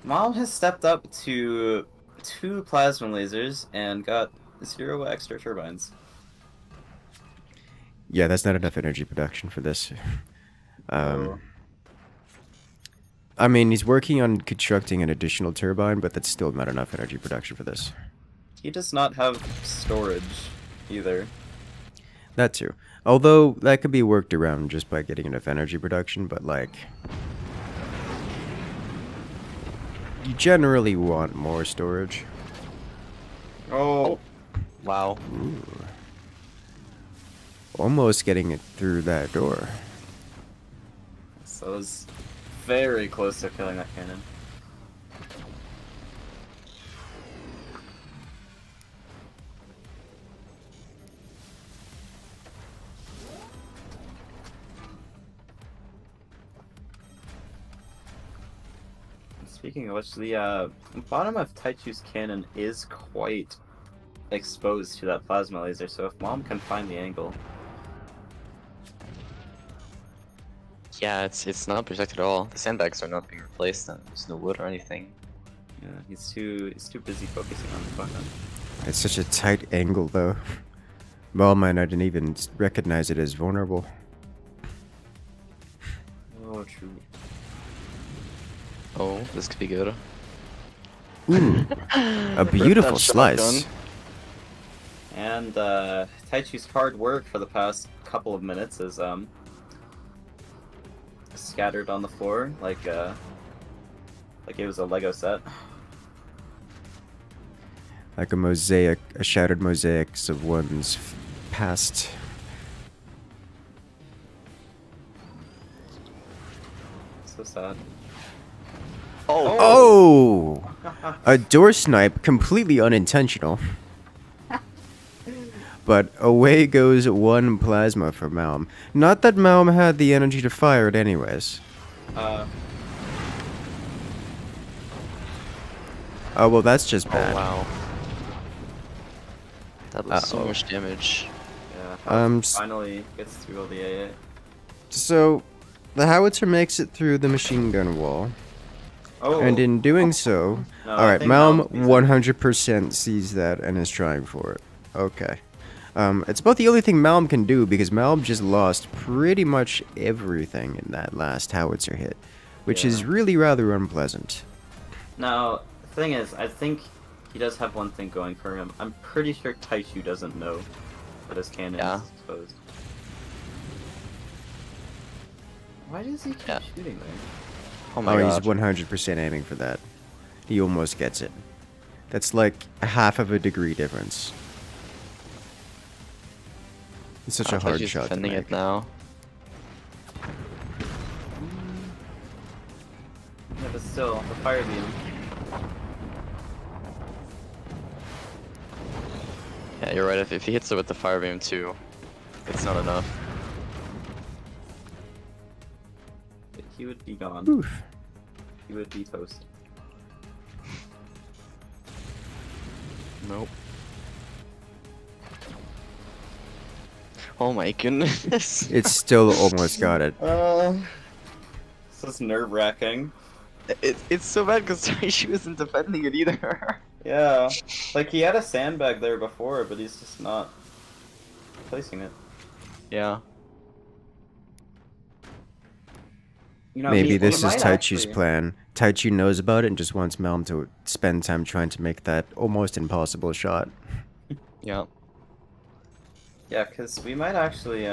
Mom has stepped up to 2 plasma lasers and got 0 extra turbines. Yeah, that's not enough energy production for this. Oh. I mean, he's working on constructing an additional turbine, but that's still not enough energy production for this. He does not have storage either. That too. Although, that could be worked around just by getting enough energy production, but like... You generally want more storage. Oh! Wow. Ooh. Almost getting it through that door. So it was very close to killing that cannon. Speaking of which, the bottom of Taichu's cannon is quite exposed to that plasma laser, so if Mom can find the angle... Yeah, it's not protected at all. The sandbags are not being replaced, and there's no wood or anything. Yeah, he's too busy focusing on the button. It's such a tight angle, though. Well, man, I didn't even recognize it as vulnerable. Oh, true. Oh, this could be good. Ooh, a beautiful That slice. shotgun. And Taichu's hard work for the past couple of minutes is scattered on the floor like it was a Lego set. Like a mosaic, a shattered mosaics of one's past. So sad. Oh! A door snipe, completely unintentional. But away goes 1 plasma for Malm. Not that Malm had the energy to fire it anyways. Oh Oh, well, that's just Oh bad. wow. That was so Uh-oh. much damage. yeah. Finally gets through all the AA. So, the howitzer makes it through the machine gun wall. Oh. And in doing so... No, I Alright, think Malm Malm 100% sees that and is trying for it. Okay. It's about the only thing Malm can do, because Malm just lost pretty much everything in that last howitzer hit. Which is Yeah. really rather unpleasant. Now, the thing is, I think he does have one thing going for him. I'm pretty sure Taichu doesn't know that his cannon Yeah. is exposed. Why does he keep Yeah. shooting there? Oh my He's god. 100% aiming for that. He almost gets it. That's like half of a degree difference. It's such a hard She's shot to defending make. it now. Yeah, but still, the fire beam. Yeah, you're right. If he hits it with the fire beam too, it's not enough. He would be gone. Oof. He would be toast. Nope. Oh my goodness. It still almost got it. This is nerve-wracking. It's so bad because she wasn't defending it either. Yeah, like he had a sandbag there before, but he's just not placing it. Yeah. You know, Maybe he this is might Taichu's actually- plan. Taichu knows about it and just wants Malm to spend time trying to make that almost impossible shot. Yeah. Yeah, because we might actually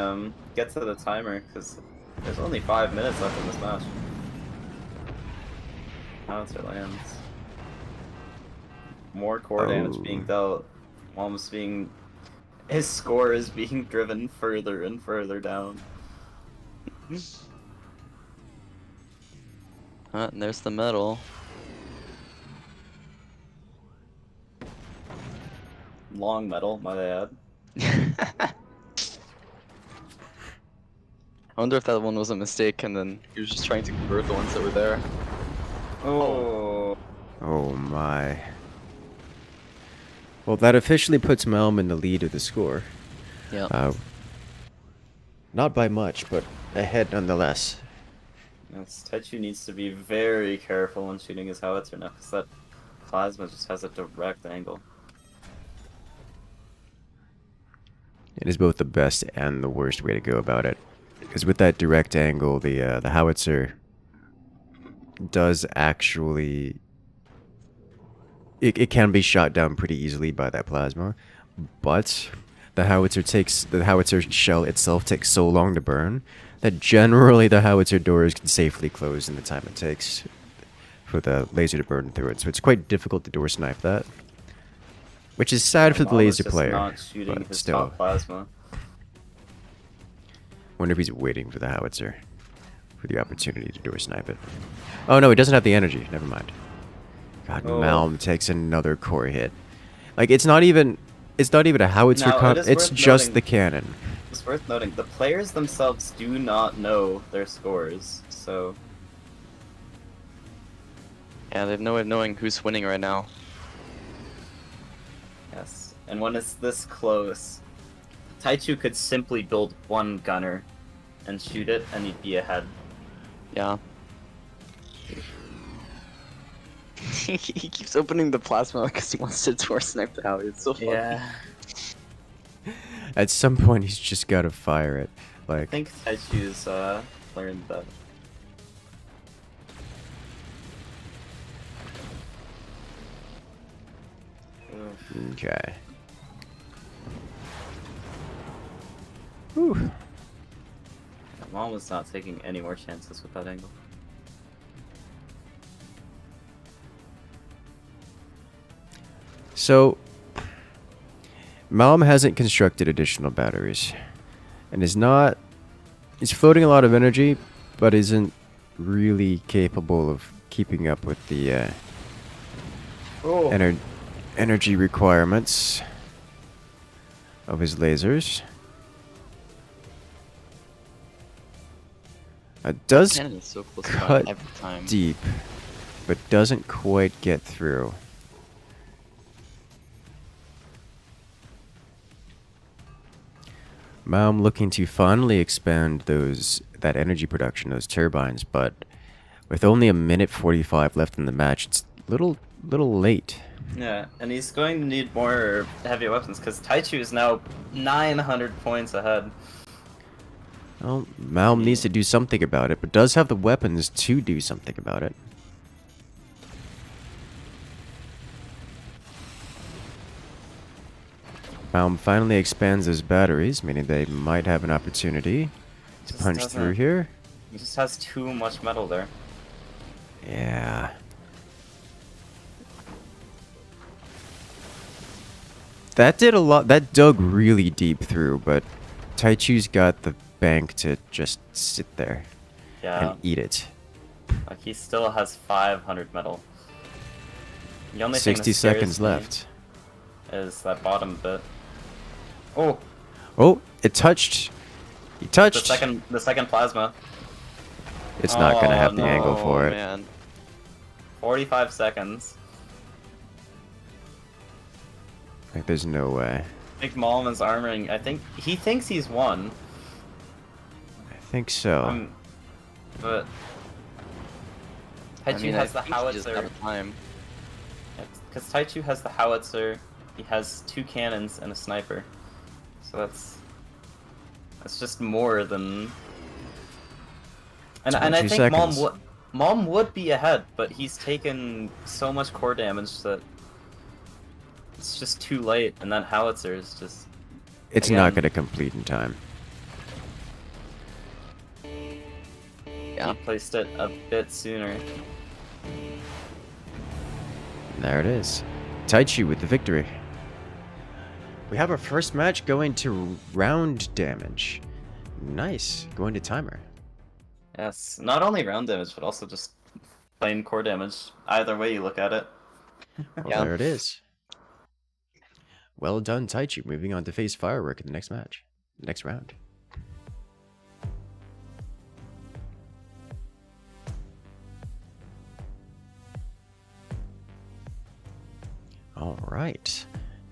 get to the timer, because there's only 5 minutes left in this match. Howitzer lands. More core damage being dealt. Almost being... His score is being driven further and further down. And there's the medal. Long metal, might I add. I wonder if that one was a mistake and then he was just trying to convert the ones that were there. Oh. Oh my. Well, that officially puts Malm in the lead of the score. Yeah. Not by much, but ahead nonetheless. Yes, Taichu needs to be very careful when shooting his howitzer now, because that plasma just has a direct angle. It is both the best and the worst way to go about it. Because with that direct angle, the howitzer does actually... It can be shot down pretty easily by that plasma, but the howitzer shell itself takes so long to burn that generally the howitzer doors can safely close in the time it takes for the laser to burn through it. So it's quite difficult to door snipe that, which is sad for the laser player. Not shooting But his still, top plasma. wonder if he's waiting for the howitzer for the opportunity to door snipe it. Oh no, he doesn't have the energy. Never mind. God, Oh. Malm takes another core hit. Like it's not even a howitzer Now, con. it is It's worth just noting- the cannon. It's worth noting, the players themselves do not know their scores, so... Yeah, they have no way of knowing who's winning right now. Yes, and when it's this close, Taichu could simply build one gunner and shoot it, and he'd be ahead. Yeah. He keeps opening the plasma because he wants to door snipe the Howie. It's so funny. At some point, he's just gotta fire it. I Like, think Taichu's learned that. Oof. okay. Whew. Mom was not taking any more chances with that angle. So, Malm hasn't constructed additional batteries, and is not. He's floating a lot of energy, but isn't really capable of keeping up with the energy requirements of his lasers. It does Cannon is so close cut by every time. deep, but doesn't quite get through. Malm looking to finally expand that energy production, those turbines, but with only a minute 45 left in the match, it's little late. Yeah, and he's going to need more heavy weapons because Taichu is now 900 points ahead. Well, Malm needs to do something about it, but does have the weapons to do something about it. Malm finally expands those batteries, meaning they might have an opportunity to Just punch doesn't- through here. He just has too much metal there. Yeah. That did a lot. That dug really deep through, but Taichu's got the bank to just sit there Yeah, and eat it. like he still has 500 metal. The only thing 60 that scares seconds me left. is that bottom bit. Oh, Oh, it touched. He touched. the second plasma. It's not gonna have the no, angle for it. Man. 45 seconds. Like, there's no way. Big Malm is armoring. I think he thinks he's won. I think so. But Taichu I has the think he's just out howitzer. of time. Because Taichu has the howitzer, he has 2 cannons and a sniper. So that's just more than. And I 22 think seconds. Malm would be ahead, but he's taken so much core damage that it's just too late, and that howitzer is just. It's again, not gonna complete in time. Yeah. He placed it a bit sooner. There it is. Taichu with the victory. We have our first match going to round damage. Nice. Going to timer. Yes, not only round damage, but also just plain core damage. Either way you look at it. Well, Yeah. there it is. Well done, Taichu. Moving on to face Firework in the next match. Next round. All right.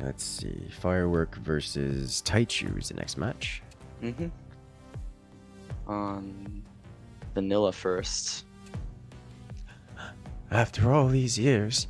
Let's see. Firework versus Taichu is the next match. Mm-hmm. On vanilla first. After all these years.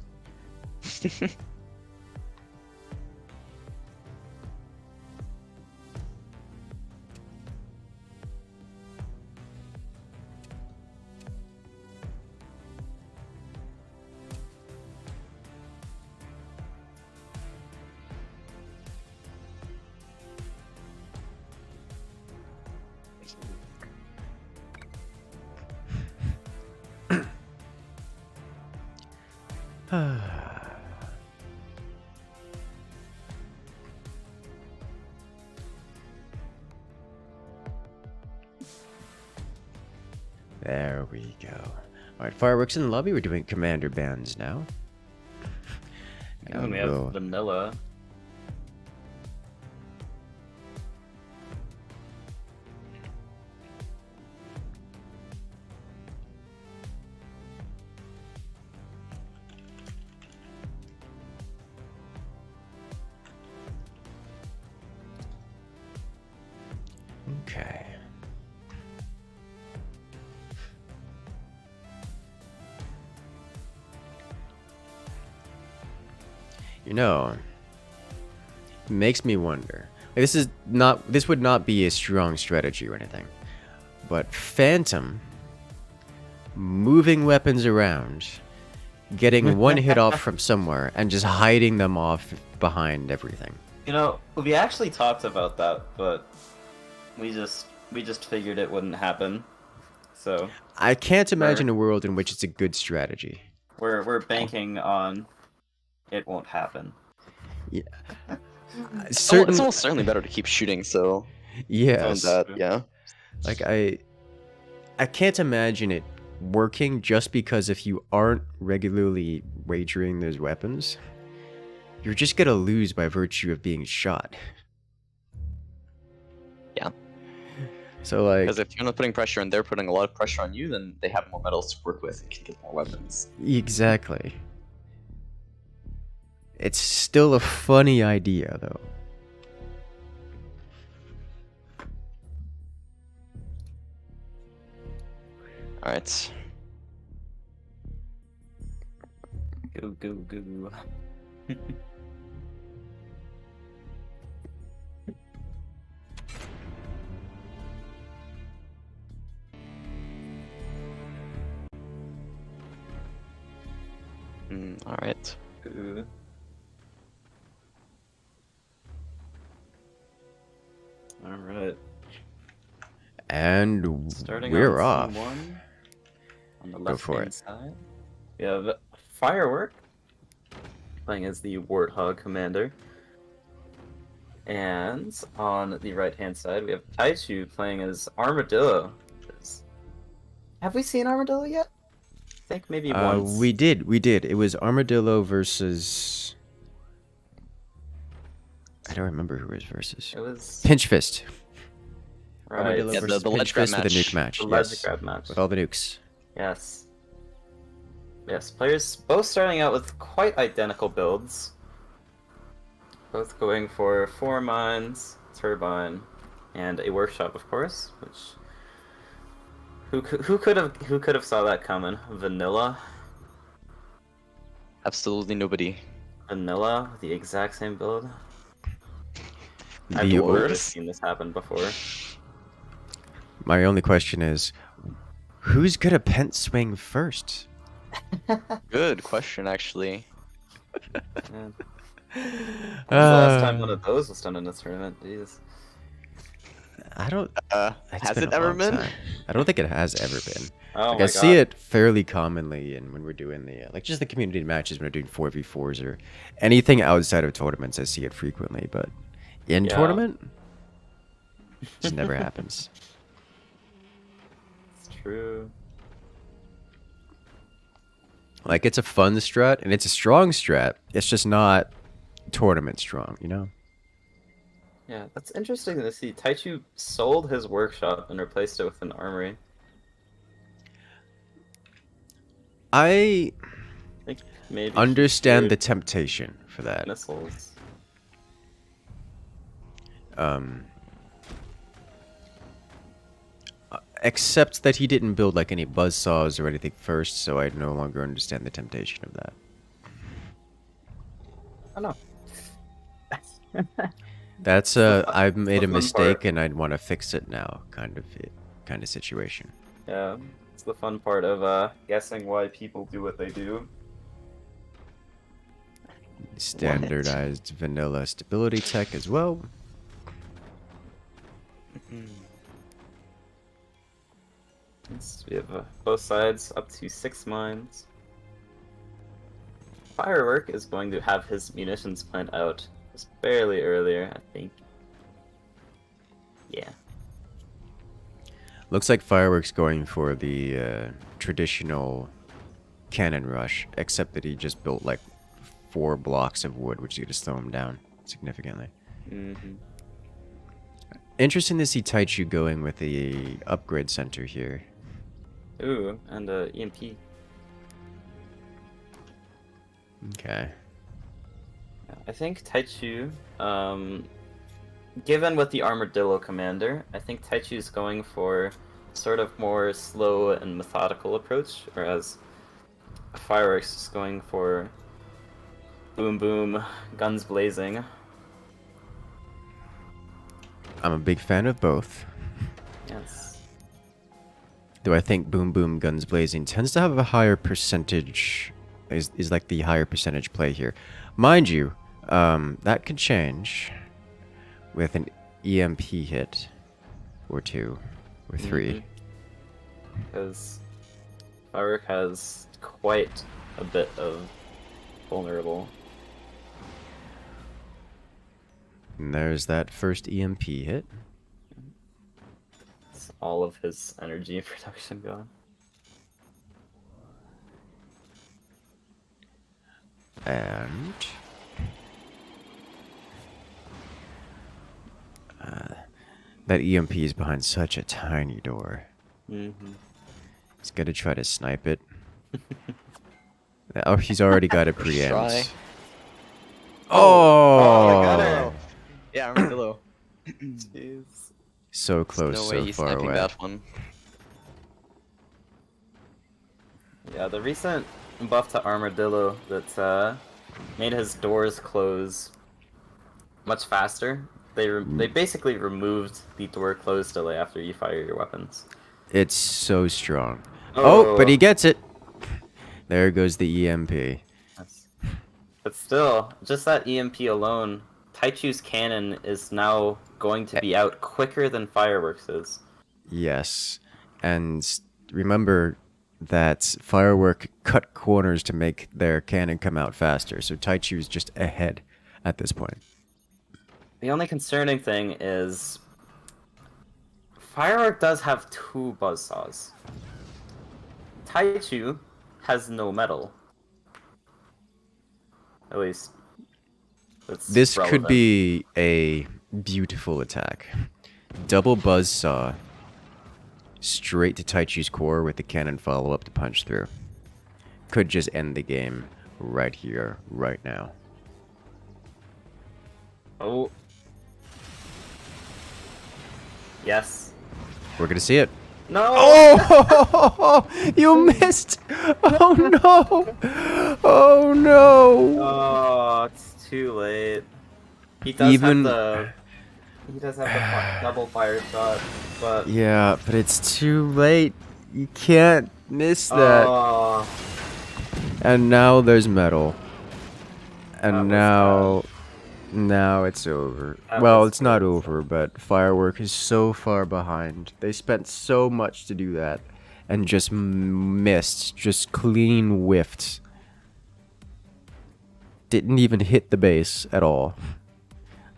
There we go. Alright, Fireworks in the lobby. We're doing commander bans now. And then we have vanilla. Okay. You know, it makes me wonder. This would not be a strong strategy or anything. But Phantom moving weapons around, getting one hit off from somewhere and just hiding them off behind everything. You know, we actually talked about that, but we just figured it wouldn't happen. So I can't imagine a world in which it's a good strategy. we're banking on it won't happen. Yeah. It's almost certainly better to keep shooting, so yes. Yeah. Like I can't imagine it working just because if you aren't regularly wagering those weapons, you're just gonna lose by virtue of being shot. Yeah. So like, because if you're not putting pressure and they're putting a lot of pressure on you, then they have more metals to work with and can get more weapons. Exactly. It's still a funny idea, though. Alright. Go, go, go. Alright. Alright. And Starting we're on off. C1, on the Go left for hand it. side, we have Firework playing as the Warthog commander. And on the right hand side, we have Taichu playing as Armadillo. Have we seen Armadillo yet? I think maybe once. We did. It was Armadillo versus... I don't remember who was versus. It was Pinch Fist. right. Armadillo Yeah, versus the Pinch ledge grab Fist with a match. nuke match. The Yes. ledge grab match. With all the nukes. Yes. Yes, players both starting out with quite identical builds. Both going for 4 mines, turbine, and a workshop, of course. Which who could have saw that coming? Vanilla, Absolutely nobody. the exact same build. I've The never Oaks. seen this happen before. My only question is, who's gonna pent swing first? Good question, actually. Yeah. When's the last time one of those was done in this tournament? Jeez. I don't. It's Has been it a ever long been? time. I don't think it has ever been. Oh Like my I see God. it fairly commonly in when we're doing the like just the community matches when we're doing 4v4s or anything outside of tournaments. I see it frequently, but in Yeah. tournament, it just never happens. It's true. Like it's a fun strat and it's a strong strat. It's just not tournament strong, you know. Yeah, that's interesting to see. Taichu sold his workshop and replaced it with an armory. I I think maybe understand the feared temptation for that. missiles. Except that he didn't build like any buzzsaws or anything first, so I no longer understand the temptation of that. I don't know. That's I've made a fun mistake part. and I'd want to fix it now, kind of situation. Yeah, it's the fun part of guessing why people do what they do. Standardized vanilla stability tech as well. We have both sides up to 6 mines. Firework is going to have his munitions plant out just barely earlier, I think. Yeah. Looks like Firework's going for the traditional cannon rush, except that he just built like 4 blocks of wood, which is going to slow him down significantly. Mm-hmm. Interesting to see Taichu going with the upgrade center here. Ooh, and EMP. Okay. I think Taichu, given with the Armadillo commander, I think Taichu's going for sort of more slow and methodical approach, whereas Fireworks is going for boom boom, guns blazing. I'm a big fan of both. Yes. Though I think Boom Boom Guns Blazing tends to have a higher percentage, is like the higher percentage play here. Mind you, that could change with an EMP hit, or 2, or 3. Because Firework has quite a bit of vulnerable. And there's that first EMP hit. It's all of his energy and production gone. And that EMP is behind such a tiny door. Mm-hmm. He's got to try to snipe it. Oh, he's already got it Try. preempt. Oh, I got her. Yeah, Armadillo. Jeez. So close, No way so he's far sniping away. that one. Yeah, the recent buff to Armadillo that made his doors close much faster. They basically removed the door close delay after you fire your weapons. It's so strong. Oh, but he gets it. There goes the EMP. Yes. But still, just that EMP alone, Taichu's cannon is now going to be out quicker than Fireworks is. Yes. And remember that Firework cut corners to make their cannon come out faster, so Taichu's just ahead at this point. The only concerning thing is Firework does have 2 buzzsaws. Taichu has no metal. At least that's This could relevant. be a beautiful attack. Double buzzsaw straight to Taichu's core with the cannon follow-up to punch through. Could just end the game right here, right now. Oh. Yes. We're gonna see it. No! Oh! You missed! Oh no! Oh no! Oh, it's too late. He does Even- have the double fire shot, but Yeah, but it's too late. You can't miss that. oh, And now there's metal. That And was now it's over. That Well, was it's not bad. over, but Firework is so far behind. They spent so much to do that and just missed, just clean whiffed. Didn't even hit the base at all.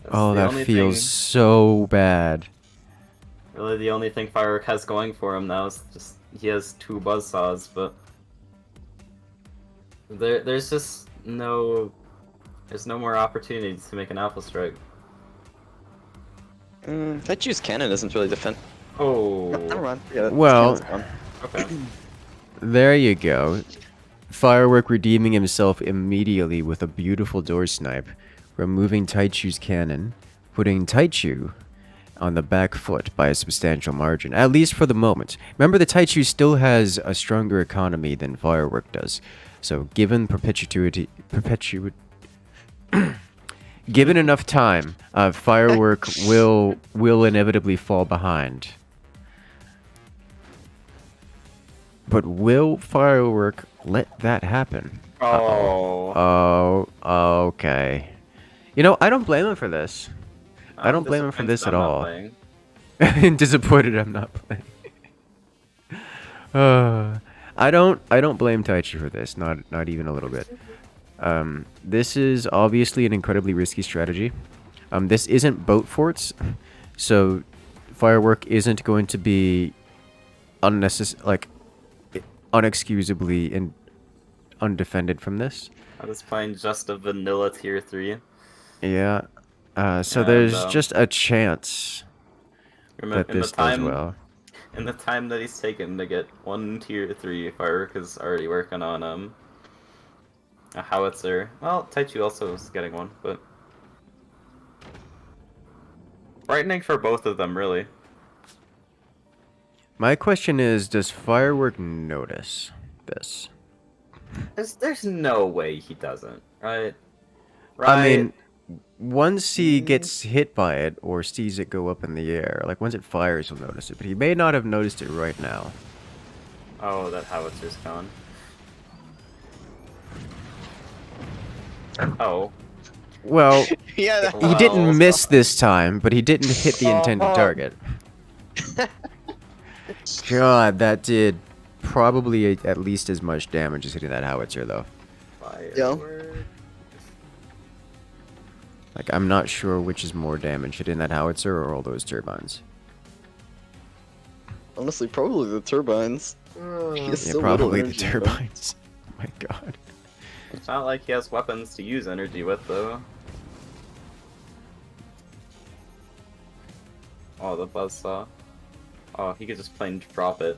that's Oh, the that only feels thing- so bad. Really, the only thing Firework has going for him now is just he has 2 buzzsaws, but there's just there's no more opportunities to make an alpha strike. Taichu's cannon doesn't really defend. Oh, Never mind. Yeah, Well- his cannon's gone. okay. There you go. Firework redeeming himself immediately with a beautiful door snipe, removing Taichu's cannon, putting Taichu on the back foot by a substantial margin, at least for the moment. Remember, the Taichu still has a stronger economy than Firework does. So given given enough time, Firework will inevitably fall behind. But will Firework let that happen? Oh. Oh, okay. You know, I don't blame him for this. I don't blame him for this at all. Disappointed I'm not playing. I don't blame Taichu for this, not even a little bit. This is obviously an incredibly risky strategy. This isn't boat forts, so Firework isn't going to be unexcusably undefended from this. I was playing just a vanilla tier 3. Yeah. So there's just a chance that this does well. In the time that he's taken to get 1 tier 3, Firework is already working on a howitzer. Well, Taichu also is getting one, but frightening for both of them, really. My question is, does Firework notice this? There's no way he doesn't, right? I mean, once he gets hit by it or sees it go up in the air, like once it fires, he'll notice it. But he may not have noticed it right now. Oh, that howitzer's gone. Oh. Well, Yeah. he didn't miss this time, but he didn't hit the intended target. God, that did probably at least as much damage as hitting that howitzer, though. Firework. Like, I'm not sure which is more damage, hitting that howitzer or all those turbines. Honestly, probably the turbines. Yeah, probably the turbines. Oh my god. It's not like he has weapons to use energy with, though. Oh, the buzzsaw. Oh, he could just plain drop it.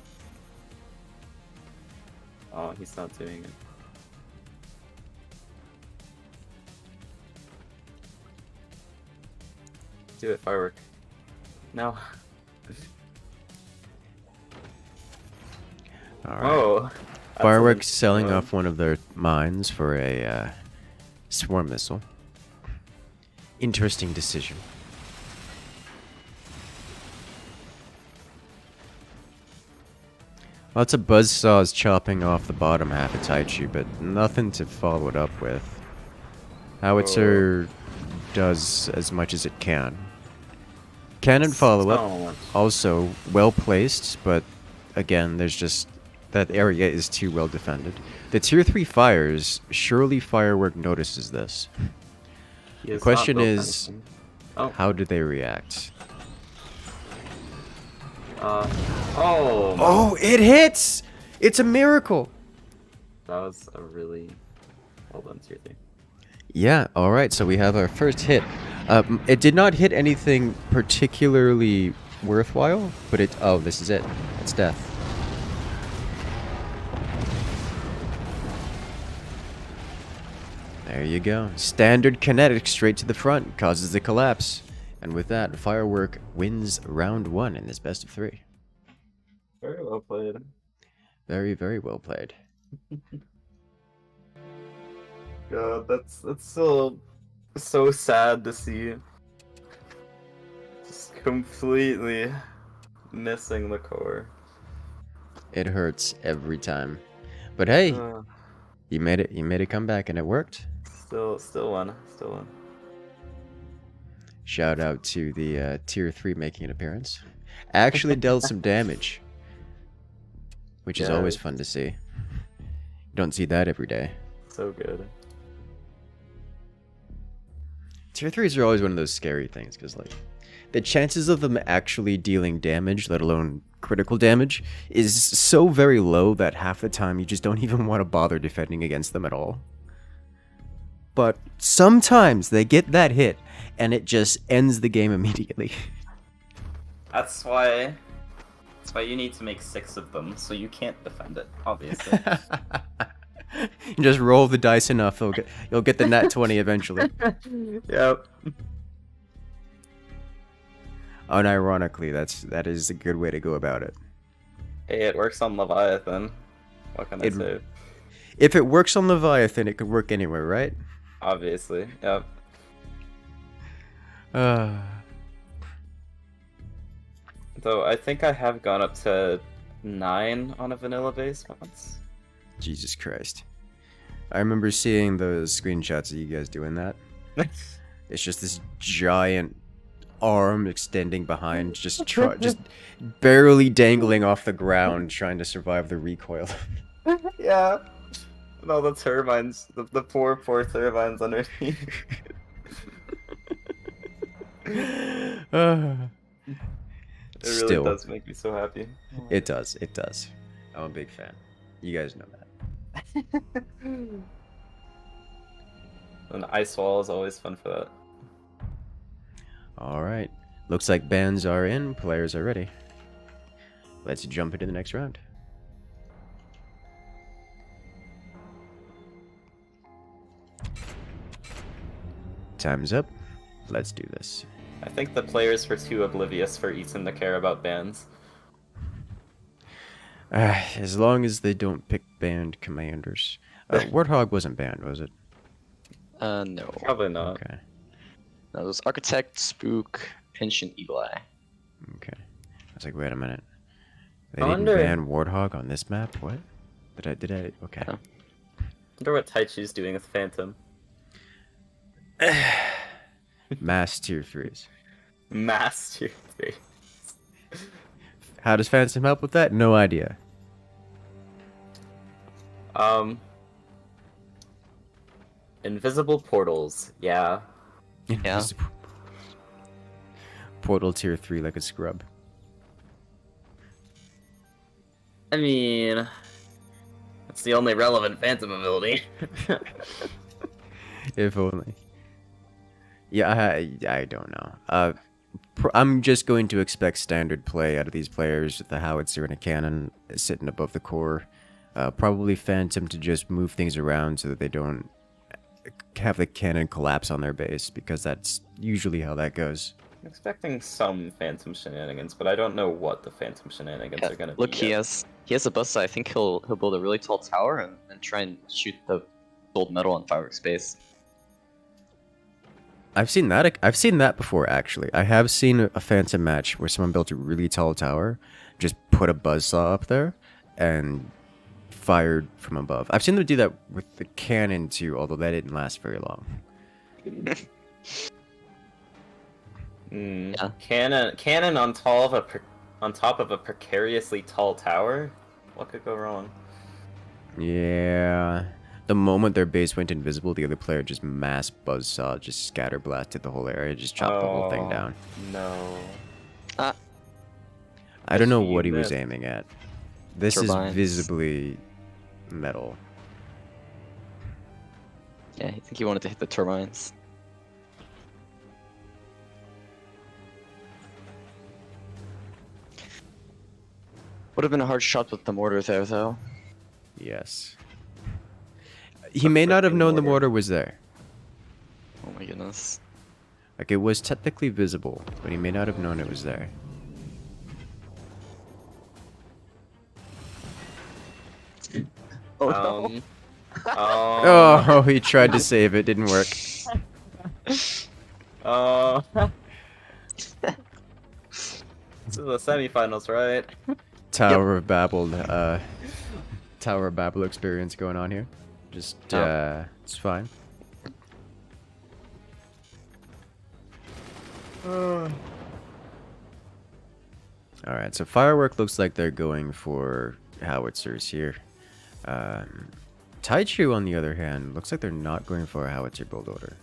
Oh, he's not doing it. Do it, Firework. No. Alright. Oh. Fireworks selling off one of their mines for a swarm missile. Interesting decision. Lots of buzzsaws chopping off the bottom half of Taichu, but nothing to follow it up with. Howitzer does as much as it can. Cannon follow-up, also well placed, but again, there's just that area is too well defended. The tier 3 fires, surely Firework notices this. The question is, how do they react? Oh, it hits! It's a miracle! That was a really well done tier 3. Yeah, alright, so we have our first hit. It did not hit anything particularly worthwhile, but it... Oh, this is it. It's death. There you go. Standard kinetic straight to the front, causes the collapse. And with that, Firework wins round 1 in this best of 3. Very well played. Very, very well played. God, that's still so sad to see. Just completely missing the core. It hurts every time. But hey, you made it. You made a comeback, and it worked. Still one. Shout out to the tier 3 making an appearance. Actually dealt some damage, which is always fun to see. You don't see that every day. So good. Tier 3s are always one of those scary things, because like the chances of them actually dealing damage, let alone critical damage, is so very low that half the time you just don't even want to bother defending against them at all. But sometimes they get that hit, and it just ends the game immediately. That's why you need to make 6 of them, so you can't defend it, obviously. You just roll the dice enough, you'll get the nat 20 eventually. Yep. Unironically, that is a good way to go about it. Hey, it works on Leviathan. What can I say? If it works on Leviathan, it could work anywhere, right? Obviously, yep. Though I think I have gone up to 9 on a vanilla base once. Jesus Christ. I remember seeing those screenshots of you guys doing that. It's just this giant arm extending behind, just barely dangling off the ground, trying to survive the recoil. Yeah. And all the turbines, the poor turbines underneath. It really Still, does make me so happy. it does. I'm a big fan. You guys know that. An ice wall is always fun for that. Alright. Looks like bands are in, players are ready. Let's jump into the next round. Time's up. Let's do this. I think the players were too oblivious for Ethan to care about bans. As long as they don't pick banned commanders. Warthog wasn't banned, was it? No. Probably not. Okay. No, it was Architect, Spook, Pinch, and Eagle Eye. Okay. I was like, wait a minute. They I didn't wonder- ban Warthog on this map? What? Did I? Okay. Yeah. Wonder what Taichu's doing with Phantom. Mass tier 3s. Mass tier 3. How does Phantom help with that? No idea. Invisible portals. Yeah. Yeah. Portal tier 3 like a scrub. I mean, that's the only relevant Phantom ability. If only. Yeah, I don't know. I'm just going to expect standard play out of these players with the howitzer and a cannon sitting above the core. Probably Phantom to just move things around so that they don't have the cannon collapse on their base, because that's usually how that goes. I'm expecting some Phantom shenanigans, but I don't know what the Phantom shenanigans are gonna Look, be. he has a bus. I think he'll build a really tall tower and try and shoot the gold medal on Firework space. I've seen that before, actually. I have seen a Phantom match where someone built a really tall tower, just put a buzzsaw up there, and fired from above. I've seen them do that with the cannon too, although that didn't last very long. Yeah. Cannon on top of a precariously tall tower. What could go wrong? Yeah. The moment their base went invisible, the other player just mass buzzsaw, just scatter blasted the whole area, just chopped the whole thing down. No. I don't know He what he was missed. aiming at. This Turbines. is visibly metal. Yeah, I think he wanted to hit the turbines. Would have been a hard shot with the mortar there, though. Yes. He may not have freaking known the mortar. mortar was there. Oh my goodness. Like, it was technically visible, but he may not have known it was there. Oh Um, Oh, he tried to save it, didn't work. This is the semifinals, right? Tower of Babel, Tower of Babel experience going on here. Just, it's fine. Alright, so Firework looks like they're going for howitzers here. Taichu, on the other hand, looks like they're not going for a howitzer build order.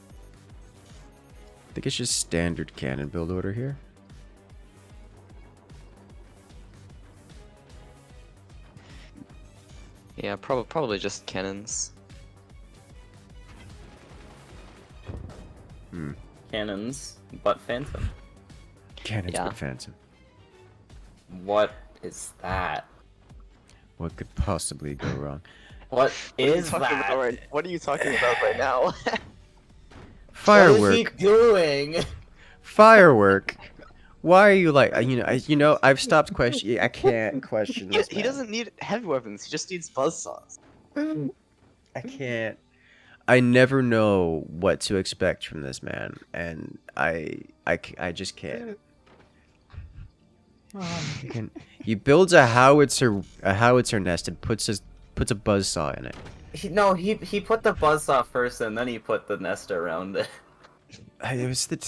I think it's just standard cannon build order here. Yeah, probably just cannons. Cannons, but Phantom. Cannons Yeah. with Phantom. What is that? What could possibly go wrong? What is that? What are you talking about right now? What is he Firework. doing? Firework Why are you like, I've stopped questioning. I can't question this. He man. doesn't need heavy weapons. He just needs buzzsaws. I can't. I never know what to expect from this man, and I just can't. He builds a howitzer nest and puts a buzzsaw in it. No, he put the buzzsaw first, and then he put the nest around it. It was the.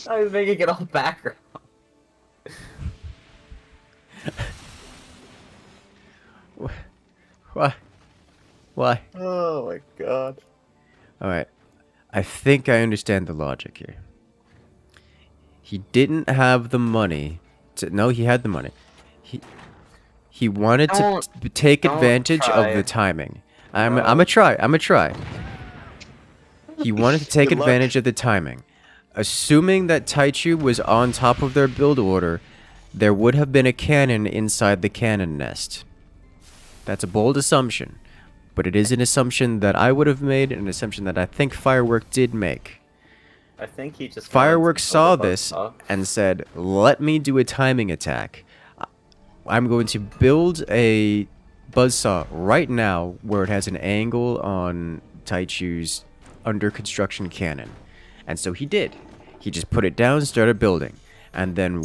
I was making it all background. Why? Why? Oh my god. All right. I think I understand the logic here. He didn't have the money. No, he had the money. He wanted to take advantage of the timing. I'm a try. He wanted to take advantage of the timing. Assuming that Taichu was on top of their build order, there would have been a cannon inside the cannon nest. That's a bold assumption, but it is an assumption that I would have made, and an assumption that I think Firework did make. I think he just Firework saw this and said, "Let me do a timing attack. I'm going to build a buzzsaw right now where it has an angle on Taichu's under construction cannon." And so he did. He just put it down, started building. And then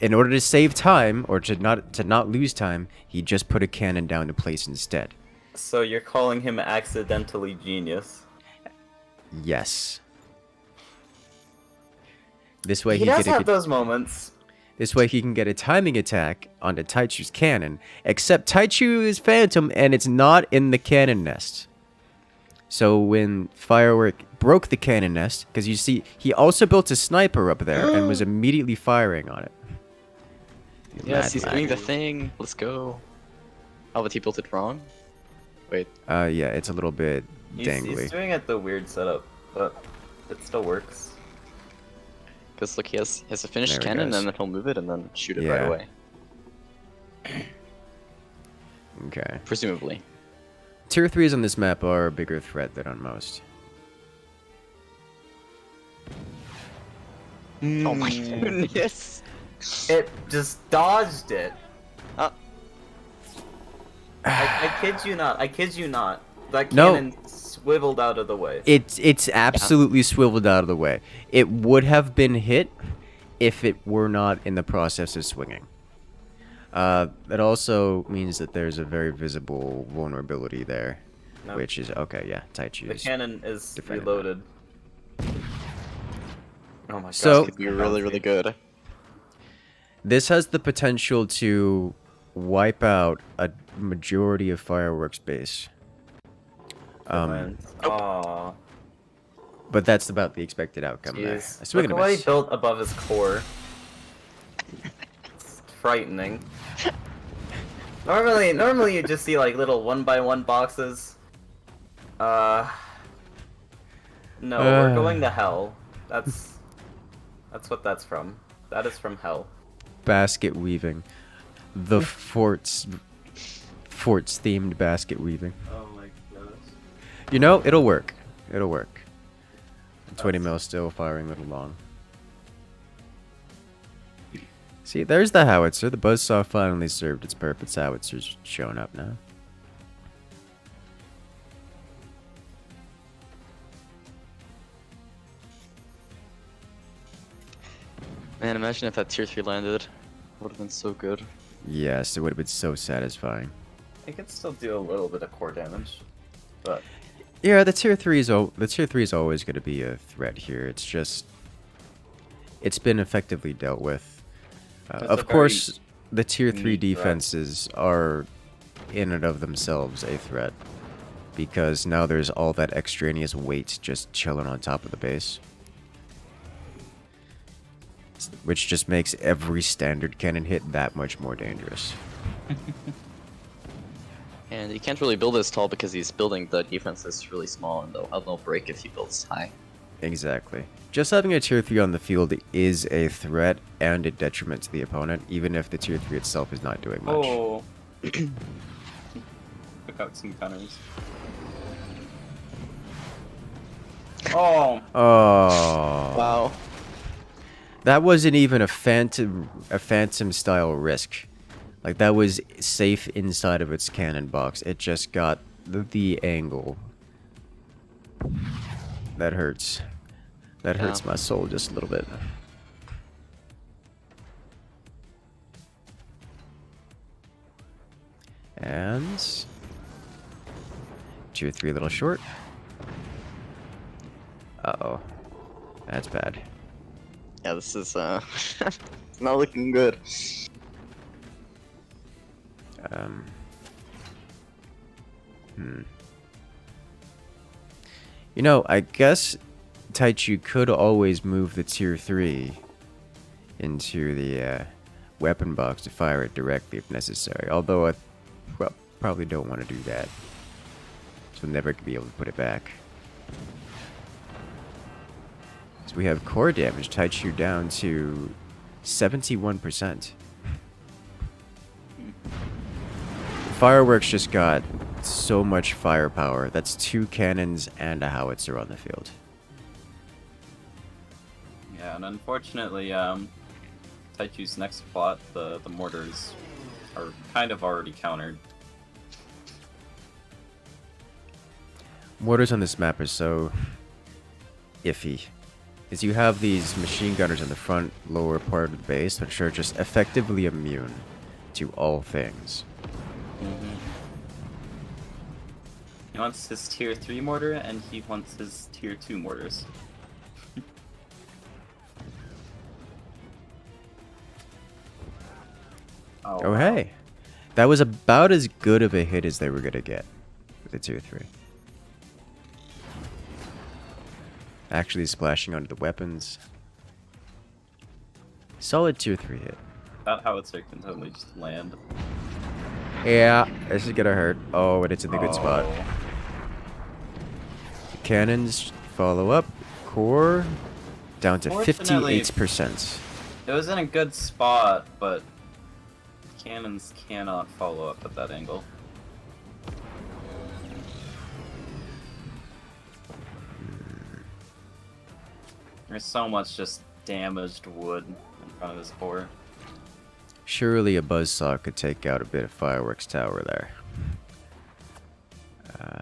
in order to save time, or to not lose time, he just put a cannon down to place instead. So you're calling him accidentally genius? Yes. This way he does have those moments. This way he can get a timing attack onto Taichu's cannon, except Taichu is Phantom and it's not in the cannon nest. So when Firework broke the cannon nest, because you see, he also built a sniper up there and was immediately firing on it. Yes, he's doing the thing. Let's go. Oh, but he built it wrong? Wait. Yeah, it's a little bit dangly. He's doing it the weird setup, but it still works. Because look, he has a finished cannon, and then he'll move it and then shoot it right away. Okay. Presumably. Tier 3s on this map are a bigger threat than on most. Oh my goodness! It just dodged it. I kid you not. I kid you not. That cannon swiveled out of the way. It's absolutely swiveled out of the way. It would have been hit if it were not in the process of swinging. It also means that there's a very visible vulnerability there, which is Taichu. The cannon is reloaded. Oh my god! So this could be really, really good. This has the potential to wipe out a majority of Firework's base. But that's about the expected outcome there. Look at what he built above his core. It's frightening. Normally you just see like little 1x1 boxes. No, we're going to hell. That's what that's from. That is from hell. Basket weaving. The forts themed basket weaving. Oh my gosh. You know, it'll work. It'll work. 20 mil still firing a little long. See, there's the howitzer. The buzzsaw finally served its purpose. Howitzer's showing up now. Man, imagine if that tier 3 landed. Would have been so good. Yes, it would have been so satisfying. It could still do a little bit of core damage, but yeah, the tier 3 is always going to be a threat here. It's just it's been effectively dealt with. Of course, the tier 3 defenses are in and of themselves a threat because now there's all that extraneous weight just chilling on top of the base, which just makes every standard cannon hit that much more dangerous. And you can't really build as tall because he's building the defenses really small, and they'll break if he builds high. Exactly. Just having a tier 3 on the field is a threat and a detriment to the opponent, even if the tier 3 itself is not doing much. Oh. Pick out some gunners. Oh, Oh. Wow. That wasn't even a phantom style risk. Like that was safe inside of its cannon box. It just got the angle. That hurts. That hurts my soul just a little bit. And tier 3 a little short. Uh-oh. That's bad. Yeah, this is it's not looking good. You know, I guess Taichu could always move the tier 3 into the weapon box to fire it directly if necessary. Although I probably don't want to do that. So never be able to put it back. So we have core damage, Taichu down to 71%. Fireworks just got so much firepower. That's 2 cannons and a howitzer on the field. yeah, and unfortunately, Taichu's next plot, the mortars, are kind of already countered. Mortars on this map are so iffy. Because you have these machine gunners in the front lower part of the base, which are just effectively immune to all things. He wants his tier 3 mortar, and he wants his tier 2 mortars. Oh, hey. That was about as good of a hit as they were going to get with the tier 3. Actually splashing onto the weapons. Solid tier 3 hit. That howitzer can totally just land. Yeah, this is gonna hurt. Oh, but it's in the good spot. Cannons follow up. Core down to Fortunately, 58%. It was in a good spot, but cannons cannot follow up at that angle. There's so much just damaged wood in front of his core. Surely a buzzsaw could take out a bit of Fireworks Tower there.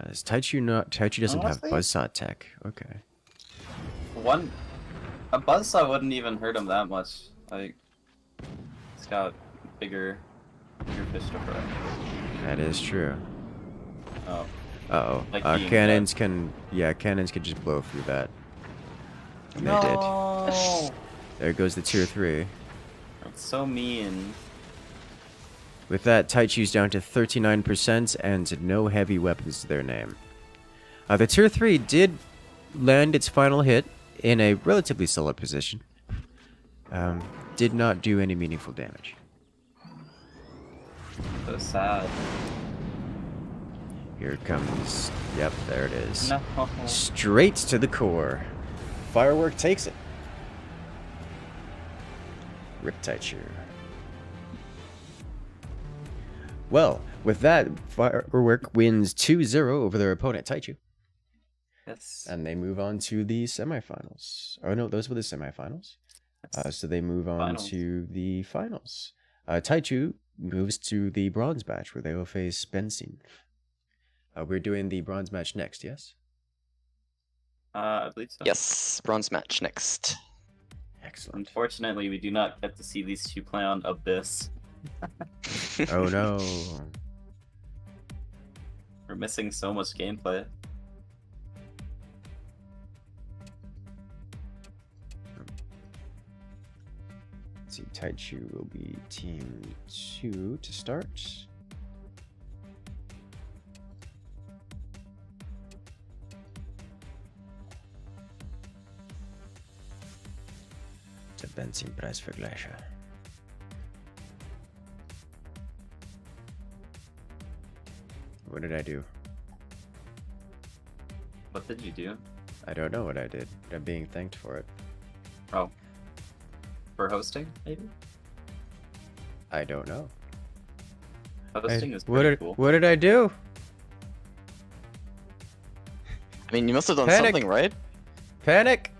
Is Taichu not? Taichu doesn't have buzzsaw tech. Okay. A buzzsaw wouldn't even hurt him that much. Like, he's got bigger fish to fry. That is true. Oh. Uh-oh. Like Cannons can... Yeah, cannons can just blow through that. And they did. There goes the tier 3. That's so mean. With that, Taichu's down to 39% and no heavy weapons to their name. The tier 3 did land its final hit in a relatively solid position. Did not do any meaningful damage. So sad. Here it comes. Yep, there it is. No. Straight to the core. Firework takes it. Rip Taichu. Well, with that, Firework wins 2-0 over their opponent, Taichu. Yes. And they move on to the semifinals. Oh no, those were the semifinals. So they move on to the finals. Taichu moves to the bronze match where they will face Benson. We're doing the bronze match next, yes? I believe so. Yes, bronze match next. Excellent. Unfortunately, we do not get to see these two play on Abyss. Oh no. We're missing so much gameplay. Let's see, Taichu will be team 2 to start. Der Benzinpreisvergleicher. What did I do? What did you do? I don't know what I did. I'm being thanked for it. Oh. For hosting, maybe? I don't know. Hosting is pretty cool. What did I do? I mean, you must have done Panic. something, right? Panic!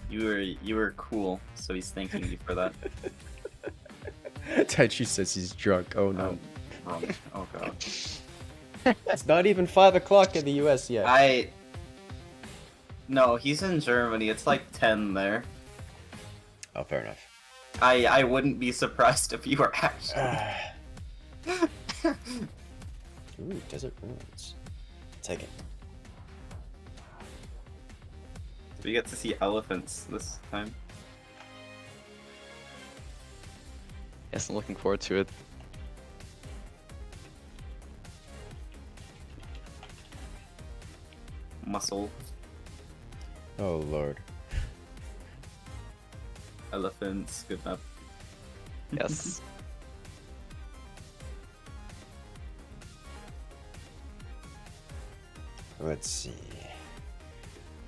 You were cool, so he's thanking you for that. Taichu says he's drunk. Oh no. Wrong. Oh god. It's not even 5 o'clock in the US yet. No, he's in Germany. It's like 10 there. Oh, fair enough. I wouldn't be surprised if you were actually. Ooh, desert ruins. Take it. We get to see elephants this time. Yes, I'm looking forward to it. Muscle, Oh lord. elephants, good map. Yes. Let's see.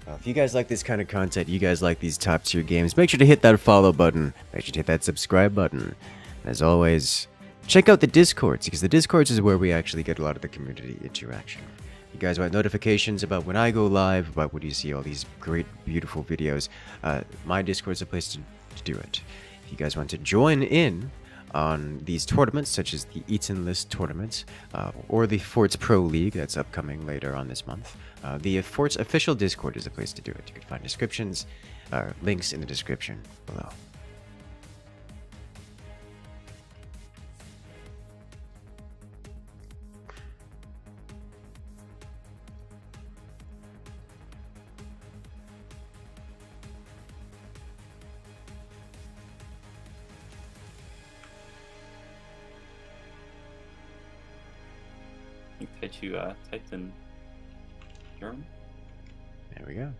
Well, if you guys like this kind of content, you guys like these top tier games, make sure to hit that follow button. Make sure to hit that subscribe button. And as always, check out the Discords, because the Discords is where we actually get a lot of the community interaction. You guys want notifications about when I go live, about when you see all these great, beautiful videos, my Discord is a place to do it. If you guys want to join in on these tournaments, such as the Etanless Tournament, or the Forts Pro League that's upcoming later on this month, the Forts official Discord is the place to do it. You can find descriptions, links in the description below. I think Taichu typed in German. There we go.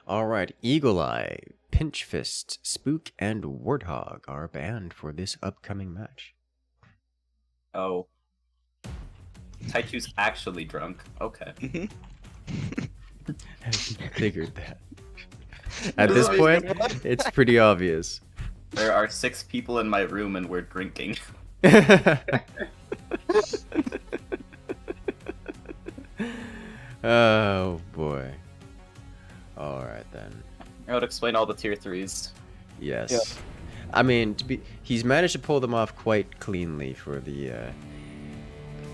Alright, Eagle Eye, Pinch Fist, Spook, and Warthog are banned for this upcoming match. Oh. Taichu's actually drunk. Okay. I figured that. At this point, it's pretty obvious. There are 6 people in my room and we're drinking. Oh boy. Alright then. I would explain all the tier 3s. Yes. Yeah. I mean, he's managed to pull them off quite cleanly for the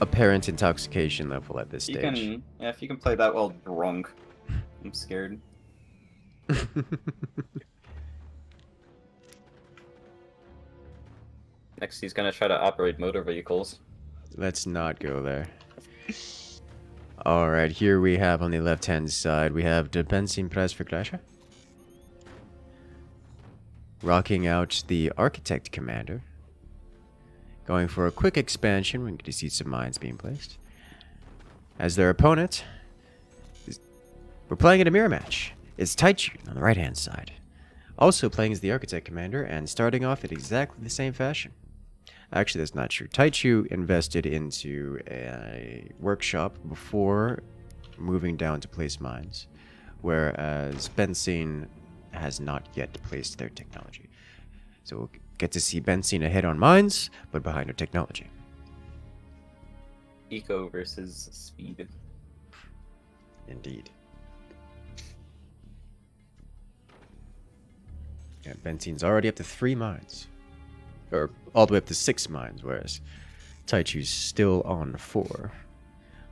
apparent intoxication level at this stage. If you can play that well drunk. I'm scared. Next, he's gonna try to operate motor vehicles. Let's not go there. Alright, here we have on the left-hand side, we have the Benson Preisvergleicher. Rocking out the Architect Commander. Going for a quick expansion, we're going to see some mines being placed. As their opponent, we're playing in a mirror match. It's Taichu on the right-hand side. Also playing as the Architect Commander and starting off in exactly the same fashion. Actually, that's not true. Taichu invested into a workshop before moving down to place mines, whereas Benson has not yet placed their technology. So we'll get to see Benson ahead on mines, but behind her technology. Eco versus speed. Indeed. Yeah, Benson's already up to 3 mines. Or all the way up to 6 mines, whereas Taichu's still on 4.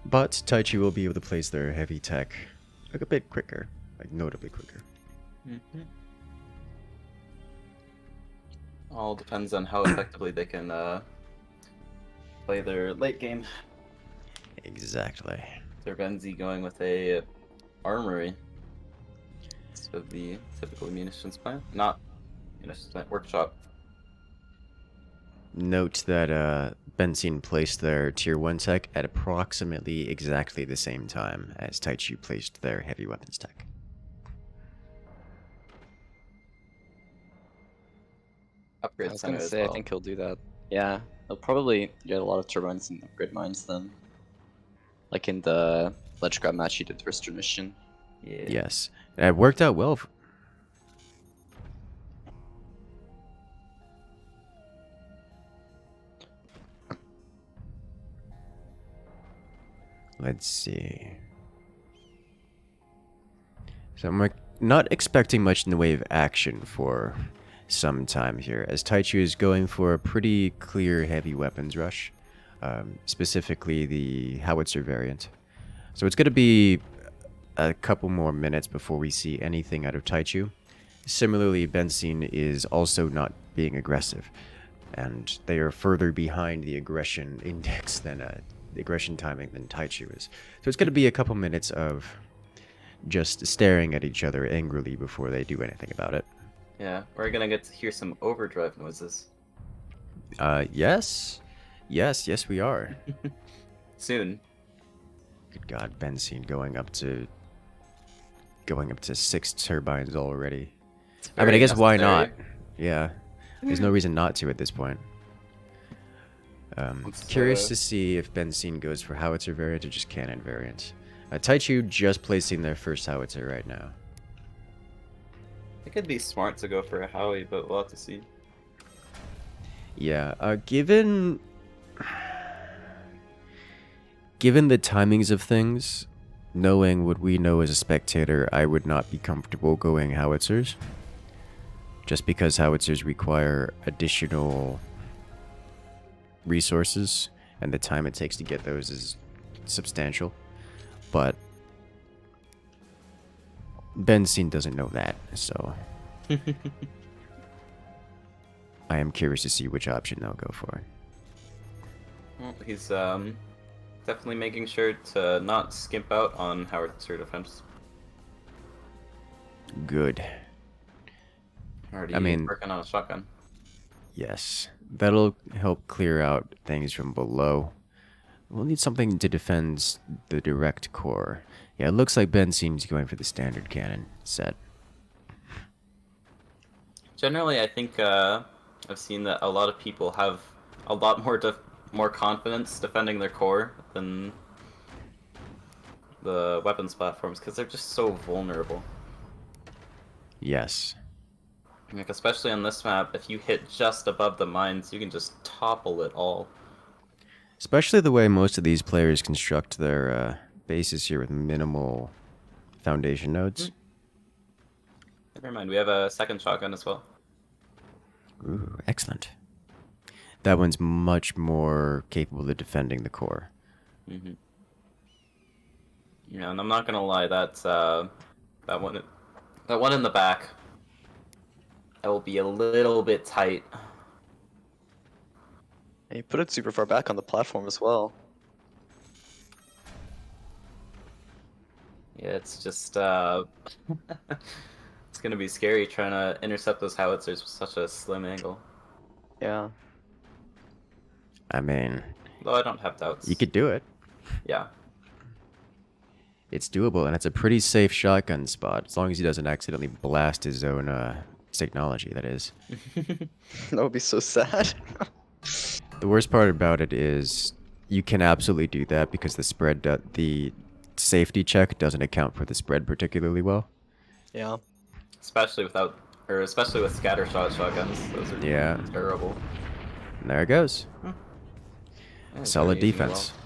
But Taichu will be able to place their heavy tech like a bit quicker, like notably quicker. Mm-hmm. All depends on how effectively they can play their late game. Exactly. Their Benzi going with a armory instead of the typical munitions plant. Not munitions plant, workshop. Note that Benson placed their tier 1 tech at approximately exactly the same time as Taichu placed their heavy weapons tech. Upgrade I was center gonna as say, well. I think he'll do that. Yeah, they'll probably get a lot of turbines and upgrade mines then. Like in the ledge grab match he did versus Drenistian. Yeah. Yes. And it worked out well. Let's see. So I'm like, not expecting much in the way of action for some time here, as Taichu is going for a pretty clear heavy weapons rush, specifically the howitzer variant. So it's going to be a couple more minutes before we see anything out of Taichu. Similarly, Benson is also not being aggressive, and they are further behind the aggression index than the aggression timing than Taichu is. So it's going to be a couple minutes of just staring at each other angrily before they do anything about it. Yeah, we're gonna get to hear some overdrive noises. Yes, we are. Soon. Good God, Benson going up to 6 turbines already. I mean, I guess why not? Yeah, there's no reason not to at this point. Curious to see if Benson goes for howitzer variant or just cannon variant. Taichu just placing their first howitzer right now. It could be smart to go for a Howie, but we'll have to see. Yeah, given the timings of things, knowing what we know as a spectator, I would not be comfortable going howitzers. Just because howitzers require additional resources, and the time it takes to get those is substantial. But Benson doesn't know that, so I am curious to see which option they'll go for. Well, he's definitely making sure to not skimp out on howitzer defense. Good. Already I mean, working on a shotgun. Yes, that'll help clear out things from below. We'll need something to defend the direct core. Yeah, it looks like Benson's going for the standard cannon set. Generally, I think I've seen that a lot of people have a lot more confidence defending their core than the weapons platforms, because they're just so vulnerable. Yes. Like, especially on this map, if you hit just above the mines, you can just topple it all. Especially the way most of these players construct their bases here with minimal foundation nodes. Never mind, we have a second shotgun as well. Ooh, excellent. That one's much more capable of defending the core. Mm-hmm. Yeah, and I'm not gonna lie, that one in the back, that will be a little bit tight. And you put it super far back on the platform as well. Yeah, it's just it's gonna be scary trying to intercept those howitzers with such a slim angle. Yeah. Though I don't have doubts. You could do it. Yeah. It's doable, and it's a pretty safe shotgun spot, as long as he doesn't accidentally blast his own technology, that is. That would be so sad. The worst part about it is you can absolutely do that because the safety check doesn't account for the spread particularly well. Yeah. Especially with scatter shotguns. Those are terrible. And there it goes. Yeah, Solid they're using defense. well.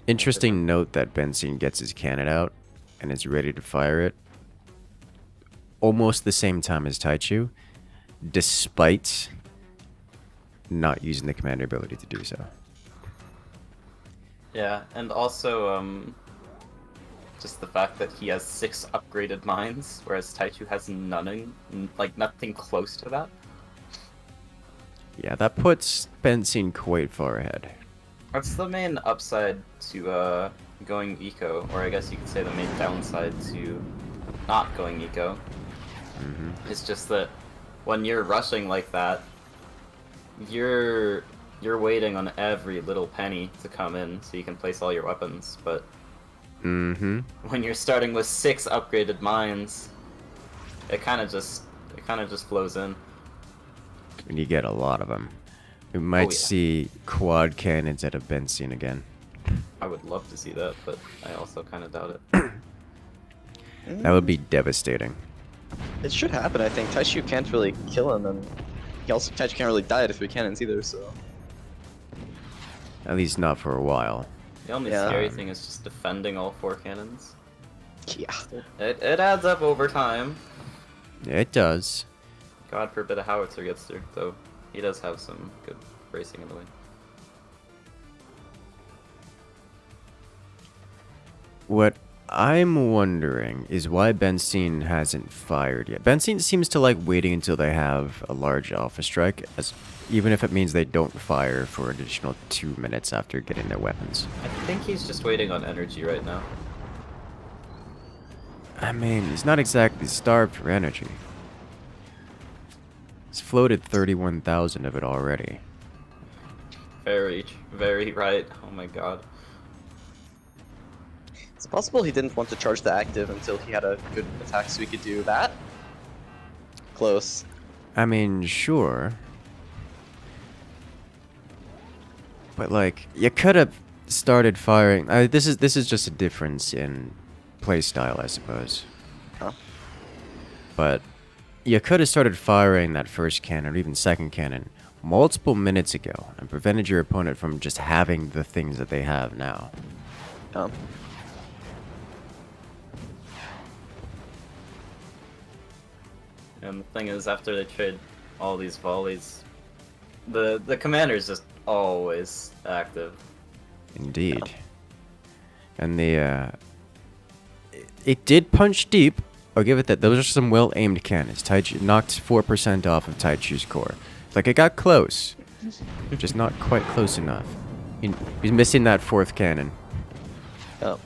Interesting note that Benson gets his cannon out and is ready to fire it almost the same time as Taichu, despite not using the commander ability to do so. Yeah, and also just the fact that he has 6 upgraded mines, whereas Taichu has nothing close to that. Yeah, that puts Benson quite far ahead. What's the main upside to going eco, or I guess you could say the main downside to not going eco? It's just that when you're rushing like that, you're waiting on every little penny to come in so you can place all your weapons, but when you're starting with 6 upgraded mines, it kind of just flows in. And you get a lot of them. We might see quad cannons out of Benson again. I would love to see that, but I also kind of doubt it. That would be devastating. It should happen, I think. Taichu can't really kill him, and Taichu can't really die if we cannons either, so... At least not for a while. The only Yeah. scary thing is just defending all 4 cannons. Yeah. It adds up over time. It does. God forbid a howitzer gets through, though he does have some good bracing in the way. What I'm wondering is why Benson hasn't fired yet. Benson seems to like waiting until they have a large alpha strike, even if it means they don't fire for an additional 2 minutes after getting their weapons. I think he's just waiting on energy right now. I mean, he's not exactly starved for energy. He's floated 31,000 of it already. Very, very right. Oh my god. It's possible he didn't want to charge the active until he had a good attack so he could do that. Close. I mean, sure. But like, you could have started firing. This is just a difference in playstyle, I suppose. Huh? But you could have started firing that first cannon or even second cannon multiple minutes ago and prevented your opponent from just having the things that they have now. And the thing is, after they trade all these volleys, the commander's just always active. Indeed. And it did punch deep. I'll give it that. Those are some well-aimed cannons. Taichu knocked 4% off of Taichu's core. Like, it got close. Just not quite close enough. He's missing that 4th cannon. Oh.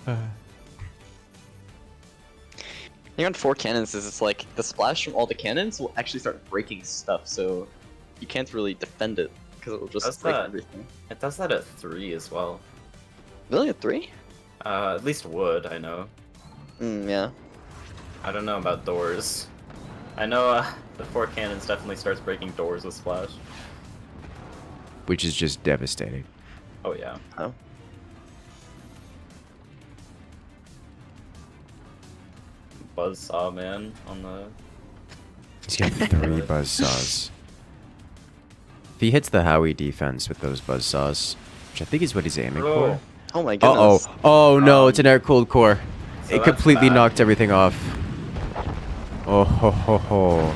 The thing on 4 cannons is it's like the splash from all the cannons will actually start breaking stuff, so you can't really defend it because it will just break everything. It does that at 3 as well. Really, at 3? At least wood, I know. Yeah. I don't know about doors. I know the 4 cannons definitely starts breaking doors with splash. Which is just devastating. Oh yeah. Oh. Buzzsaw man on the... He's got 3 buzzsaws. If he hits the Howie defense with those buzzsaws, which I think is what he's aiming for. Oh my goodness. Oh no, it's an air-cooled core. So It completely bad. knocked everything off. Oh ho ho ho.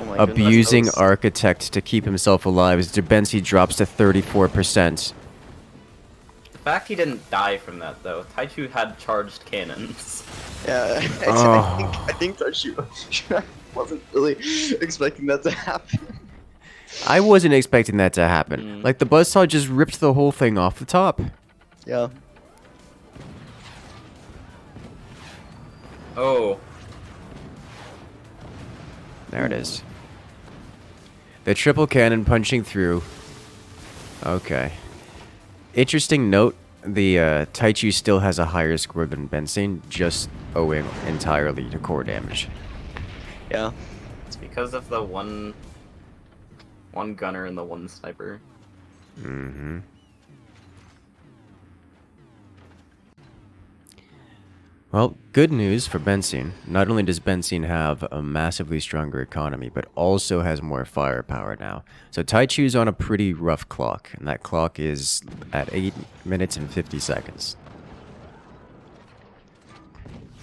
Oh my Abusing goodness. Architect to keep himself alive as Benson drops to 34%. The fact he didn't die from that though. Taichu had charged cannons. Yeah, Oh. I think Taichu wasn't really expecting that to happen. I wasn't expecting that to happen. Like, the buzzsaw just ripped the whole thing off the top. Yeah. Oh. There it is. The triple cannon punching through. Okay. Interesting note, the Taichu still has a higher score than Benson, just owing entirely to core damage. Yeah. It's because of the one gunner and the 1 sniper. Mm-hmm. Well, good news for Benson. Not only does Benson have a massively stronger economy, but also has more firepower now. So Taichu's on a pretty rough clock, and that clock is at 8 minutes and 50 seconds.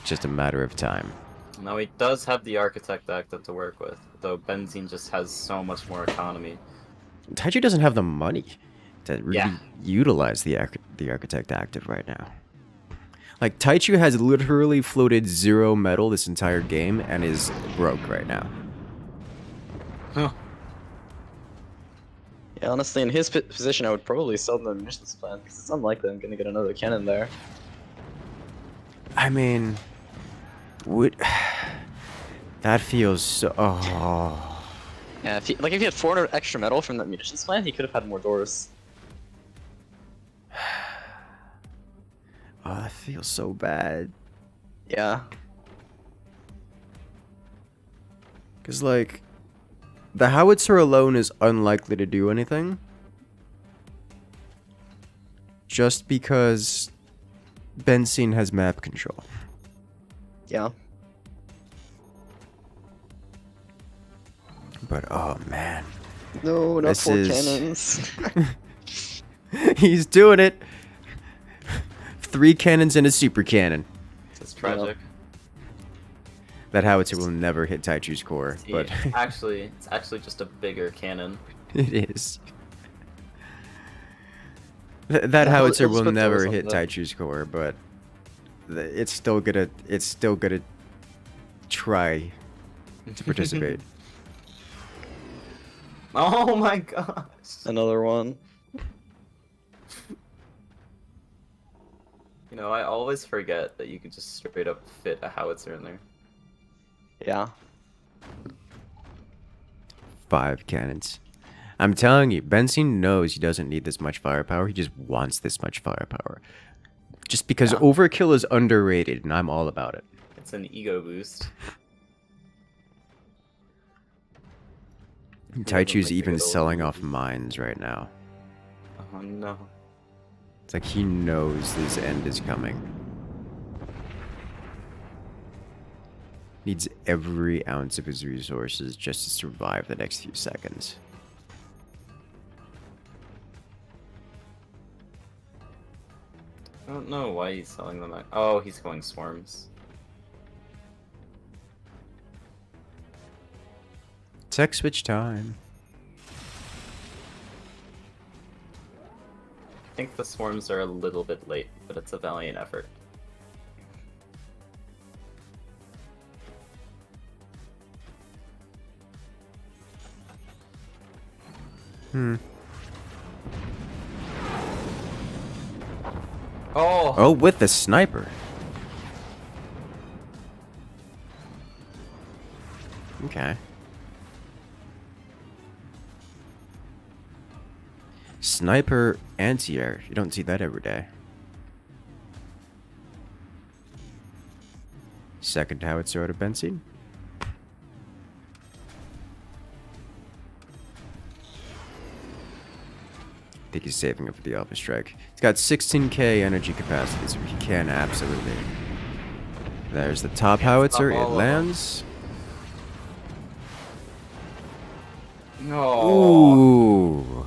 Just a matter of time. Now he does have the architect active to work with, though Benzene just has so much more economy. Taichu doesn't have the money to really Yeah. utilize the architect active right now. Like, Taichu has literally floated 0 metal this entire game and is broke right now. Huh. Yeah, honestly, in his position, I would probably sell the munitions plan because it's unlikely I'm gonna get another cannon there. I mean, would that feels so? Oh, Yeah, if he had 400 extra metal from that munitions plan, he could have had more doors. oh, that feels so bad. Yeah. Cause like, the howitzer alone is unlikely to do anything. Just because Benson has map control. Yeah. But oh man. No, not This 4 is- cannons. He's doing it. 3 cannons and a super cannon. It's tragic. That howitzer will never hit Taichu's core, See, but it's actually just a bigger cannon. it is. That howitzer will put never those on hit the- Taichu's core, but it's still gonna try to participate. Oh my gosh. Another one. You know, I always forget that you could just straight up fit a howitzer in there. Yeah. 5 cannons. I'm telling you, Benson knows he doesn't need this much firepower. He just wants this much firepower. Just because Yeah. overkill is underrated, and I'm all about it. It's an ego boost. Taichu's like even the good old selling ego off boost. mines right now. Oh no. It's like he knows his end is coming. Needs every ounce of his resources just to survive the next few seconds. I don't know why he's selling them. Oh, he's going swarms. Tech switch time. I think the swarms are a little bit late, but it's a valiant effort. Oh! Oh, with the sniper. Okay. Sniper anti-air. You don't see that every day. Second howitzer out of Benson. I think he's saving it for the Alpha Strike. He's got 16k energy capacity, so he can absolutely. There's the top howitzer. stop It all of them. lands. No. Ooh.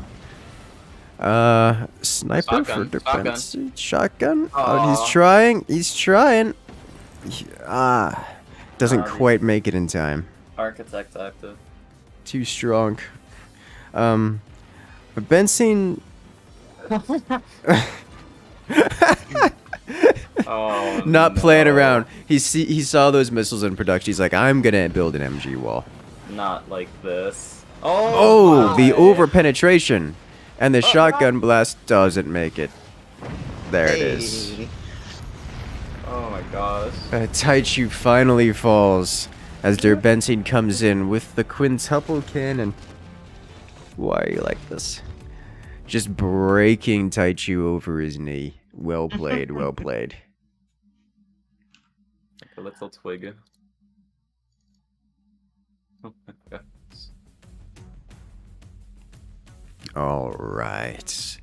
Sniper for Shotgun, defense. Shotgun. Oh, he's Aw. trying. He's trying. Doesn't These- quite make it in time. Architect active. Too strong. But Benson. Oh, Not playing no. around. He saw those missiles in production. He's like, I'm gonna build an MG wall. Not like this. Oh, Oh, the my. over penetration, and the shotgun blast doesn't make it. There it is. Oh my gosh. Taichu finally falls as their Benson comes in with the quintuple cannon. Why are you like this? Just breaking Taichu over his knee. Well played, well played. A little twig. Oh my gosh. All right.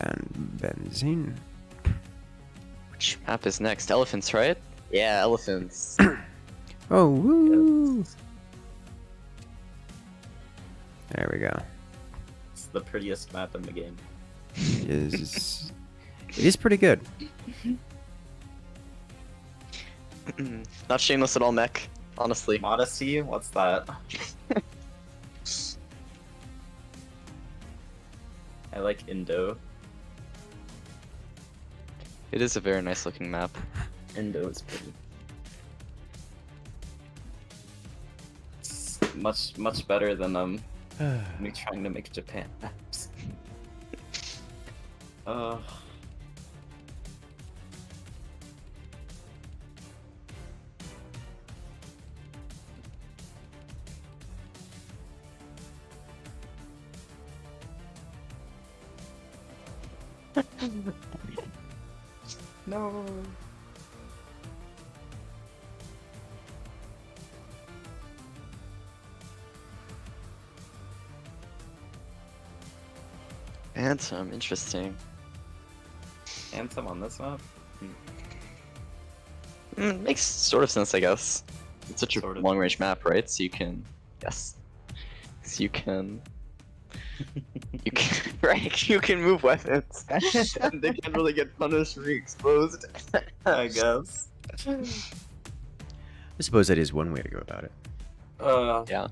And Benson. Which map is next? Elephants, right? Yeah, elephants. Oh, woo! There we go. It's the prettiest map in the game. It is pretty good. Not shameless at all, mech. Honestly. Modesty? What's that? I like Indo. It is a very nice looking map. Indo is pretty. It's much better than me trying to make Japan maps. No. Anthem, interesting. Anthem on this map? Makes sort of sense, I guess. It's such a Sort of. long-range map, right? So you can, yes, so you can, right? You can move weapons, and they can't really get punished or exposed. I guess. I suppose that is one way to go about it. Yeah.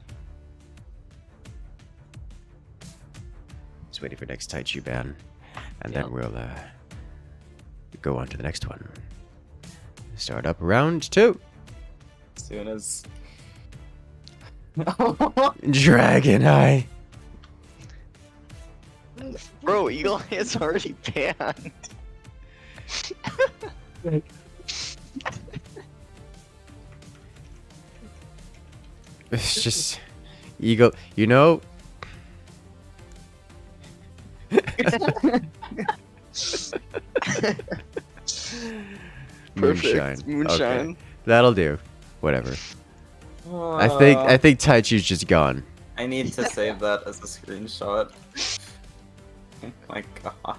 Just waiting for next Taichu ban, and Yeah. then we'll go on to the next one. Start up round 2. As soon as. Dragon Eye. Bro, Eagle Eye is already banned. It's just Eagle. You know. Moonshine. Moonshine. Okay. That'll do. Whatever. I think Taichu's just gone. I need to save that as a screenshot. Oh my god.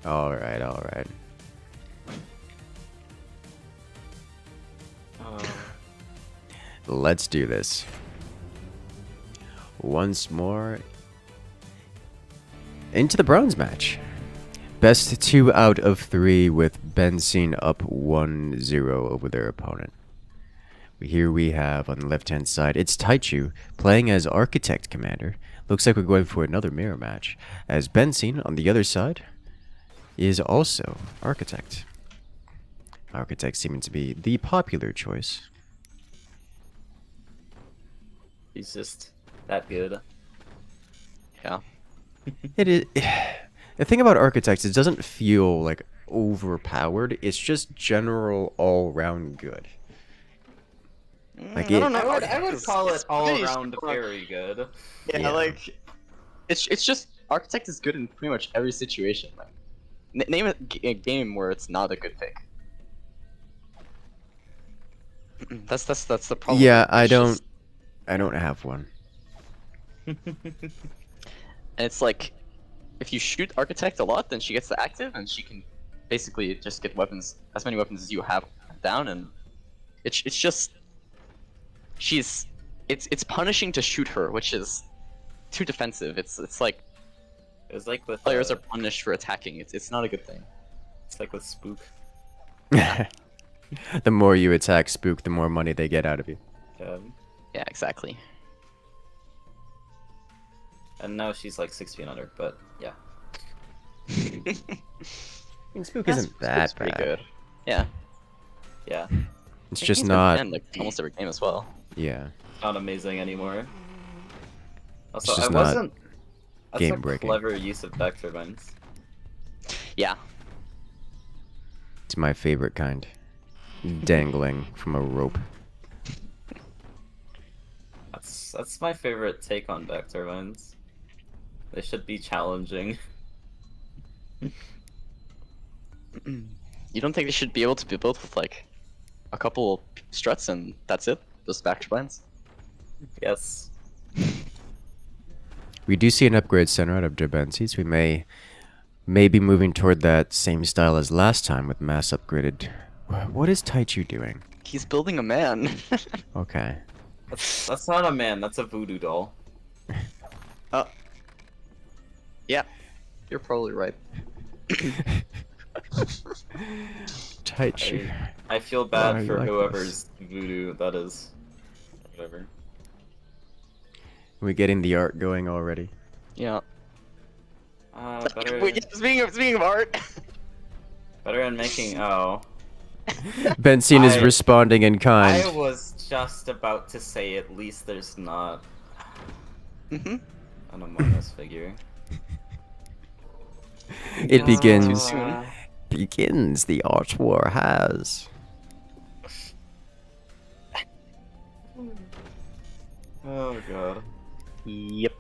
Alright, alright. Let's do this. Once more. Into the bronze match. Best 2 out of 3 with Benson up 1-0 over their opponent. Here we have on the left-hand side, it's Taichu playing as Architect Commander. Looks like we're going for another mirror match. As Benson on the other side is also Architect. Architect seeming to be the popular choice. He's just that good. Yeah. It is. The thing about Architects, it doesn't feel like overpowered. It's just general all-round good. Like I it, don't know. I would call it It's all pretty around strong. very good. Yeah, like it's just Architect is good in pretty much every situation. Like, name a game where it's not a good pick. That's the problem. Yeah, I It's don't just- have one. And it's like, if you shoot Architect a lot, then she gets the active, and she can basically just get weapons, as many weapons as you have down, and it's just it's punishing to shoot her, which is too defensive. It's like It's like with players are punished for attacking. It's not a good thing. It's like with Spook. The more you attack Spook, the more money they get out of you. Yeah, exactly. And now she's like 16 under, but yeah. Spook Yeah, isn't that Spook's pretty bad. good. Yeah. Yeah. It's I think just he's been not. banned, like almost every game as well. Yeah. Not amazing anymore. Also, just I not wasn't. That's a game-breaking. clever use of back turbines. Yeah. It's my favorite kind. Dangling from a rope. That's my favorite take on back turbines. They should be challenging. You don't think they should be able to be built with like a couple struts and that's it? Just back turbines? Yes. We do see an upgrade center out of Jabensis. We may be moving toward that same style as last time with mass upgraded. What is Taichu doing? He's building a man. Okay. That's not a man. That's a voodoo doll. Yeah. You're probably right. Taichu. I feel Why bad you for like whoever's voodoo that is. Whatever. We're getting the art going already. Yeah. Better. Wait, speaking of art. Better in making. Oh. Benson is I- responding in I kind. was just about to say at least there's not Mm-hmm. an Among Us figure. It begins. Uh, Begins. The art war has. Oh god. Yep.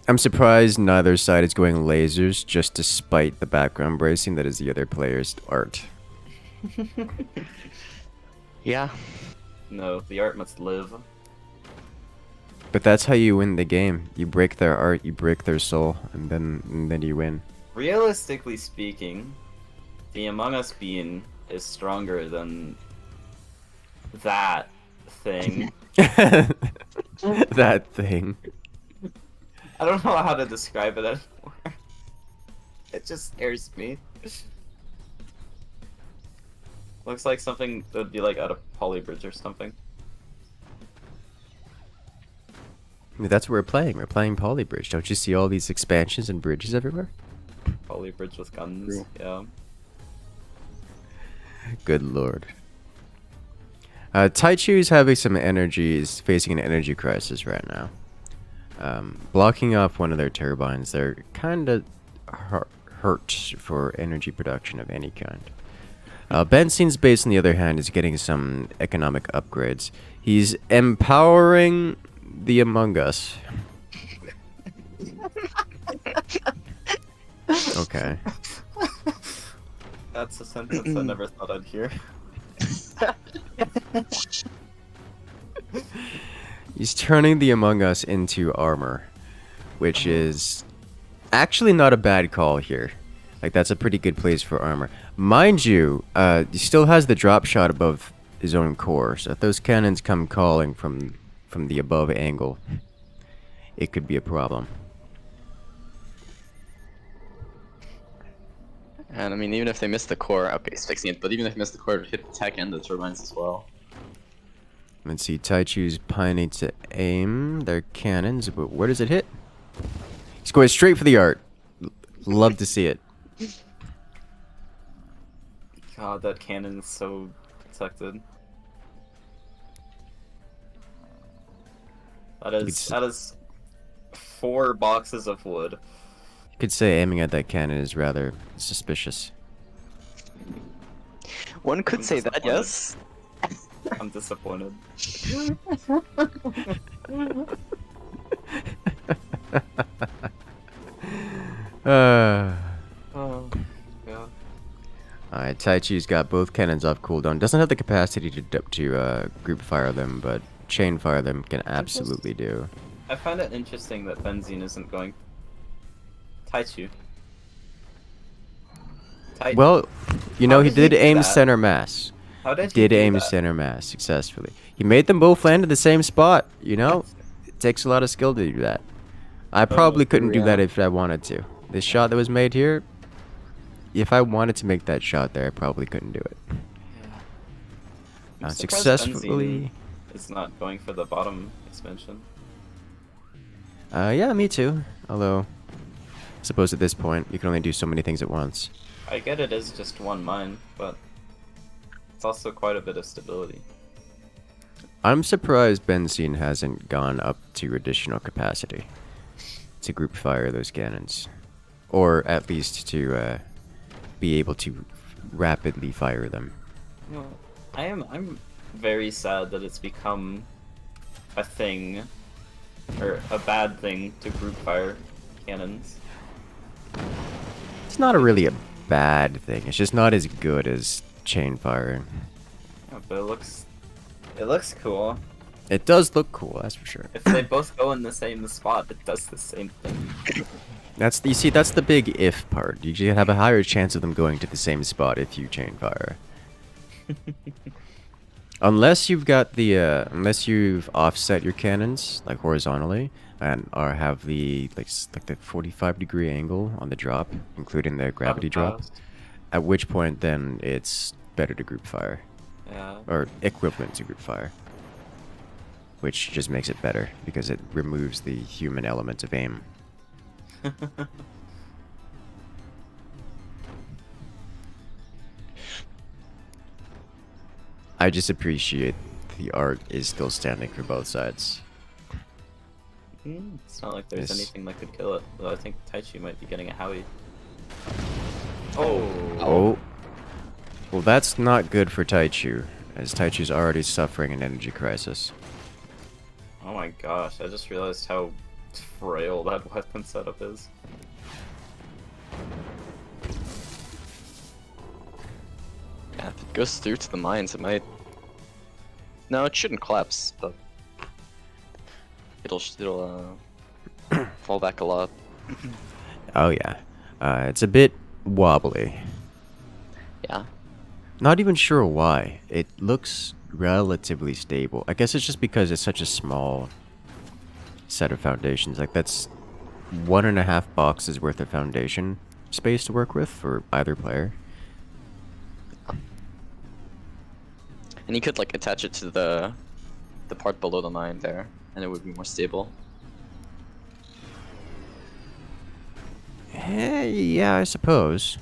I'm surprised neither side is going lasers, just despite the background bracing that is the other player's art. Yeah. No, the art must live. But that's how you win the game. You break their art, you break their soul, and then you win. Realistically speaking, the Among Us being is stronger than that thing. That thing. I don't know how to describe it anymore. It just scares me. Looks like something that would be like out of Polybridge or something. That's what we're playing. We're playing Polybridge. Don't you see all these expansions and bridges everywhere? Polybridge with guns, True. yeah. Good lord. Taichu's having some energy, is facing an energy crisis right now. Blocking off one of their turbines. They're kind of hurt for energy production of any kind. Benson's base, on the other hand, is getting some economic upgrades. He's empowering the Among Us. Okay. That's a sentence I never thought I'd hear. He's turning the Among Us into armor, which is actually not a bad call here. Like, that's a pretty good place for armor. Mind you, he still has the drop shot above his own core, so if those cannons come calling from the above angle, it could be a problem. And I mean, even if they miss the core, okay, he's fixing it, but even if they miss the core, it would hit the tech and the turbines as well. Let's see, Taichu's pining to aim their cannons, but where does it hit? He's going straight for the art. Love to see it. God, that cannon is so protected. That is 4 boxes of wood. You could say aiming at that cannon is rather suspicious. One could I'm say that, disappointed. yes. I'm disappointed. Oh, yeah. Alright, Taichu's got both cannons off cooldown. Doesn't have the capacity to group fire them, but chain fire them can absolutely do. I find it interesting that Benzene isn't going. Taichu. Well, you know, How he did he did do aim that? center mass. How did he Did do aim that? center mass successfully. He made them both land in the same spot, you know? It takes a lot of skill to do that. I probably couldn't do yeah. that if I wanted to. This shot that was made here, if I wanted to make that shot there, I probably couldn't do it. I'm surprised Successfully. Benzene is not going for the bottom expansion. Yeah, me too. Although, I suppose at this point, you can only do so many things at once. I get it is just one mine, but it's also quite a bit of stability. I'm surprised Benson hasn't gone up to additional capacity to group fire those cannons. Or at least to be able to rapidly fire them. Well, I'm very sad that it's become a thing, or a bad thing, to group fire cannons. It's not really a bad thing. It's just not as good as chain firing. Yeah, but it looks cool. It does look cool, that's for sure. If they both go in the same spot, it does the same thing. That's the big if part. You have a higher chance of them going to the same spot if you chain fire. Unless you've got the unless you've offset your cannons like horizontally and have the like the 45-degree angle on the drop, including the gravity drop. At which point then it's better to group fire. Yeah. Or equivalent to group fire. Which just makes it better because it removes the human element of aim. I just appreciate the art is still standing for both sides. It's not like there's Yes. anything that could kill it, though I think Taichu might be getting a Howie. Oh! Oh. Well, that's not good for Taichu, as Taichu's already suffering an energy crisis. Oh my gosh, I just realized how frail that weapon setup is. Yeah, if it goes through to the mines, it might. No, it shouldn't collapse, but it'll fall back a lot. Oh yeah. It's a bit wobbly. Yeah. Not even sure why. It looks relatively stable. I guess it's just because it's such a small set of foundations. Like, that's 1.5 boxes worth of foundation space to work with for either player. And you could like attach it to the part below the mine there, and it would be more stable. Yeah, I suppose.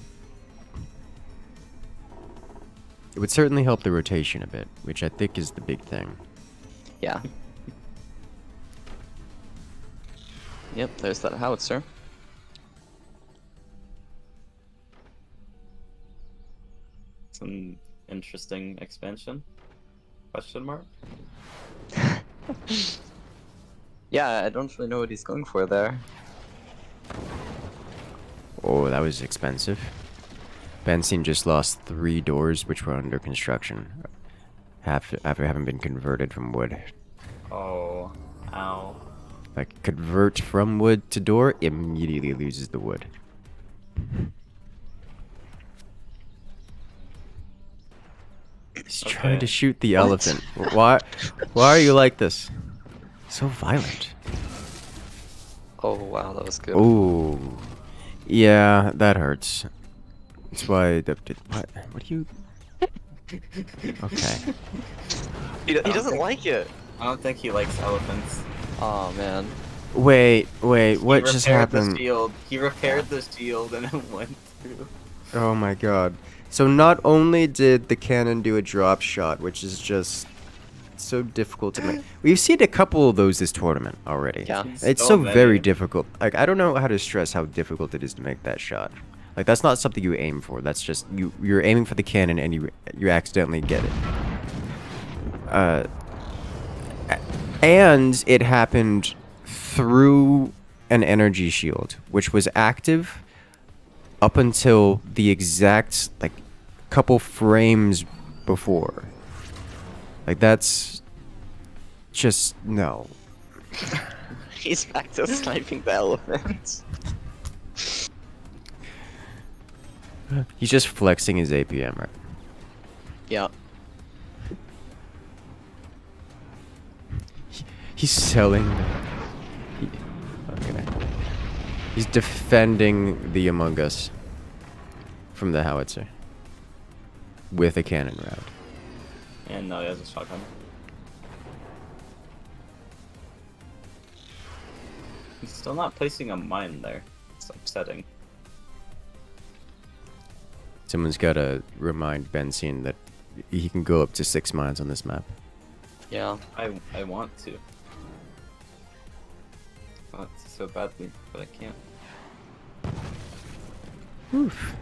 It would certainly help the rotation a bit, which I think is the big thing. Yeah. Yep, there's that howitzer. Some interesting expansion? Question mark? Yeah, I don't really know what he's going for there. Oh, that was expensive. Benson just lost 3 doors, which were under construction, after having been converted from wood. Oh, ow. Like, convert from wood to door, immediately loses the wood. He's trying to shoot the elephant. Why are you like this? So violent. Oh wow, that was good. Ooh. Yeah, that hurts. That's why what do you... Okay. He doesn't like it. I don't think he likes elephants. Oh man. Wait, what just happened? He repaired the shield and it went through. Oh my god. So not only did the cannon do a drop shot, which is just so difficult to make. We've seen a couple of those this tournament already. Yeah. It's So so many. very difficult. Like, I don't know how to stress how difficult it is to make that shot. Like, that's not something you aim for. That's just you're aiming for the cannon and you accidentally get it. And it happened through an energy shield, which was active up until the exact, like, couple frames before. Like, that's just no. He's back to sniping the elephant. He's just flexing his APM, right? Yeah. He's selling. Okay. He's defending the Among Us from the howitzer with a cannon round. And now he has a shotgun. He's still not placing a mine there. It's upsetting. Someone's got to remind Benson that he can go up to 6 mines on this map. Yeah. I want to. I want to so badly, but I can't. Oof.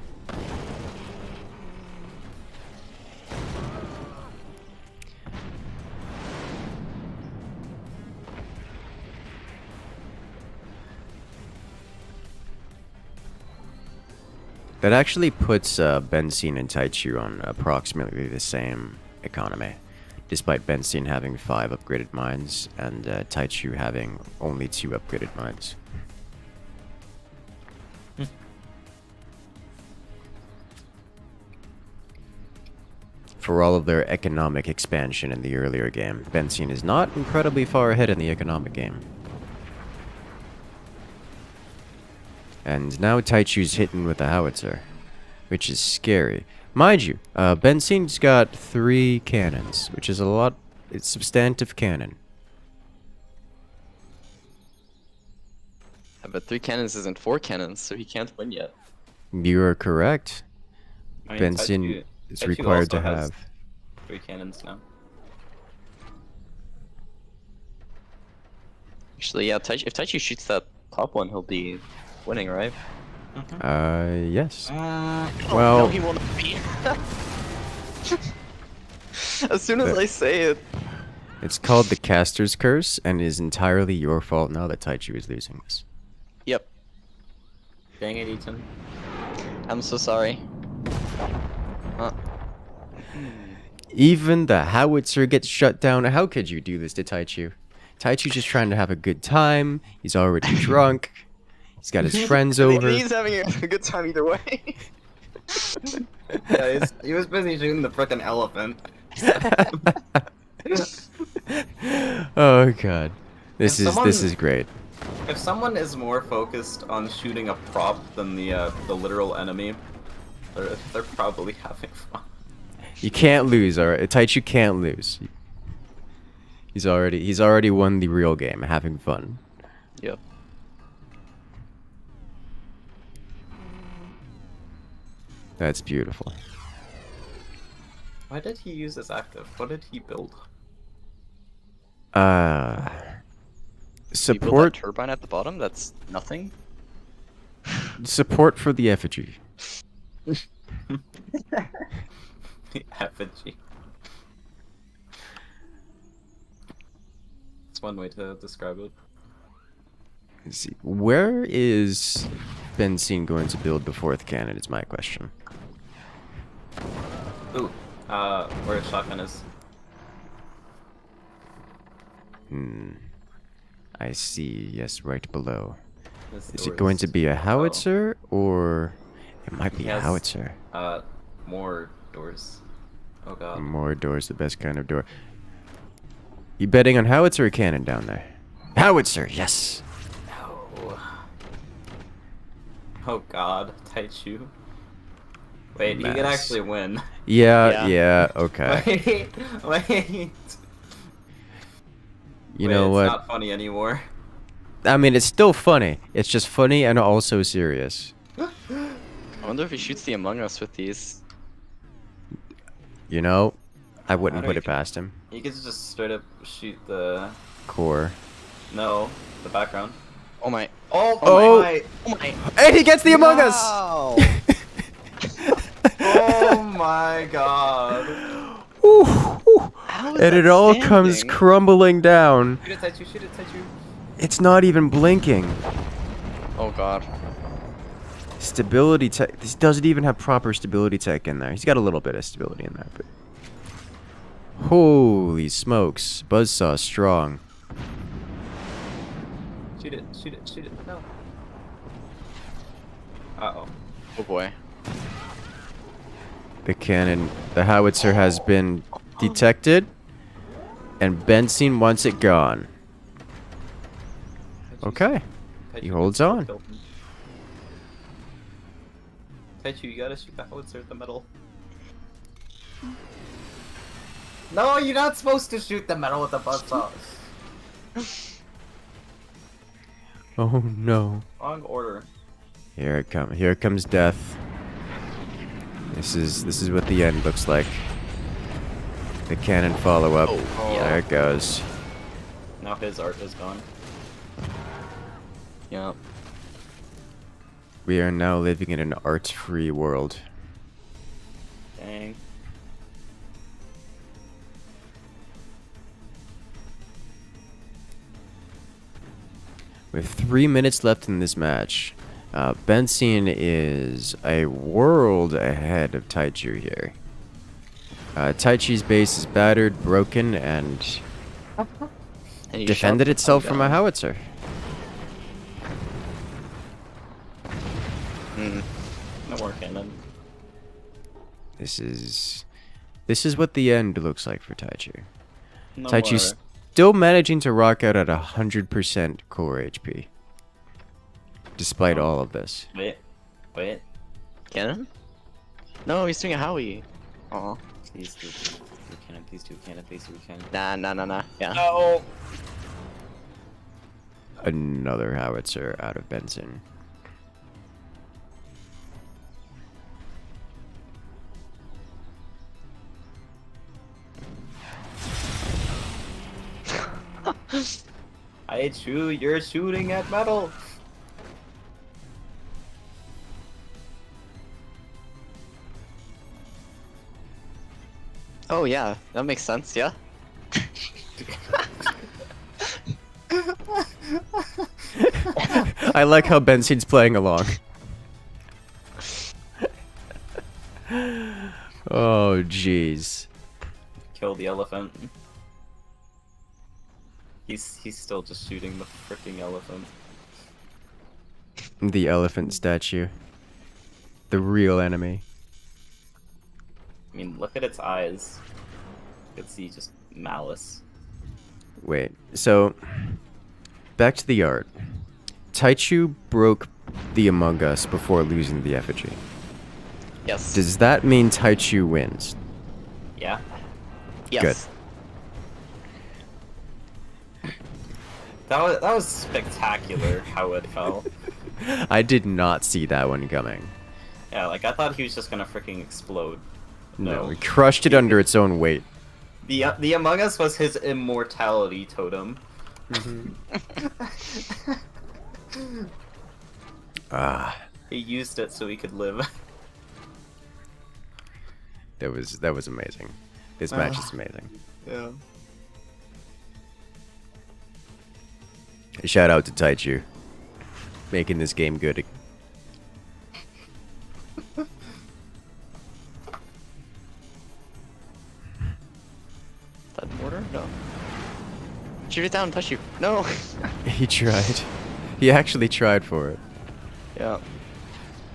That actually puts Benson and Taichu on approximately the same economy, despite Benson having 5 upgraded mines and Taichu having only 2 upgraded mines. For all of their economic expansion in the earlier game, Benson is not incredibly far ahead in the economic game. And now Taichu's hitting with a howitzer, which is scary. Mind you, Benson's got 3 cannons, which is a lot. It's substantive cannon. Yeah, but 3 cannons isn't 4 cannons, so he can't win yet. You are correct. I mean, Benson is Taichu required to also has have. 3 cannons now. Actually, yeah, if Taichu shoots that top one, he'll be winning, right? Yes. Oh, Well- no, he won't be. As soon as I say it. It's called the Caster's Curse, and is entirely your fault now that Taichu is losing this. Yep. Dang it, Ethan. I'm so sorry. Even the howitzer gets shut down. How could you do this to Taichu? Taichu's just trying to have a good time. He's already drunk. He's got his friends over. He's having a good time either way. Yeah, he was busy shooting the frickin' elephant. Oh god. This If is great. If someone is more focused on shooting a prop than the literal enemy, they're probably having fun. You can't lose, alright? Taichu can't lose. He's already won the real game, having fun. Yep. That's beautiful. Why did he use his active? What did he build? You build that Support turbine at the bottom? That's nothing? support for the effigy. The effigy. That's one way to describe it. Let's see. Where is Benson going to build the 4th cannon is my question. Ooh, where his shotgun is. I see, yes, right below. His Is it doors. going to be a howitzer or it might be He a has, howitzer? More doors. Oh god. More doors, the best kind of door. You betting on howitzer or cannon down there? Howitzer, yes. No. Oh god, Taichu. Wait, he can Mess. actually win. Yeah, okay. Wait. You know It's what? not funny anymore. I mean, it's still funny. It's just funny and also serious. I wonder if he shoots the Among Us with these. You know, I wouldn't don't put you it past him. You could just straight up shoot the... Core. No, the background. Oh my. Oh, Oh. my! Oh my. And he gets the Among Us! Wow. Oh my god. Ooh, ooh. How is And that it all comes standing? crumbling down. Shoot it, Taichu, shoot it, Taichu. It's not even blinking. Oh god. Stability tech. This doesn't even have proper stability tech in there. He's got a little bit of stability in there, but. Holy smokes. Buzzsaw strong. Shoot it, shoot it, shoot it. No. Uh-oh. Oh boy. The cannon. The howitzer has been detected. And Benson wants it gone. Okay. He holds on. Taichu, you gotta shoot the howitzer at the middle. No, you're not supposed to shoot the metal with the buzzsaws. Oh no. Wrong order. Here it comes. Here comes death. This is what the end looks like. The cannon follow up. Oh, yeah. There it goes. Now his art is gone. Yeah. We are now living in an art-free world. Dang. With 3 minutes left in this match, Benson is a world ahead of Taichu here. Taichu's base is battered, broken, and And he defended shot itself the from a gun howitzer. down. No more cannon. This is what the end looks like for Taichu. No Taichu's more. still managing to rock out at 100% core HP. Despite all of this. Wait. Wait. Cannon? No, he's doing a Howie. Aw. Please do cannon, please do cannon, please do cannon. Nah. Yeah. No! Another howitzer out of Benson. Taichu, you're shooting at metal! Oh yeah, that makes sense. Yeah. I like how Benson's playing along. Oh, jeez. Kill the elephant. He's still just shooting the freaking elephant. The elephant statue. The real enemy. I mean, look at its eyes. You can see just malice. Wait, so back to the art. Taichu broke the Among Us before losing the effigy. Yes. Does that mean Taichu wins? Yeah. Yes. That was spectacular how it fell. I did not see that one coming. Yeah, like I thought he was just gonna freaking explode. No, he crushed it under its own weight. The Among Us was his immortality totem. Ah, He used it so he could live. that was amazing. This match is amazing. Yeah. Shout out to Taichu, making this game good. That mortar? No. Shoot it down, touch you. No. He tried. He actually tried for it. Yeah.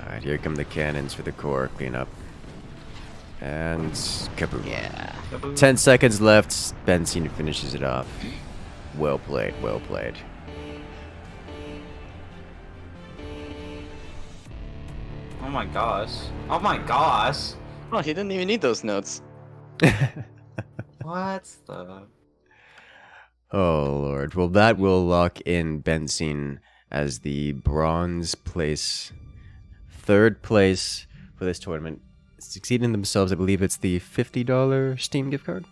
Alright, here come the cannons for the core cleanup. And kaboom. Yeah. 10 seconds left. Benson finishes it off. Well played, well played. Oh my gosh. Oh my gosh. Oh, he didn't even need those notes. What the? Oh lord. Well, that will lock in Benson as the bronze place, third place for this tournament. Succeeding themselves, I believe it's the $50 Steam gift card.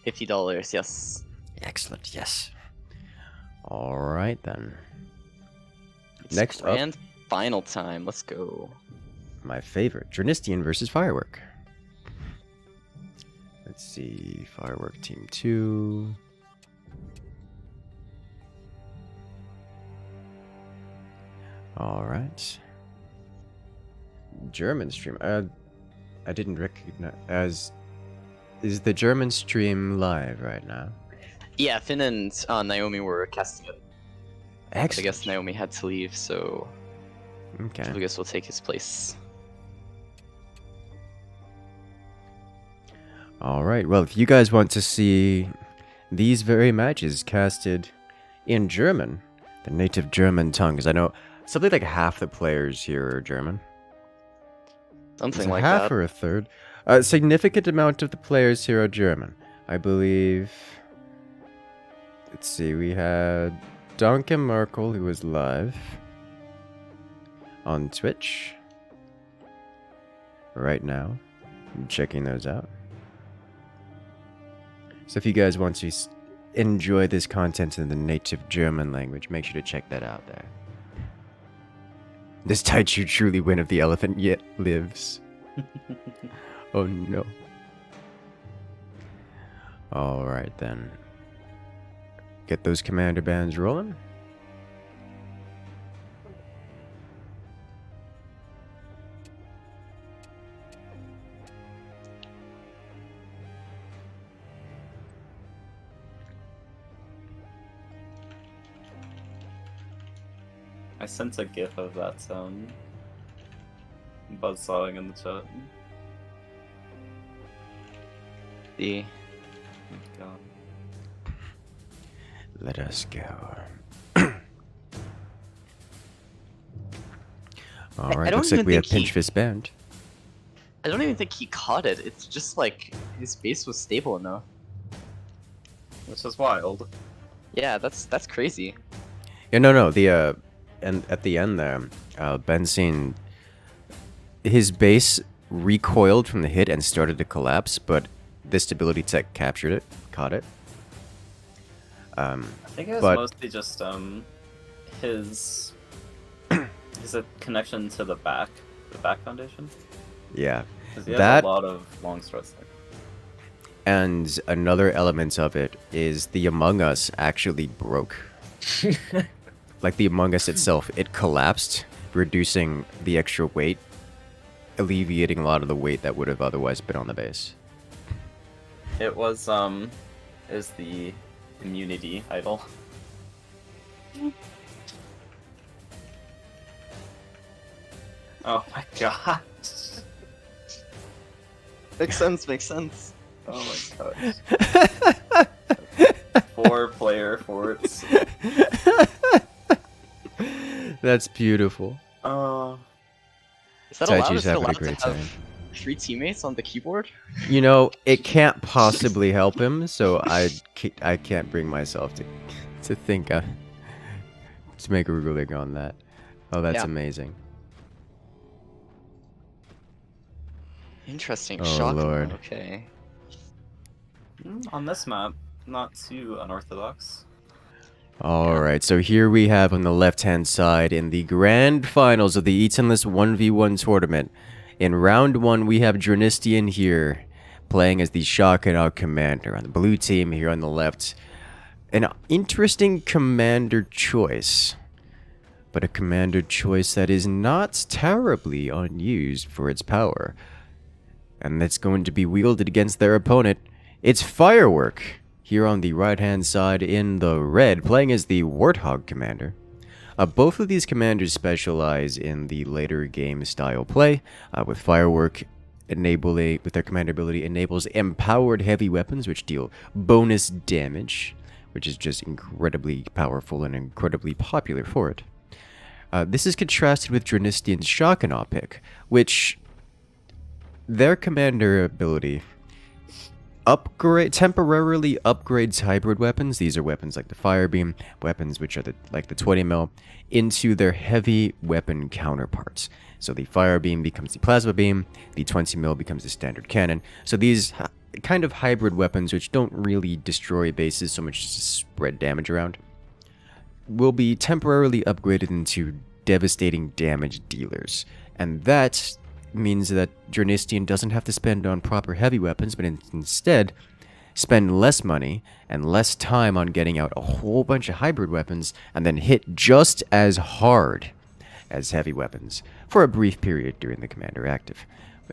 $50, yes. Excellent, yes. Alright then. It's Next up, grand final time. Let's go. my favorite, Drenistian versus Firework. Let's see, Firework Team 2. Alright. German stream. I didn't recognize. Is the German stream live right now? Yeah, Finn and Naomi were casting it. But I Excellent. guess Naomi had to leave, so Okay. Lucas will take his place. Alright, well, if you guys want to see these very matches casted in German, the native German tongue, because I know something like half the players here are German. Something Is it like half that. or a third? A significant amount of the players here are German. I believe. Let's see, we had Danke Merkel, who was live on Twitch right now. I'm checking those out. So if you guys want to enjoy this content in the native German language, make sure to check that out there. Does Taichu truly win if the elephant yet lives? Oh no. Alright then. Get those commander bands rolling. I sent a gif of that buzzsawing in the chat. The Oh my god. Let us go. Alright, don't looks like even we have think he- pinch fist band. I don't even think he caught it. It's just like his base was stable enough. Which is wild. Yeah, that's crazy. Yeah, no, the and at the end there, Benson, his base recoiled from the hit and started to collapse, but this stability tech captured it, caught it. I think it was But- mostly just his a connection to the back foundation. Yeah, Because he has that a lot of long struts there. and another element of it is the Among Us actually broke. Like the Among Us itself, it collapsed, reducing the extra weight, alleviating a lot of the weight that would have otherwise been on the base. It was is the immunity idol. Oh my god. Makes sense, makes sense. Oh my gosh. 4-player forts. That's beautiful. Is that allowed? Taichu's Is it having a allowed great to have time. 3 teammates on the keyboard? You know, it can't possibly help him, so I can't bring myself to think to make a ruling on that. Oh, that's Yeah. amazing. Interesting. Oh, Shocking. Lord. Okay. On this map, not too unorthodox. Alright, so here we have on the left-hand side in the grand finals of the Etanless 1v1 tournament. In round 1, we have Drenistian here, playing as the Shockenout commander on the blue team here on the left. An interesting commander choice, but a commander choice that is not terribly unused for its power. And that's going to be wielded against their opponent. It's Firework, here on the right-hand side in the red, playing as the Warthog commander. Both of these commanders specialize in the later game style play, with Firework with their commander ability enables empowered heavy weapons, which deal bonus damage, which is just incredibly powerful and incredibly popular for it. This is contrasted with Drenistian's Shockenout pick, which their commander ability temporarily upgrades hybrid weapons. These are weapons like the fire beam, weapons which are like the 20 mil, into their heavy weapon counterparts. So the fire beam becomes the plasma beam, the 20 mil becomes the standard cannon. So these kind of hybrid weapons, which don't really destroy bases so much as to spread damage around, will be temporarily upgraded into devastating damage dealers. And that means that Drenistian doesn't have to spend on proper heavy weapons, but instead spend less money and less time on getting out a whole bunch of hybrid weapons and then hit just as hard as heavy weapons for a brief period during the commander active,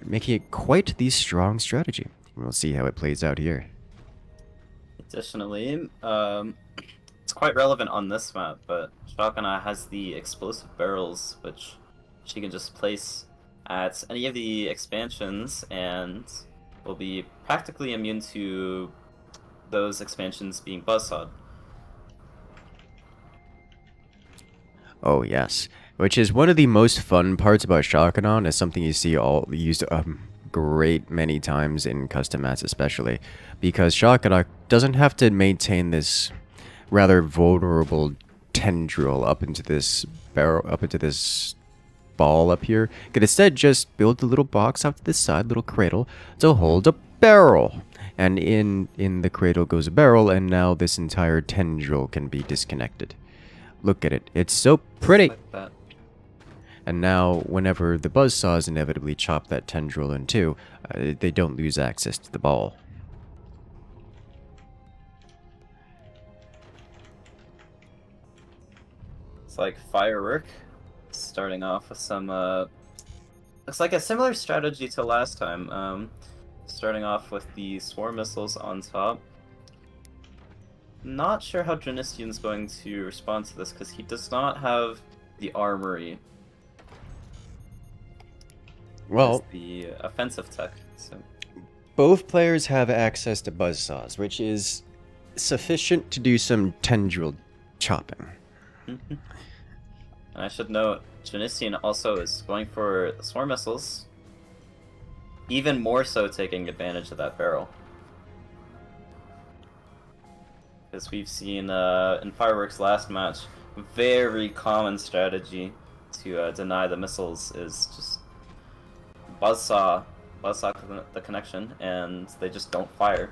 making it quite the strong strategy. We'll see how it plays out here. Additionally, it's quite relevant on this map, but Shockenout has the explosive barrels, which she can just place at any of the expansions and will be practically immune to those expansions being buzzsawed. Oh yes, which is one of the most fun parts about Shockenout, is something you see all used great many times in custom mats especially, because Shockenout doesn't have to maintain this rather vulnerable tendril up into this ball up here. Could instead just build a little box off to this side, little cradle, to hold a barrel. And in the cradle goes a barrel, and now this entire tendril can be disconnected. Look at it. It's so pretty. Like that. And now, whenever the buzzsaws inevitably chop that tendril in two, they don't lose access to the ball. It's like Firework, starting off with some, looks like a similar strategy to last time. Starting off with the swarm missiles on top. Not sure how Drenistian's going to respond to this, because he does not have the armory. Well, as the offensive tech. So both players have access to buzzsaws, which is sufficient to do some tendril chopping. and I should note, Drenistian also is going for swarm missiles, even more so taking advantage of that barrel. As we've seen in Firework's last match, very common strategy to deny the missiles is just buzzsaw the connection, and they just don't fire.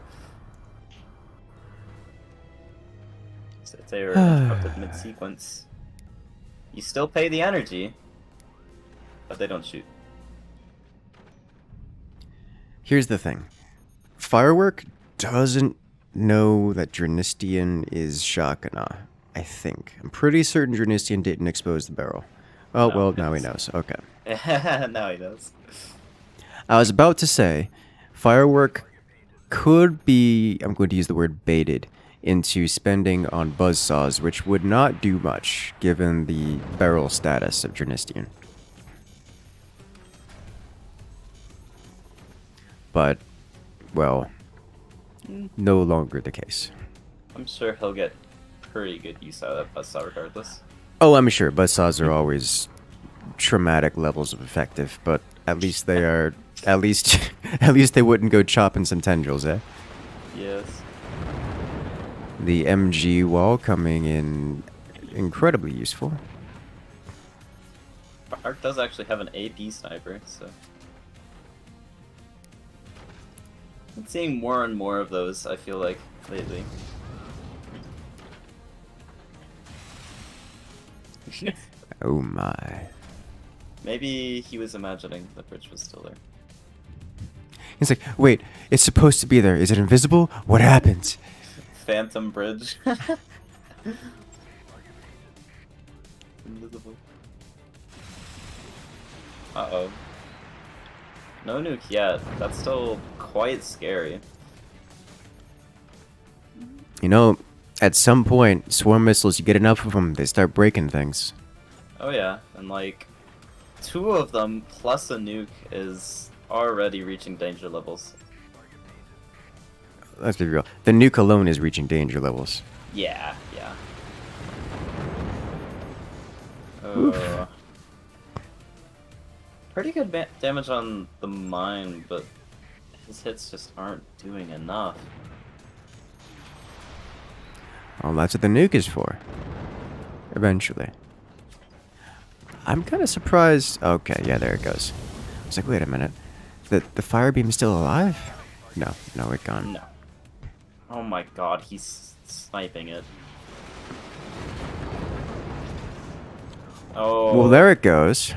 So if they are interrupted mid-sequence, you still pay the energy, but they don't shoot. Here's the thing. Firework doesn't know that Drenistian is Shockenout, I think. I'm pretty certain Drenistian didn't expose the barrel. Oh, No, well, now he knows. Okay. Now he does. I was about to say, Firework could be, I'm going to use the word baited, into spending on buzzsaws, which would not do much, given the barrel status of Drenistian. but, well, no longer the case. I'm sure he'll get pretty good use out of that buzzsaw regardless. Oh, I'm sure buzzsaws are always traumatic levels of effective, but at least they are, at least they wouldn't go chopping some tendrils, eh? Yes. The MG wall coming in incredibly useful. Ark does actually have an AP sniper, so... I'm seeing more and more of those, I feel like, lately. Oh my. Maybe he was imagining the bridge was still there. He's like, wait, it's supposed to be there. Is it invisible? What happened? Phantom bridge. Invisible. Uh-oh. No nuke yet. That's still quite scary. You know, at some point, swarm missiles, you get enough of them, they start breaking things. Oh yeah, and like, 2 of them plus a nuke is already reaching danger levels. Let's be real. The nuke alone is reaching danger levels. Yeah, yeah. Oof. Pretty good damage on the mine, but his hits just aren't doing enough. Well, that's what the nuke is for. Eventually. I'm kind of surprised. Okay, yeah, there it goes. I was like, wait a minute. The fire beam's still alive? No, it gone. No. Oh my god, he's sniping it. Oh. Well, there it goes.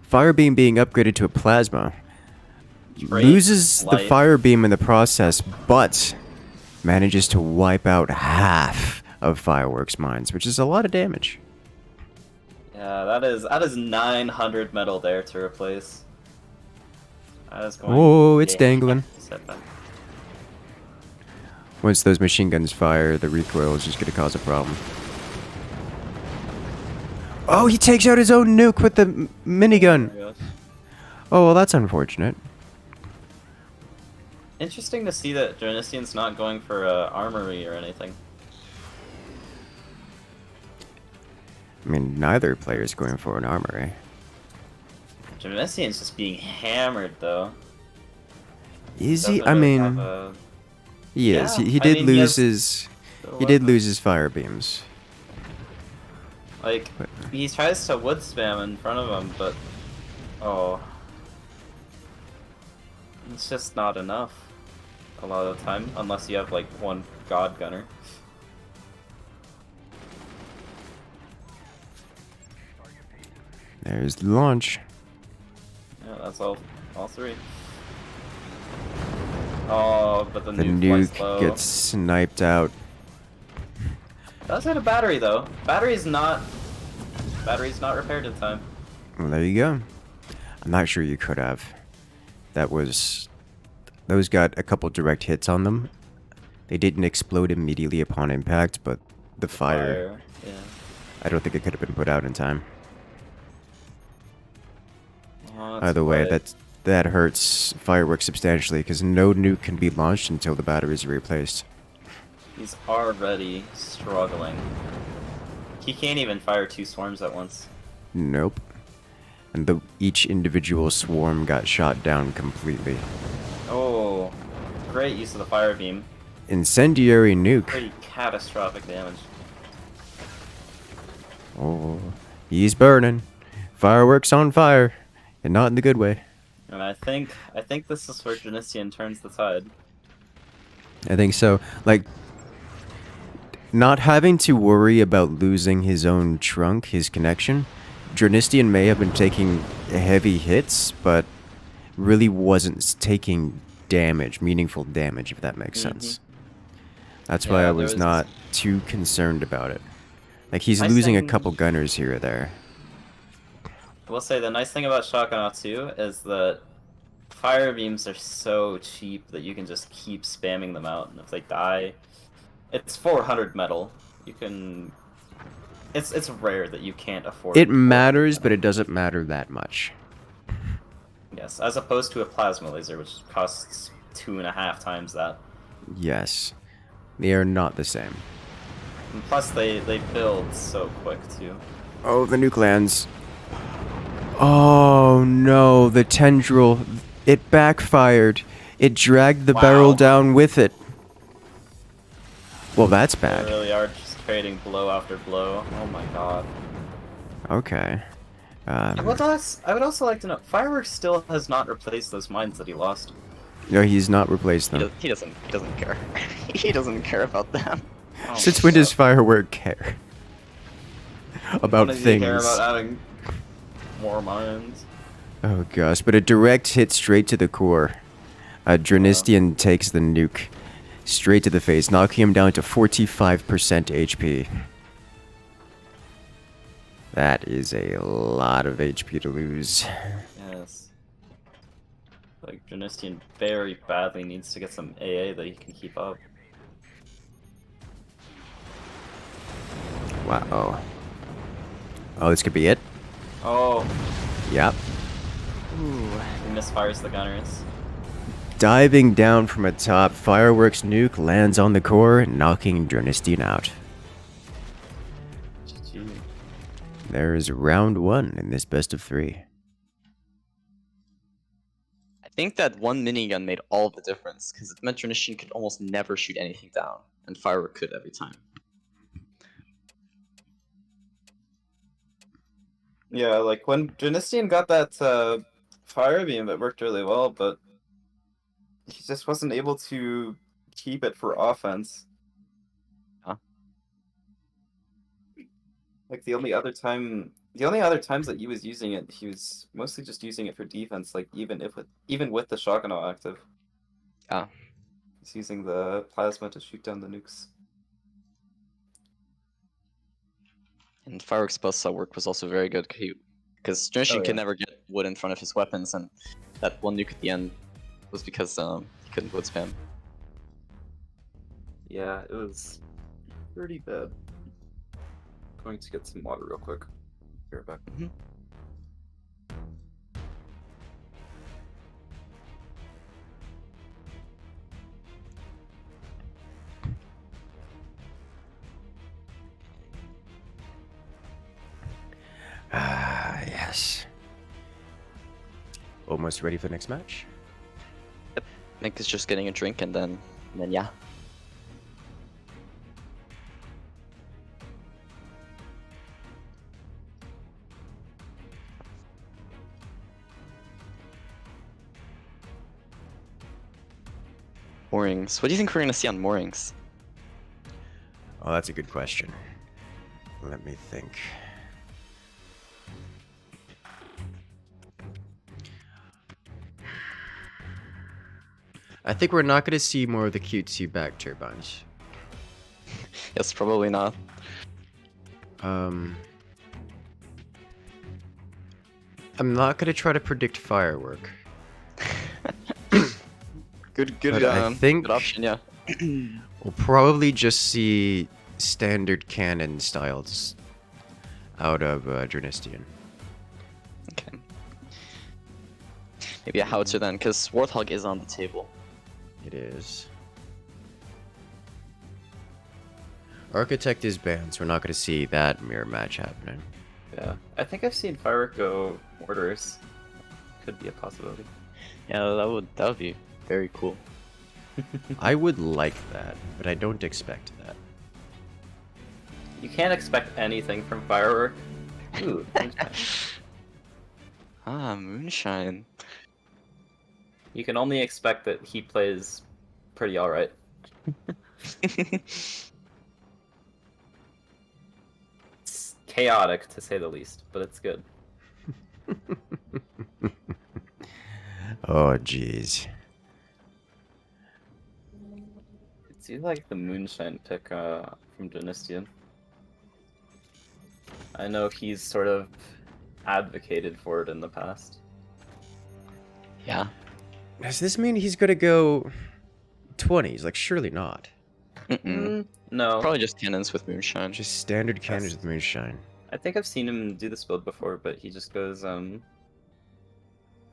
Fire beam being upgraded to a plasma. Great Loses the life. fire beam in the process, but manages to wipe out half of Firework's mines, which is a lot of damage. Yeah, that is 900 metal there to replace. That is going. Oh, it's dangling. Setback. Once those machine guns fire, the recoil is just going to cause a problem. Oh, he takes out his own nuke with the minigun. Oh my gosh. Oh, well, that's unfortunate. Interesting to see that Drenistian's not going for armory or anything. I mean, neither player's going for an armory. Drenistian's just being hammered though. Is he? Doesn't I really mean, have a- he is. Yeah, He I did mean, he lose has his. the He did weapon. lose his fire beams. Like, But- he tries to wood spam in front of him, but oh, it's just not enough a lot of the time, unless you have like one god gunner. There's the launch. Yeah, that's all 3. Oh, but the The nuke flies low. nuke gets sniped out. Does hit a battery though. Battery's not repaired in time. Well, there you go. I'm not sure you could have. Those got a couple direct hits on them. They didn't explode immediately upon impact, but the fire, Yeah. I don't think it could have been put out in time. Oh, that's Either way, quite- that hurts Firework substantially, because no nuke can be launched until the batteries are replaced. He's already struggling. He can't even fire 2 swarms at once. Nope. And each individual swarm got shot down completely. Oh, great use of the fire beam. Incendiary nuke. Pretty catastrophic damage. Oh, he's burning. Fireworks on fire, and not in the good way. And I think this is where Drenistian turns the tide. I think so. Like, not having to worry about losing his own trunk, his connection. Drenistian may have been taking heavy hits, but really wasn't taking damage, meaningful damage, if that makes sense. That's why Yeah, I there was was- not too concerned about it. Like, he's Nice losing a thing- couple gunners here or there. I will say the nice thing about Shotgun 2 is that fire beams are so cheap that you can just keep spamming them out, and if they die, it's 400 metal. You can. It's rare that you can't afford. It matters, but it doesn't matter that much. Yeah, Yes, as opposed to a plasma laser, which costs 2.5 times that. Yes. They are not the same. And plus, they build so quick too. Oh, the nuke lands. Oh no, the tendril. It backfired. It dragged the barrel down with it. Well, that's They bad. really are just trading blow after blow. Oh my god. Okay. I would also like to know, Firework still has not replaced those mines that he lost. No, he's not replaced them. He doesn't care. He doesn't care about them. Oh Since my when does God. Firework care? About When does things. he care about adding more mines? Oh gosh, but a direct hit straight to the core. Drenistian takes the nuke straight to the face, knocking him down to 45% HP. That is a lot of HP to lose. Yes. Like, Drenistian very badly needs to get some AA that he can keep up. Wow. Oh, this could be it? Oh, Yep. ooh, he misfires the gunners. Diving down from atop, Fireworks nuke lands on the core, knocking Drenistian out. GG. There's round 1 in this best of 3. I think that one minigun made all the difference, because it meant Drenistian could almost never shoot anything down, and Firework could every time. Yeah, like when Drenistian got that fire beam, it worked really well, but he just wasn't able to keep it for offense. Huh? Like the only other times that he was using it, he was mostly just using it for defense. Like even with the shotgun active, Ah. he's using the plasma to shoot down the nukes. And Firework's buzzsaw work was also very good, because Drenistian yeah. could never get wood in front of his weapons, and that one nuke at the end was because he couldn't wood spam. Yeah, it was pretty bad. Going to get some water real quick. Be right back. Mhm. Ah, yes. Almost ready for the next match? Nick is just getting a drink, and then yeah. Moorings. What do you think we're gonna see on moorings? Oh, that's a good question. Let me think. I think we're not going to see more of the cutesy back turbines. Yes, probably not. I'm not going to try to predict Firework. Good, But I think good option, yeah. we'll probably just see standard cannon styles out of Drenistian. Okay. Maybe a howitzer then, because Warthog is on the table. It is. Architect is banned, so we're not going to see that mirror match happening. Yeah, I think I've seen Firework go mortars. Could be a possibility. Yeah, that would be very cool. I would like that, but I don't expect that. You can't expect anything from Firework. Ooh, Ah, Moonshine. you can only expect that he plays pretty alright. It's chaotic, to say the least, but it's good. Oh, jeez. Do you like the Moonshine pick from Drenistian? I know he's sort of advocated for it in the past. Yeah. Does this mean he's going to go 20s? Like, surely not. No. Probably just cannons with Moonshine. Just standard cannons with Moonshine. I think I've seen him do this build before, but he just goes,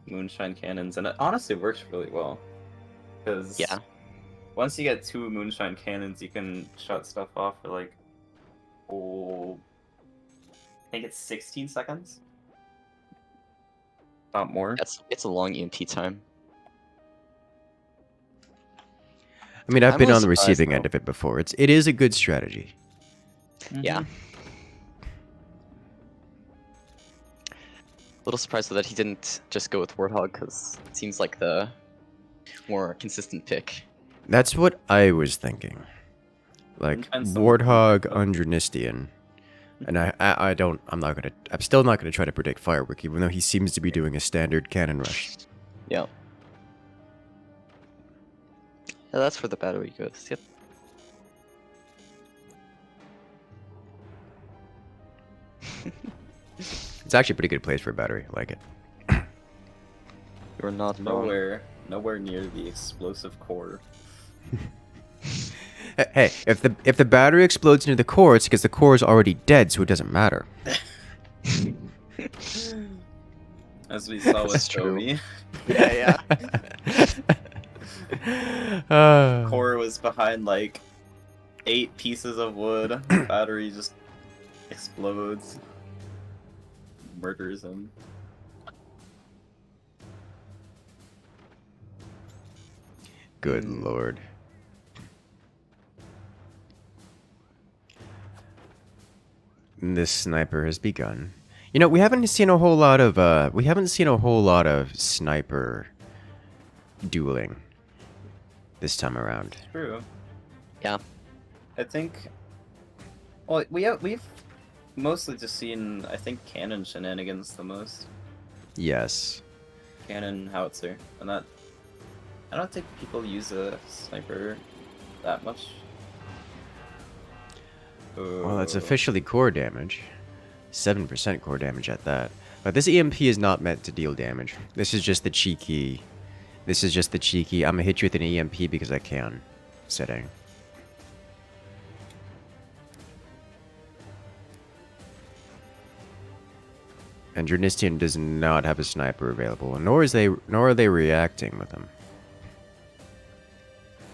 moonshine cannons, and it honestly works really well. Because Yeah. once you get 2 moonshine cannons, you can shut stuff off for like, oh, I think it's 16 seconds. Not more. It's a long EMP time. I mean, I've I'm been really on the surprised, receiving though. end of it before. It is a good strategy. Yeah. Mhm. A little surprised though that he didn't just go with Warthog, because it seems like the more consistent pick. That's what I was thinking. Like Sometimes someone can Warthog pick up. on Drenistian. And I'm still not gonna try to predict Firework, even though he seems to be doing a standard cannon rush. Yeah. Yeah, that's where the battery goes. Yep. It's actually a pretty good place for a battery. I like it. You're not wrong. Nowhere near the explosive core. Hey, if the battery explodes into the core, it's because the core is already dead, so it doesn't matter. As we saw with That's true. Domi. Yeah, Core was behind like 8 pieces of wood. Battery just explodes. Murders him. Good lord. This sniper has begun. You know, we haven't seen a whole lot of sniper dueling this time around. True. Yeah. I think. Well, we've mostly just seen, I think, cannon shenanigans the most. Yes. Cannon howitzer, and that. I don't think people use a sniper that much. Well, that's officially core damage. 7% core damage at that. But this EMP is not meant to deal damage. This is just the cheeky. I'm gonna hit you with an EMP because I can. Setting. And Drenistian does not have a sniper available, nor are they reacting with him.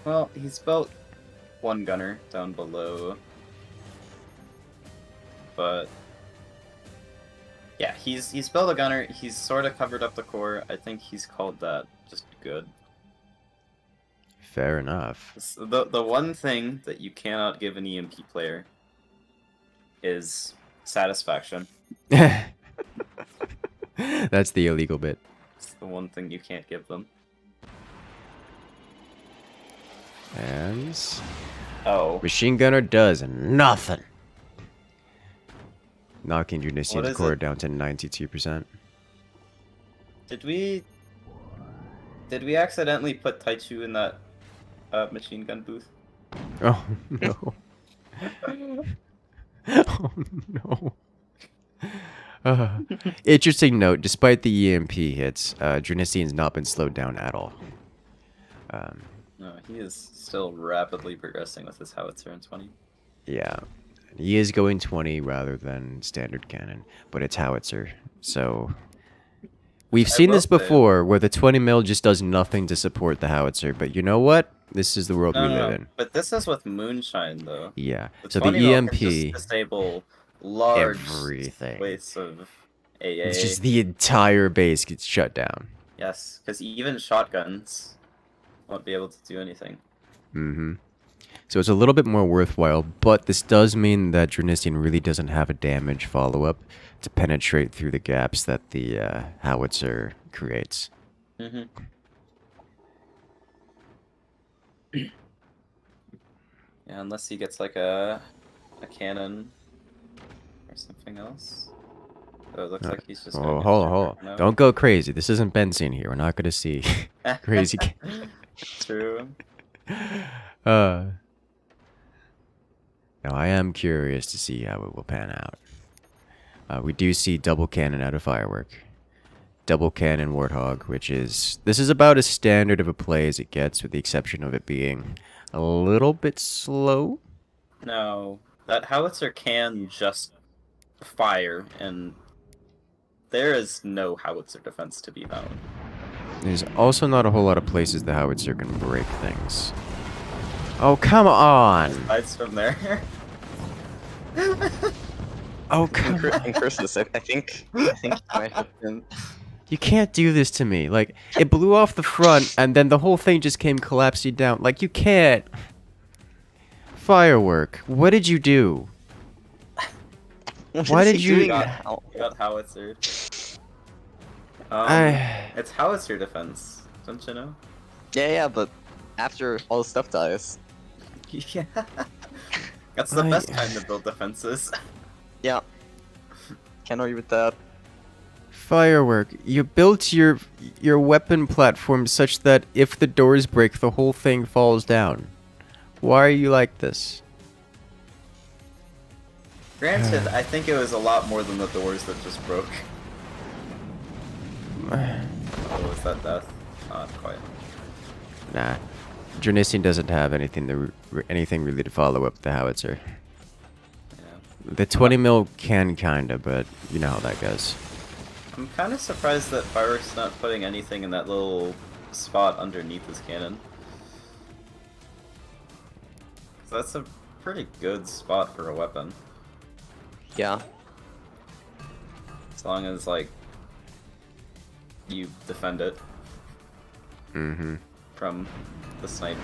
Well, he's built one gunner down below. But yeah, he's built a gunner, he's sort of covered up the core. I think he's called that just good. Fair enough. The one thing that you cannot give an EMP player is satisfaction. That's the illegal bit. It's the one thing you can't give them. And Oh. machine gunner does nothing. Knocking What Drenistian's is core it? down to 92%. Did we accidentally put Taichu in that machine gun booth? Oh no. Oh no. Interesting note, despite the EMP hits, Drenistian's not been slowed down at all. No, he is still rapidly progressing with his howitzer in 20. Yeah. He is going 20 rather than standard cannon, but it's howitzer. So we've seen will this say- before where the 20 mil just does nothing to support the howitzer, but you know what? This is the world we live in. But this is with moonshine though. Yeah. The So 20 the mil EMP, can just disable large everything. wastes of AA. It's just the entire base gets shut down. Yes, because even shotguns won't be able to do anything. Mm-hmm. So it's a little bit more worthwhile, but this does mean that Drenistian really doesn't have a damage follow-up to penetrate through the gaps that the howitzer creates. Mm-hmm. Yeah, unless he gets like a cannon or something else. So it looks like he's just. Oh, going hold on, to hold on. no. Don't go crazy. This isn't Benson here. We're not going to see crazy. True. Now, I am curious to see how it will pan out. We do see double cannon out of Firework. Double cannon Warthog, which is... This is about as standard of a play as it gets, with the exception of it being a little bit slow. No, that howitzer can just fire and there is no howitzer defense to be found. There's also not a whole lot of places the howitzer can break things. Oh, come on! Lights from there. Oh, come on. Incursus, I think it might have been. You can't do this to me. Like, it blew off the front, and then the whole thing just came collapsing down. Like, you can't. Firework, what did you do? Why did you... You got howitzer. It's howitzer defense, don't you know? Yeah, but after all the stuff dies. Yeah. That's the best time to build defenses. Yeah. Can't argue with that. Firework, you built your weapon platform such that if the doors break, the whole thing falls down. Why are you like this? Granted, I think it was a lot more than the doors that just broke. Oh, was that death? Not quite. Nah. Drenistian doesn't have anything really to follow up the howitzer. Yeah. The 20 mil can kinda, but you know how that goes. I'm kind of surprised that Firework's not putting anything in that little spot underneath his cannon. 'Cause that's a pretty good spot for a weapon. Yeah. As long as, like, you defend it. Mm-hmm. From the snipe.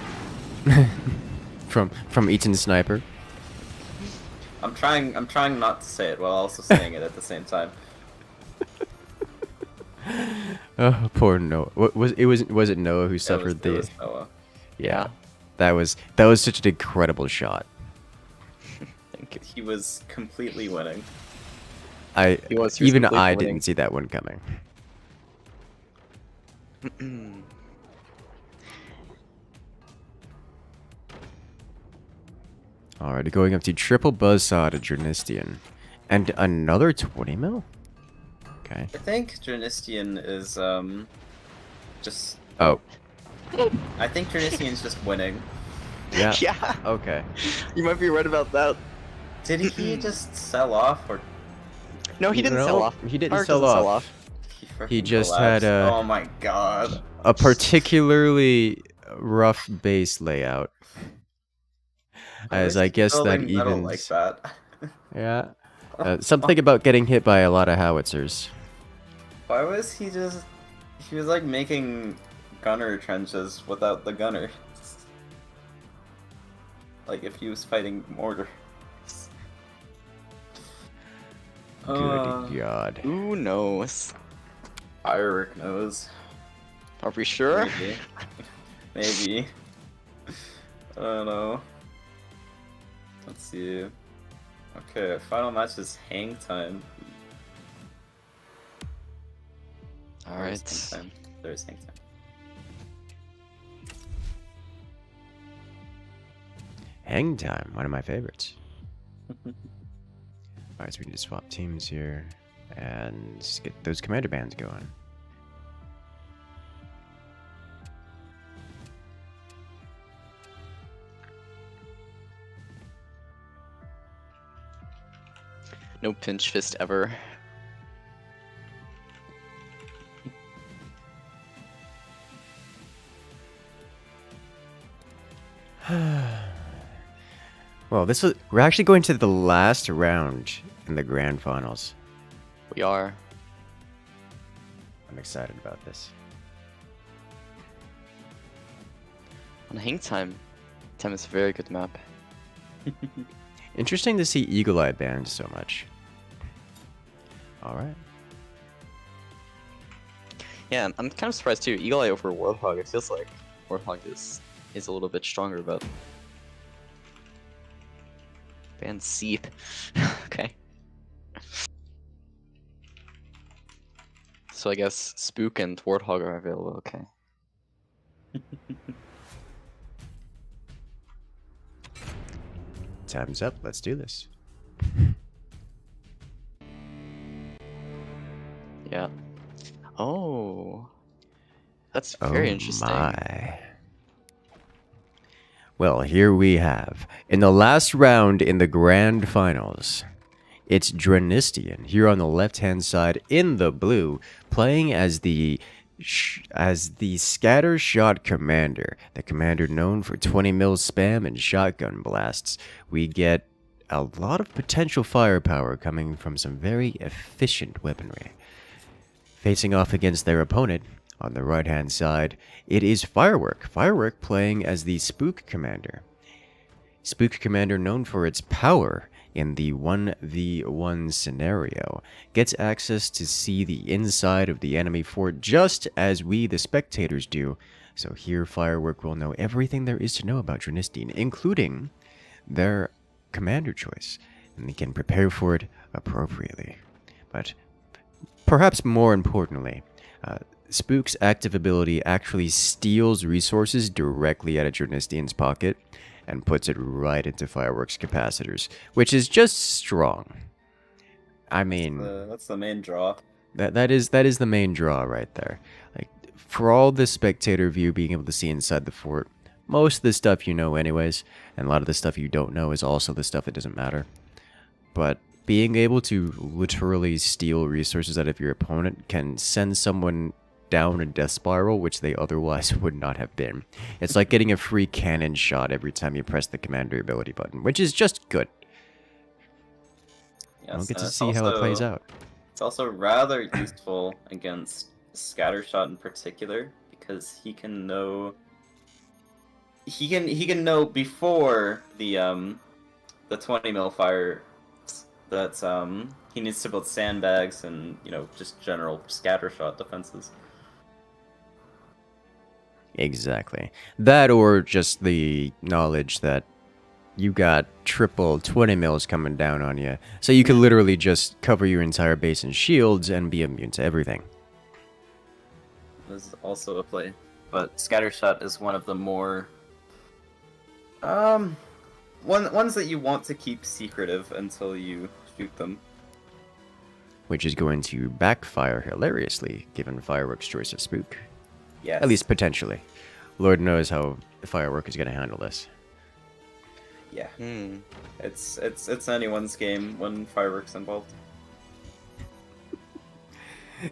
from Eaton Sniper. I'm trying not to say it while also saying it at the same time. Oh, poor Noah. Was it Noah who suffered It was Noah. Yeah. That was such an incredible shot. Thank you. He was completely winning. He was Even completely I winning. didn't see that one coming. Alright, going up to triple buzzsaw to Drenistian. And another 20 mil? Okay. I think Drenistian is just Oh. I think Drenistian's just winning. Yeah. Yeah. Okay. You might be right about that. Did he just sell off or No, he didn't No, sell off. he didn't Firework sell doesn't off. he He just collapsed? had Oh my god. a particularly rough base layout. As I guess that Building metal evens. like that. Yeah. Something about getting hit by a lot of howitzers. Why was he just he was like making gunner trenches without the gunner. Like if he was fighting mortar. Good God. Who knows? Firework knows. Are we sure? Maybe. Maybe. I don't know. Let's see. Okay, final match is hang time. Alright. There's hang time. There's hang time. Hang time, one of my favorites. Alright, so we need to swap teams here and get those commander bands going. No pinch fist ever. Well, we're actually going to the last round in the grand finals. We are. I'm excited about this. On hang time. Time is a very good map. Interesting to see Eagle Eye banned so much. Alright. Yeah, I'm kind of surprised too. Eagle Eye over Warthog. It feels like Warthog is a little bit stronger, but ban Seep. Okay. So I guess Spook and Warthog are available. Okay. Time's up. Let's do this. Yeah. Oh. That's very interesting. My. Well, here we have, in the last round in the grand finals, It's Drenistian here on the left-hand side in the blue, playing as the scatter shot commander, the commander known for 20 mil spam and shotgun blasts. We get a lot of potential firepower coming from some very efficient weaponry. Facing off against their opponent, on the right-hand side, it is Firework. Firework playing as the Spook Commander. Spook Commander known for its power in the 1v1 scenario. Gets access to see the inside of the enemy fort just as we, the spectators, do. So here Firework will know everything there is to know about Drenistian, including their commander choice. And they can prepare for it appropriately. But perhaps more importantly, Spook's active ability actually steals resources directly out of Drenistian's pocket and puts it right into Firework's capacitors, which is just strong. I mean, that's the main draw. That is the main draw right there. Like, for all the spectator view being able to see inside the fort, most of the stuff you know anyways, and a lot of the stuff you don't know is also the stuff that doesn't matter. But being able to literally steal resources out of your opponent can send someone down a death spiral, which they otherwise would not have been. It's like getting a free cannon shot every time you press the commander ability button, which is just good. Yes, We'll get to see how it plays out. It's also rather useful against Scattershot in particular, because he can know before the 20 mil fire that he needs to build sandbags and, you know, just general scattershot defenses. Exactly. That, or just the knowledge that you got triple 20 mils coming down on you, so you could literally just cover your entire base in shields and be immune to everything. This is also a play, but Scattershot is one of the more ones that you want to keep secretive until you shoot them. Which is going to backfire hilariously, given Firework's choice of Spook. Yes. At least potentially. Lord knows how Firework is going to handle this. Yeah. It's anyone's game when Firework's involved.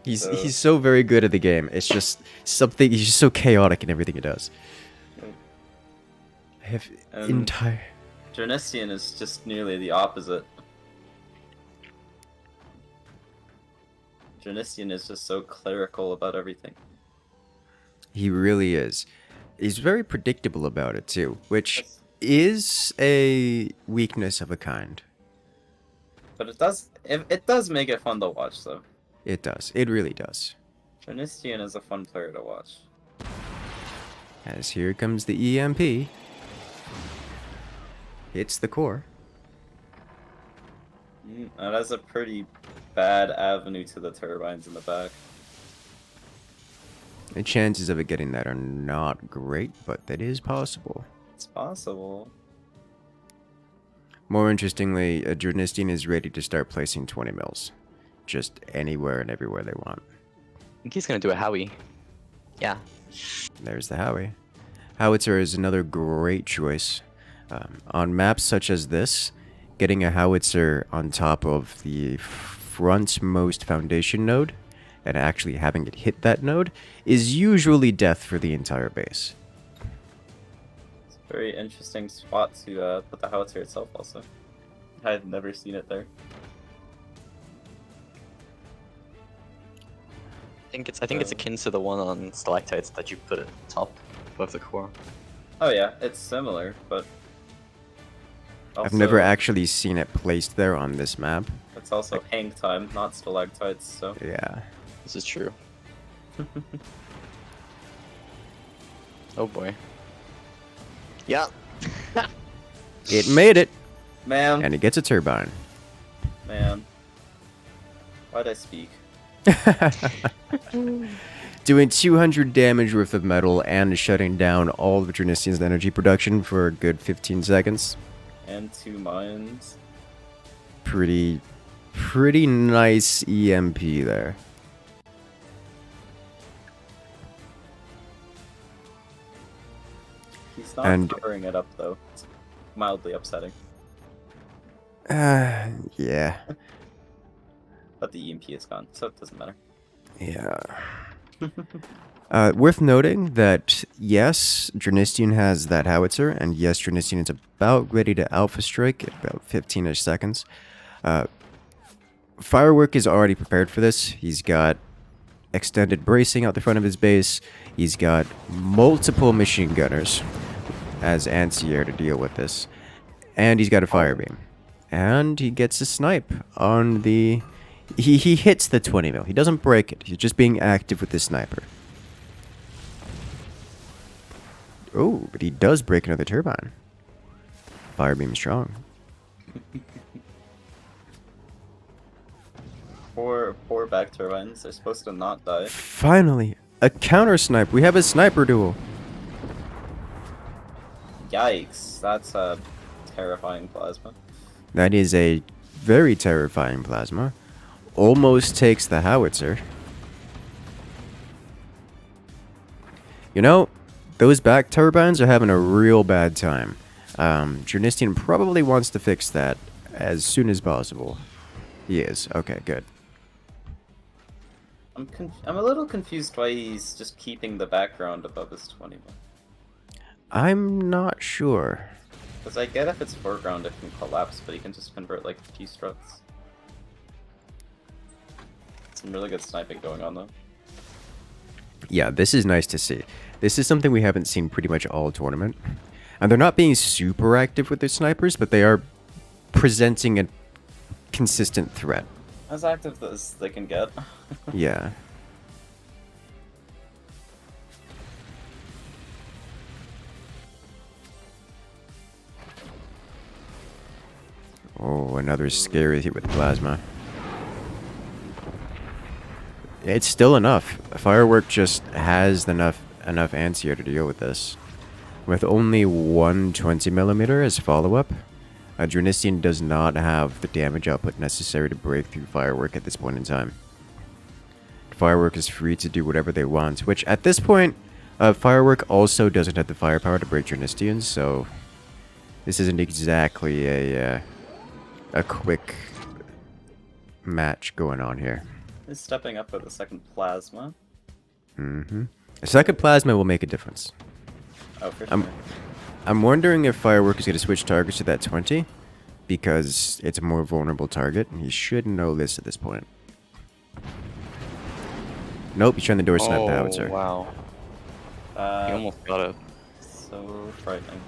He's so very good at the game. It's just something. He's just so chaotic in everything he does. I have entire. Drenistian is just nearly the opposite. Drenistian is just so clerical about everything. He really is. He's very predictable about it too, which is a weakness of a kind. But it does make it fun to watch, though. It does. It really does. Drenistian is a fun player to watch. As here comes the EMP. Hits the core. That has a pretty bad avenue to the turbines in the back. The chances of it getting that are not great, but that is possible. It's possible. More interestingly, Drenistian is ready to start placing 20 mils. Just anywhere and everywhere they want. I think he's gonna do a Howie. Yeah. There's the Howie. Howitzer is another great choice. On maps such as this, getting a howitzer on top of the frontmost foundation node and actually having it hit that node is usually death for the entire base. It's a very interesting spot to put the howitzer itself also. I've never seen it there. I think it's akin to the one on stalactites that you put at the top above the core. Oh yeah, it's similar, but also, I've never actually seen it placed there on this map. It's also hang time, not stalactites, so Yeah. This is true. Oh boy. Yeah. It made it, man, and it gets a turbine. man. Why'd I speak? Doing 200 damage worth of metal and shutting down all of Drenistian's energy production for a good 15 seconds. And 2 mines. Pretty nice EMP there. He's not covering it up though. It's mildly upsetting. Yeah. But the EMP is gone, so it doesn't matter. Yeah. Worth noting that, yes, Drenistian has that howitzer, and yes, Drenistian is about ready to alpha strike in about 15-ish seconds. Firework is already prepared for this. He's got extended bracing out the front of his base. He's got multiple machine gunners as anti-air to deal with this. And he's got a fire beam. And he gets a snipe on the... He hits the 20 mil. He doesn't break it. He's just being active with the sniper. Oh, but he does break another turbine. Fire beam strong. Poor back turbines. They're supposed to not die. Finally, a counter snipe. We have a sniper duel. Yikes. That's a terrifying plasma. That is a very terrifying plasma. Almost takes the howitzer. You know, those back turbines are having a real bad time. Drenistian probably wants to fix that as soon as possible. He is. Okay, good. I'm a little confused why he's just keeping the background above his 20 mil. I'm not sure. Because I get if it's foreground it can collapse, but he can just convert like a few struts. Some really good sniping going on though. Yeah, this is nice to see. This is something we haven't seen pretty much all tournament. And they're not being super active with their snipers, but they are presenting a consistent threat. As active as they can get. Yeah. Oh, another scary hit with plasma. It's still enough. Firework just has enough anti-air to deal with this. With only one 20mm as follow-up, Drenistian does not have the damage output necessary to break through Firework at this point in time. Firework is free to do whatever they want, which at this point, Firework also doesn't have the firepower to break Drenistian, so this isn't exactly a quick match going on here. He's stepping up with a second plasma. Mm-hmm. A second plasma will make a difference. Oh, for sure. I'm wondering if Firework is going to switch targets to that 20, because it's a more vulnerable target. He should know this at this point. Nope, he's trying to door snipe the howitzer. Wow. He almost got it. So frightening.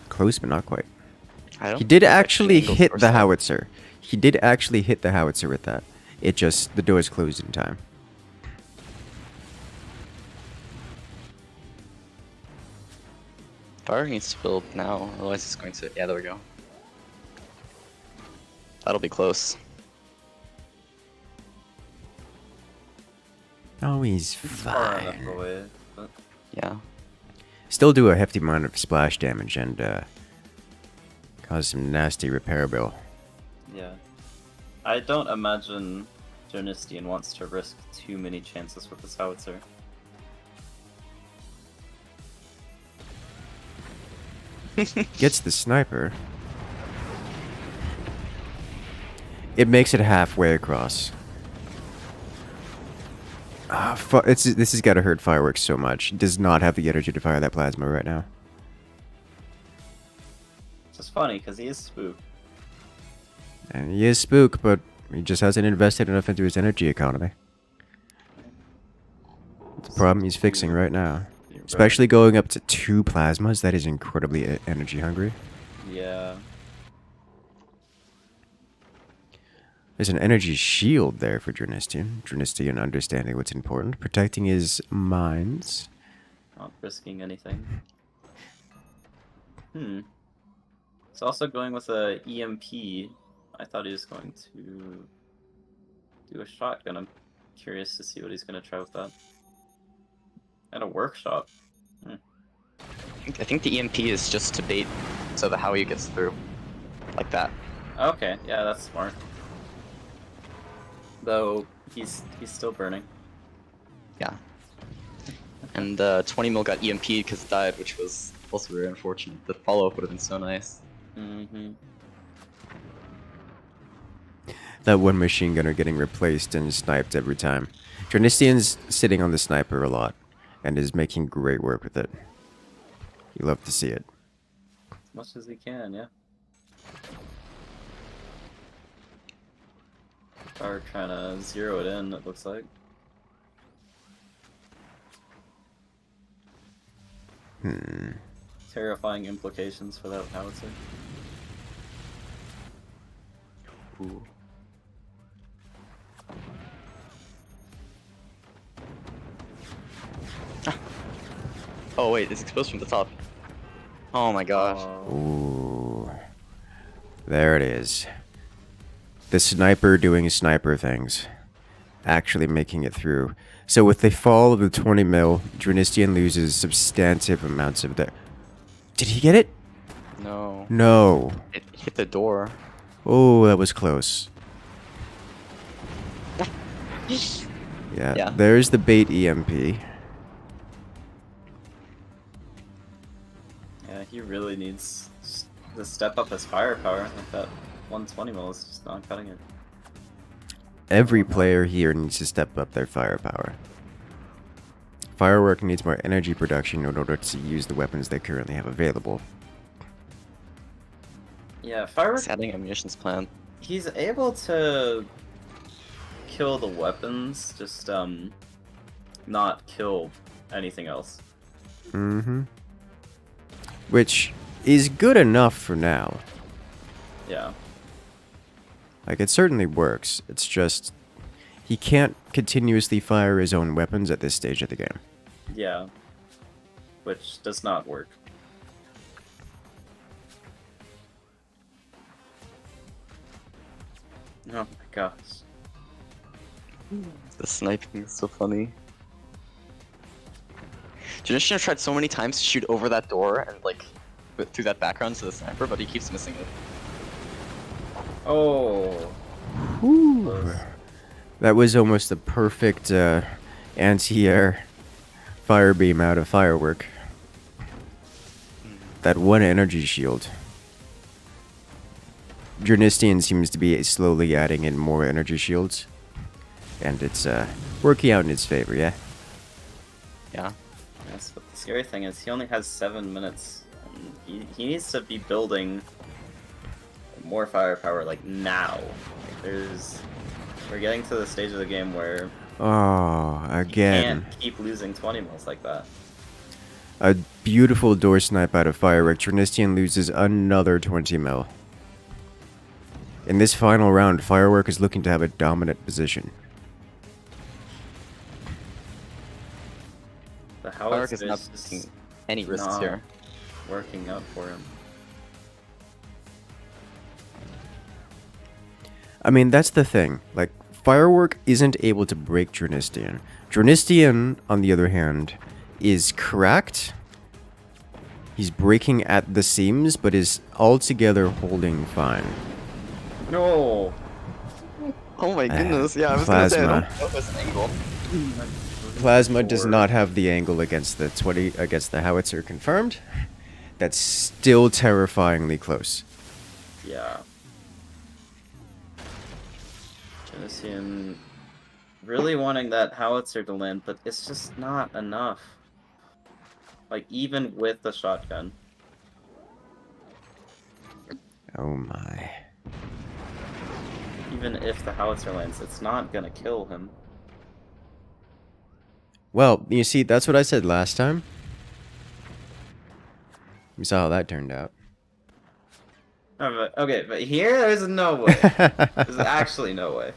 Close, but not quite. I don't He did think I actually can go hit first the time. howitzer. He did actually hit the howitzer with that. It just, the doors closed in time. Fire needs to build now, otherwise it's going to... Yeah, there we go. That'll be close. Oh, he's Far enough fine. away, but Yeah. Still do a hefty amount of splash damage and cause some nasty repair bill. yeah. I don't imagine Drenistian wants to risk too many chances with his howitzer. Gets the sniper. It makes it halfway across. This has got to hurt Fireworks so much. Does not have the energy to fire that plasma right now. It's just funny because he is spooked. And he is spook, but he just hasn't invested enough into his energy economy. It's a problem he's fixing right now. Especially going up to 2 plasmas, that is incredibly energy hungry. Yeah. There's an energy shield there for Drenistian. Drenistian understanding what's important, protecting his mines. Not risking anything. He's also going with a EMP. I thought he was going to do a shotgun. I'm curious to see what he's going to try with that. And a workshop. I think the EMP is just to bait so the Howie gets through. Like that. Okay, yeah, that's smart. Though he's still burning. Yeah. And 20 mil got EMP'd because it died, which was also very unfortunate. The follow-up would have been so nice. Mm-hmm. That one machine gunner getting replaced and sniped every time. Drenistian's sitting on the sniper a lot and is making great work with it. You love to see it. As much as he can, yeah. Are trying to zero it in, it looks like. Terrifying implications for that howitzer. Ooh. Oh wait, it's exposed from the top. Oh my gosh. Ooh. There it is. The sniper doing sniper things. Actually making it through. So with the fall of the 20 mil, Drenistian loses substantive amounts of their... Did he get it? No. No. It hit the door. Oh, that was close. Yeah, there's the bait EMP. Yeah, he really needs to step up his firepower. Like that 120 mil is just not cutting it. Every player here needs to step up their firepower. Firework needs more energy production in order to use the weapons they currently have available. Yeah, Firework, He's adding a munitions plant. he's able to kill the weapons, just not kill anything else. Mm-hmm. Which is good enough for now. Yeah. Like, it certainly works. It's just... he can't continuously fire his own weapons at this stage of the game. Yeah. Which does not work. Oh my gosh. The sniping is so funny. Drenistian tried so many times to shoot over that door and like through that background to the sniper, but he keeps missing it. Oh. Whew. That was almost the perfect anti-air fire beam out of Firework. That one energy shield. Drenistian seems to be slowly adding in more energy shields. And it's working out in his favor, yeah? Yeah. Yes, but the scary thing is he only has 7 minutes. And he needs to be building more firepower like now. Like, we're getting to the stage of the game where Oh, you again. can't keep losing 20 mils like that. A beautiful door snipe out of Firework. Drenistian loses another 20 mil. In this final round, Firework is looking to have a dominant position. The Firework howitzer is not is taking just any risks not here. working out for him. I mean, that's the thing. Like, Firework isn't able to break Drenistian. Drenistian, on the other hand, is cracked. He's breaking at the seams, but is altogether holding fine. No! Oh my goodness, yeah, I was gonna say I don't know this angle. Plasma does not have the angle against the howitzer confirmed. That's still terrifyingly close. Yeah. Drenistian really wanting that howitzer to land, but it's just not enough. Like, even with the shotgun. Oh my. Even if the howitzer lands, it's not gonna kill him. Well, you see, that's what I said last time. We saw how that turned out. Okay, but here, there's no way. There's actually no way.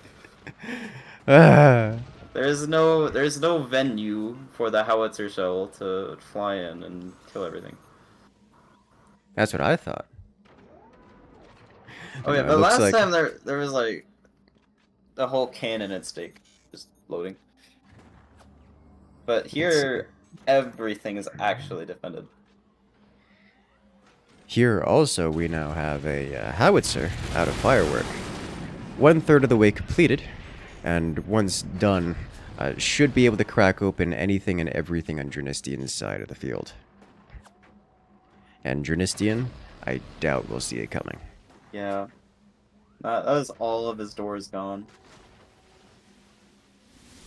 Ah. There's no venue for the howitzer shell to fly in and kill everything. That's what I thought. Okay, No, but it looks last like- time there was like the whole cannon at stake, just loading. But here, everything is actually defended. Here also we now have a howitzer out of Firework. 1/3 of the way completed, and once done, should be able to crack open anything and everything on Drenistian's side of the field. And Drenistian, I doubt we'll see it coming. Yeah. That was all of his doors gone.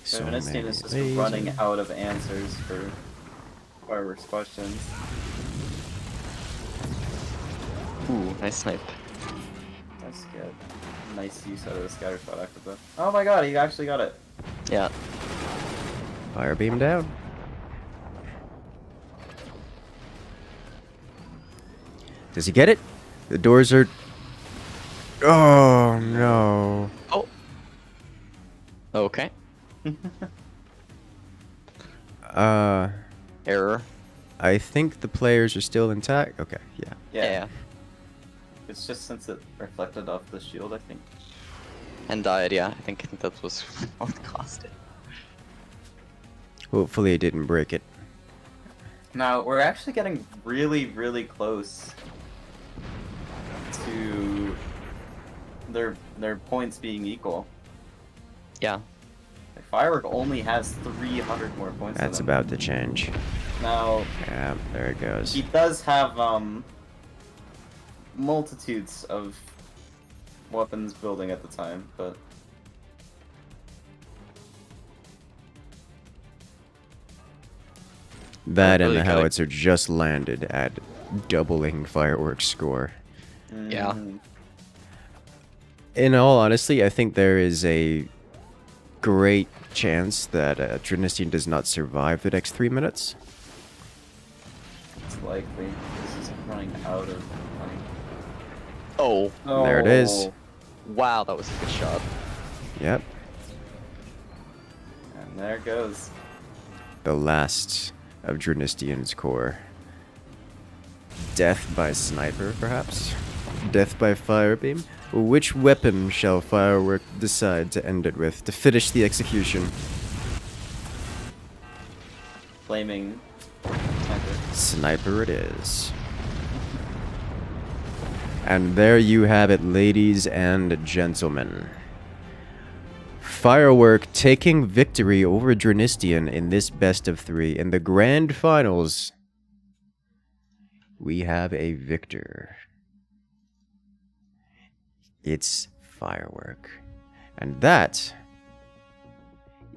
So Drenistian many is just lasers. running out of answers for Fireworks questions. Ooh, nice snipe. That's good. Nice use out of the scatter shot after that. Oh my god, he actually got it. Yeah. Fire beam down. Does he get it? The doors are... Oh, no. Oh. Okay. Error. I think the players are still intact. Okay, yeah. Yeah. It's just since it reflected off the shield, I think. And died, yeah. I think that was what cost it. Hopefully it didn't break it. Now, we're actually getting really, really close to their points being equal. Yeah. Like, Firework only has 300 more points That's than them. about to change. Now, Yeah, there it goes. he does have multitudes of weapons building at the time, but That and really the gotta- howitzer just landed at doubling Fireworks score. Yeah. In all honesty, I think there is a great chance that Drenistian does not survive the next 3 minutes. It's likely. This is running out of money. Oh. There it is. Wow, that was a good shot. Yep. And there it goes. The last of Drenistian's core. Death by sniper, perhaps? Death by firebeam? Which weapon shall Firework decide to end it with to finish the execution? Flaming sniper. Sniper it is. And there you have it, ladies and gentlemen. Firework taking victory over Drenistian in this best of 3. In the grand finals, we have a victor. It's Firework. And that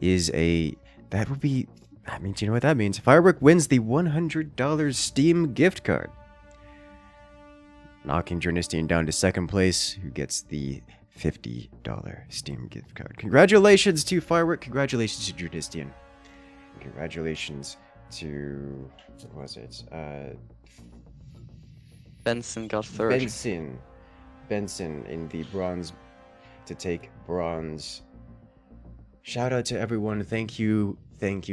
would be, I mean, do you know what that means? Firework wins the $100 Steam gift card, knocking Drenistian down to second place, who gets the $50 Steam gift card. Congratulations to Firework. Congratulations to Drenistian. Congratulations to, what was it? Benson got third. Benson in the bronze, to take bronze. Shout out to everyone. Thank you,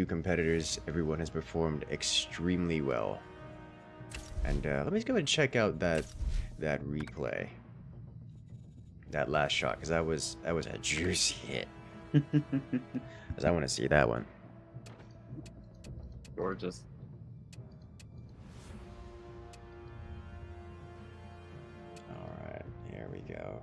competitors. Everyone has performed extremely well. And let me just go and check out that replay, that last shot, because that was a juicy hit. Because I want to see that one. Gorgeous. All right, here we go.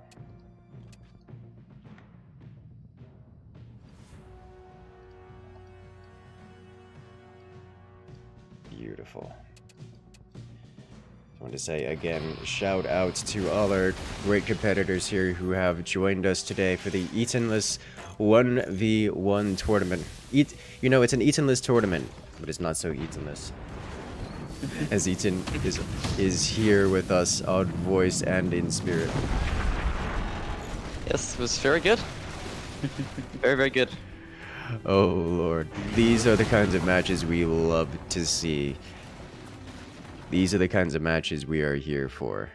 Beautiful. I want to say again, shout out to all our great competitors here who have joined us today for the Etanless 1v1 tournament. You know, it's an Etanless tournament, but it's not so Etanless. As Etan is here with us on voice and in spirit. Yes, it was very good. Very, very good. Oh lord, these are the kinds of matches we love to see. These are the kinds of matches we are here for.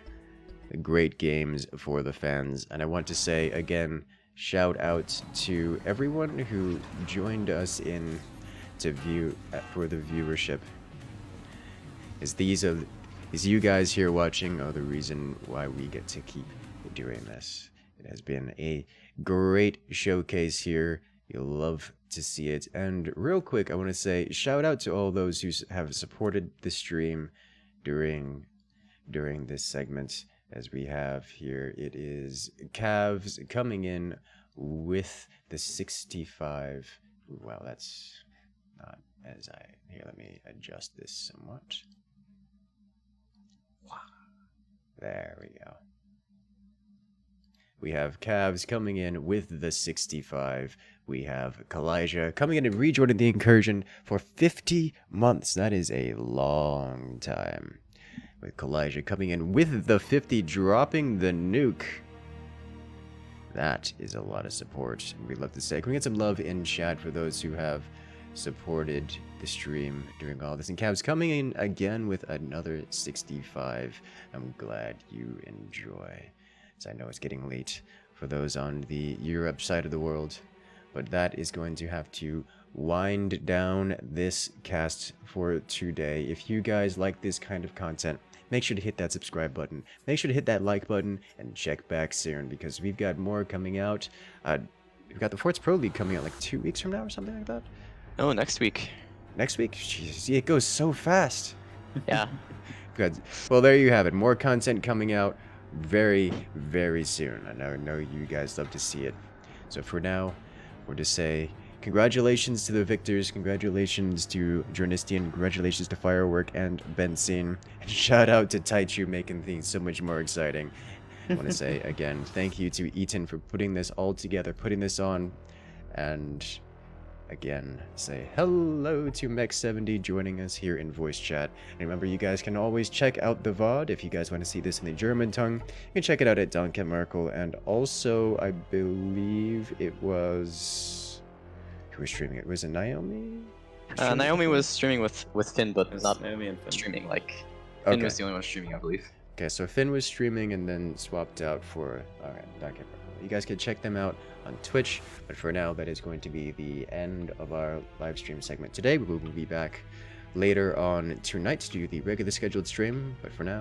Great games for the fans. And I want to say again, shout out to everyone who joined us in to view for the viewership. As you guys here watching are the reason why we get to keep doing this. It has been a great showcase here. You'll love to see it. And real quick, I want to say shout out to all those who have supported the stream during this segment. As we have here, it is Cavs coming in with the 65. Well, that's not as here, let me adjust this somewhat. There we go. We have Cavs coming in with the 65. We have Kalijah coming in and rejoining the incursion for 50 months. That is a long time. With Kalijah coming in with the 50, dropping the nuke. That is a lot of support. And we'd love to say, can we get some love in chat for those who have supported the stream during all this? And Cavs coming in again with another 65. I'm glad you enjoy. As I know it's getting late for those on the Europe side of the world. But that is going to have to wind down this cast for today. If you guys like this kind of content, make sure to hit that subscribe button. Make sure to hit that like button and check back soon because we've got more coming out. We've got the Forts Pro League coming out like 2 weeks from now or something like that. Oh, next week. Next week? Jeez, it goes so fast. Yeah. Good. Well, there you have it. More content coming out very, very soon. I know you guys love to see it. So for now, we'll just say congratulations to the victors, congratulations to Drenistian, congratulations to Firework and Benson, and shout out to Taichu making things so much more exciting. I want to say again, thank you to Etan for putting this all together, putting this on, and again, say hello to Mech70 joining us here in voice chat. And remember, you guys can always check out the VOD if you guys want to see this in the German tongue. You can check it out at Danke Merkel. And also, I believe it was... Who was streaming it? Was it Naomi? Naomi was streaming with Finn, but not Naomi and Finn. streaming. Like, Finn Okay. was the only one streaming, I believe. Okay, so Finn was streaming and then swapped out for... Alright, Danke Merkel. You guys can check them out on Twitch, but for now, that is going to be the end of our live stream segment today. We will be back later on tonight to do the regular scheduled stream, but for now,